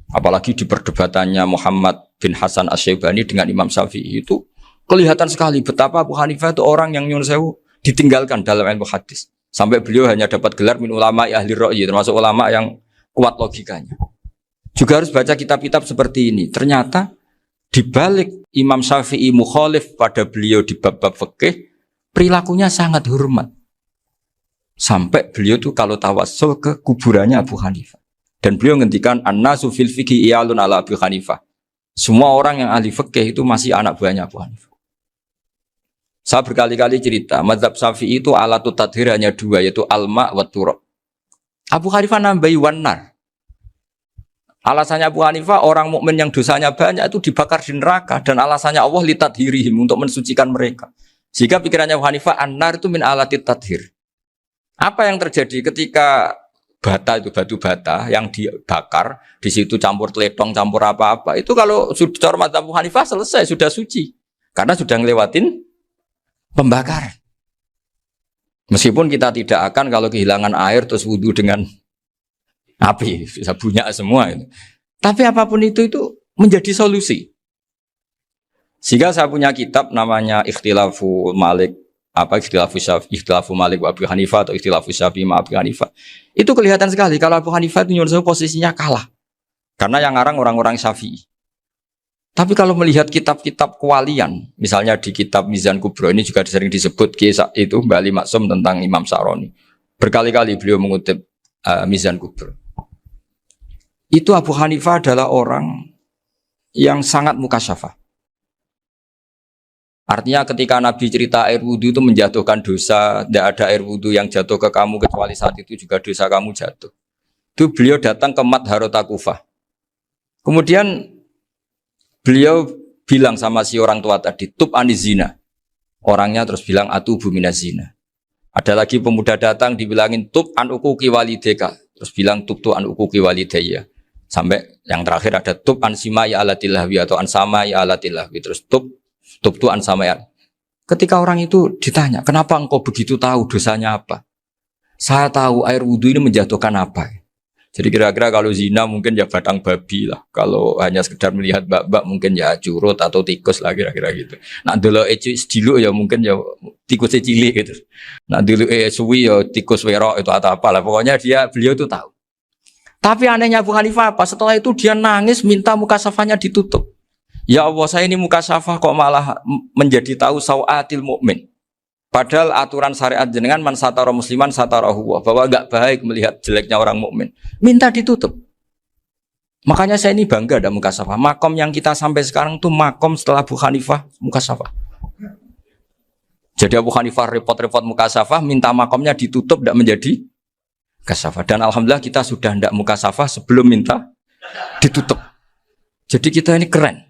Apalagi di perdebatannya Muhammad bin Hasan Asy-Syaibani dengan Imam Syafi'i itu kelihatan sekali betapa Abu Hanifah itu orang yang nyuwun sewu ditinggalkan dalam ilmu hadis. Sampai beliau hanya dapat gelar min ulama ahli ra'yi, termasuk ulama yang kuat logikanya. Juga harus baca kitab-kitab seperti ini. Ternyata di balik Imam Syafi'i mukhalif pada beliau di bab-bab fikih, perilakunya sangat hormat. Sampai beliau tuh kalau tawassul ke kuburannya Abu Hanifah. Dan beliau ngendikan an-nasu fil fiqhi iyalun ala Abu Hanifah. Semua orang yang ahli fikih itu masih anak buahnya Abu Hanifah. Saya berkali-kali cerita, mazhab Syafi'i itu alatut tadhir hanya 2, yaitu alma wa turab. Abu Hanifah nambahi wanar. Alasannya Abu Hanifah orang mukmin yang dosanya banyak itu dibakar di neraka dan alasannya Allah litadhirihim untuk mensucikan mereka. Jika pikirannya Abu Hanifah an-nar itu min alatit tadhir. Apa yang terjadi ketika bata itu batu bata yang dibakar di situ campur teletong campur apa-apa itu kalau sudah hormat Abu Hanifah selesai sudah suci karena sudah ngelewatin pembakaran. Meskipun kita tidak akan kalau kehilangan air terus wudu dengan api bisa bunyak semua itu. Tapi apapun itu menjadi solusi. Sehingga saya punya kitab namanya Ikhtilaful Malik apa ikhtilafu Malik wa Abu Hanifah atau ikhtilafu Syafi'i ma Abu Hanifah. Itu kelihatan sekali kalau Abu Hanifah itu nyuruh posisinya kalah. Karena yang ngarang orang-orang Syafi'i. Tapi kalau melihat kitab-kitab kewalian, misalnya di kitab Mizan Kubro ini juga sering disebut kisah itu Mbak Ali Maksum tentang Imam Sa'roni. Berkali-kali beliau mengutip Mizan Kubro. Itu Abu Hanifah adalah orang yang sangat mukasyafah. Artinya ketika Nabi cerita air wudhu itu menjatuhkan dosa, tidak ada air wudhu yang jatuh ke kamu kecuali saat itu juga dosa kamu jatuh. Itu beliau datang ke Madharota Kufah. Kemudian beliau bilang sama si orang tua tadi, tub anizina. Orangnya terus bilang atubu minazina. Ada lagi pemuda datang dibilangin tub an ukuki walideka. Terus bilang tub tu an ukuki walidaya. Sampai yang terakhir ada tub an simai alatilahwi atau an samai alatilahwi. Terus tub tu an samai. Ketika orang itu ditanya, kenapa engkau begitu tahu dosanya apa? Saya tahu air wudhu ini menjatuhkan apa. Jadi kira-kira kalau zina mungkin ya batang babi lah. Kalau hanya sekedar melihat bak-bak mungkin ya curut atau tikus lah kira-kira gitu. Nak dulu sediluk ya mungkin ya tikus cilik gitu. Nak dulu suwi ya tikus werok itu atau apalah. Pokoknya beliau itu tahu. Tapi anehnya Abu Hanifah apa? Setelah itu dia nangis minta mukasafahnya ditutup. Ya Allah, saya ini mukasafah kok malah menjadi tahu sawatil mukmin. Padahal aturan syariat jenengan man satara musliman satarahu, bahwa enggak baik melihat jeleknya orang mukmin. Minta ditutup. Makanya saya ini bangga ada mukasafah. Makom yang kita sampai sekarang tuh makom setelah Abu Hanifah mukasafah. Jadi Abu Hanifah repot-repot mukasafah, minta makomnya ditutup tidak menjadi mukasafah. Dan alhamdulillah kita sudah tidak mukasafah sebelum minta ditutup. Jadi kita ini keren.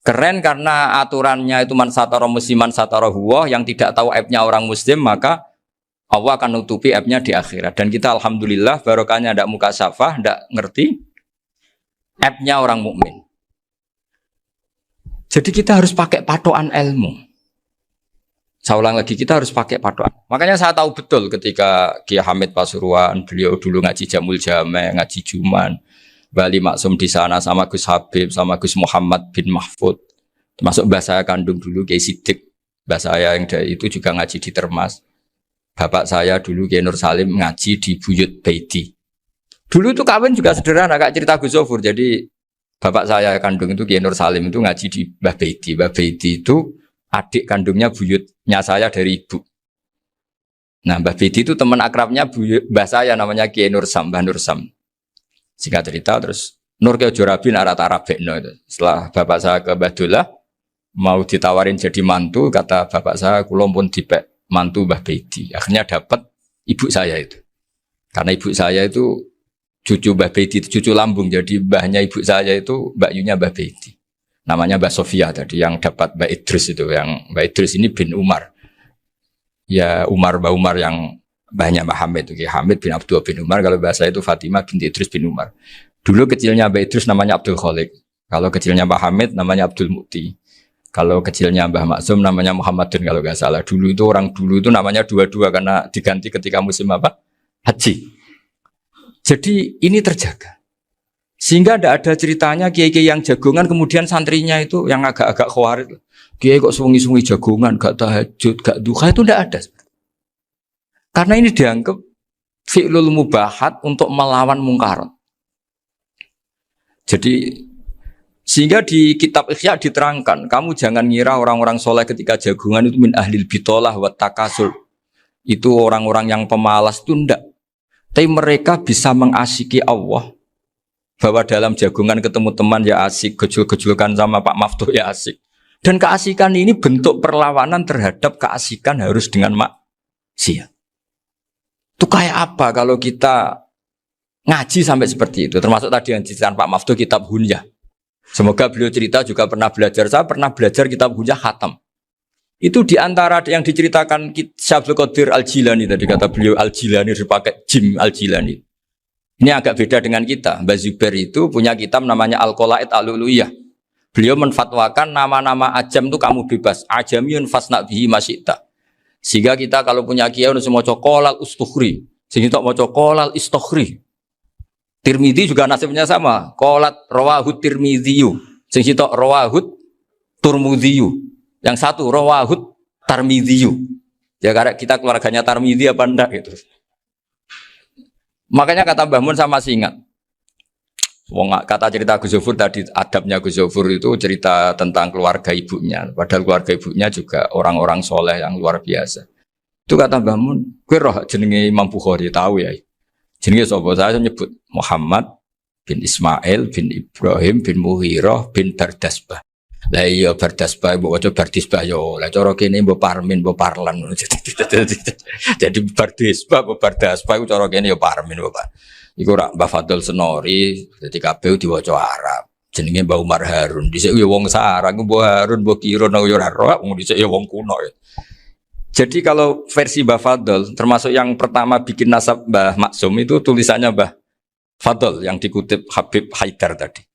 Keren karena aturannya itu man satara musliman satara huwa, yang tidak tahu aibnya orang muslim maka Allah akan nutupi aibnya di akhirat. Dan kita alhamdulillah barokahnya tidak mukasafah, tidak ngerti aibnya orang mukmin. Jadi kita harus pakai patokan ilmu. Saya ulang lagi, kita harus pakai patokan. Makanya saya tahu betul ketika Kiai Hamid Pasuruan, beliau dulu ngaji Jamul Jame, ngaji Juman, Bali Maksum di sana sama Gus Habib, sama Gus Muhammad bin Mahfud. Termasuk mbah saya kandung dulu Kiai Sidik. Mbah saya yang dari itu juga ngaji di Termas. Bapak saya dulu Kiai Nur Salim ngaji di Buyut Baiti. Dulu itu kawin juga sederhana, Kak, cerita Gus Zofur. Jadi bapak saya kandung itu Kiai Nur Salim itu ngaji di Mbah Baiti. Mbah Baiti itu adik kandungnya buyutnya saya dari ibu. Nah, Mbah Baiti itu teman akrabnya mbah saya namanya Kiai Nur Sam, Mbah Nur Sam. Singkat cerita terus Nur ke Jorabi arah-arah bekno itu. Setelah bapak saya ke Badullah mau ditawarin jadi mantu, kata bapak saya kula pun dipek mantu Mbah Baiti. Akhirnya dapat ibu saya itu. Karena ibu saya itu cucu Mbah Baiti, cucu lambung. Jadi mbahnya ibu saya itu Mbak Yunya Mbah Baiti. Namanya Mbak Sofia tadi yang dapat Mbak Idris itu, yang Mbak Idris ini bin Umar. Ya Mbak Umar yang banyak Mbak Hamid, Hamid bin Abdul bin Umar, kalau bahasa itu Fatimah binti Idris bin Umar. Dulu kecilnya Mbak Idris namanya Abdul Khalik, kalau kecilnya Mbak Hamid namanya Abdul Mukti, kalau kecilnya Mbah Maksum namanya Muhammadun kalau nggak salah. Dulu itu namanya dua-dua karena diganti ketika musim apa? Haji. Jadi ini terjaga. Sehingga tidak ada ceritanya kiai-kiai yang jagongan kemudian santrinya itu yang agak-agak khawatir. Kiai kok sungi-sungi jagongan, gak tahajud, gak duha, itu tidak ada. Karena ini dianggap fi'lul mubahat untuk melawan mungkar. Jadi sehingga di kitab Ihya diterangkan, kamu jangan ngira orang-orang soleh ketika jagungan itu min ahlil bitolah wa takasul. Itu orang-orang yang pemalas itu enggak. Tapi mereka bisa mengasyiki Allah. Bahwa dalam jagungan ketemu teman ya asik, gejul-gejulkan sama Pak Maftuh ya asik. Dan keasikan ini bentuk perlawanan terhadap keasikan harus dengan maksiat. Itu kayak apa kalau kita ngaji sampai seperti itu? Termasuk tadi yang diceritakan Pak Maftuh kitab Hunyah. Semoga beliau cerita juga pernah belajar. Saya pernah belajar kitab Hunyah khatam. Itu diantara yang diceritakan Syabdul Qadir Al-Jilani tadi, kata beliau Al-Jilani dipakai Jim Al-Jilani. Ini agak beda dengan kita. Mbak Zubair itu punya kitab namanya Al-Qolaid Al-Uluyah. Beliau menfatwakan nama-nama ajam itu kamu bebas. Ajamiyun fasna bihi masyita. Sehingga kita kalau punya kiai harus mau cokolal ustukhri. Sehingga mau cokolal istukhri. Tirmidzi juga nasibnya sama. Qolat rawahut Tirmidziyu. Sehingga rawahut Turmudziyu. Yang satu rawahut Tarmidhiyu. Ya karena kita keluarganya Tarmidhi apa enggak gitu. Makanya kata Mbah Mun sama masih ingat. Kata cerita Gus Zofur tadi, adabnya Gus Zofur itu cerita tentang keluarga ibunya. Padahal keluarga ibunya juga orang-orang soleh yang luar biasa. Itu kata Mbah Mun, kowe roh jenenge Imam Bukhari tahu ya. Jenenge sapa? Saya nyebut Muhammad bin Ismail bin Ibrahim bin Mughirah bin Bardasbah. Lah iya Bardasbah mbok waca Bardisbah yo. Lah cara kene mbok Parmin mbok Parlan. Jadi Bardisbah mbok Bardasbah iku cara kene yo Parmin mbok. Iku rak Mbah Fadl Senori, dadi kabeh diwaca Arab. Jenenge Mbah Umar Harun. Dhisik yo wong sarang Mbah Harun mbok kira nang yo ora roh, wong dhisik yo wong kuno ya. Jadi kalau versi Mbah Fadl termasuk yang pertama bikin nasab Mbah Maksum itu tulisannya Mbah Fadl yang dikutip Habib Haidar tadi.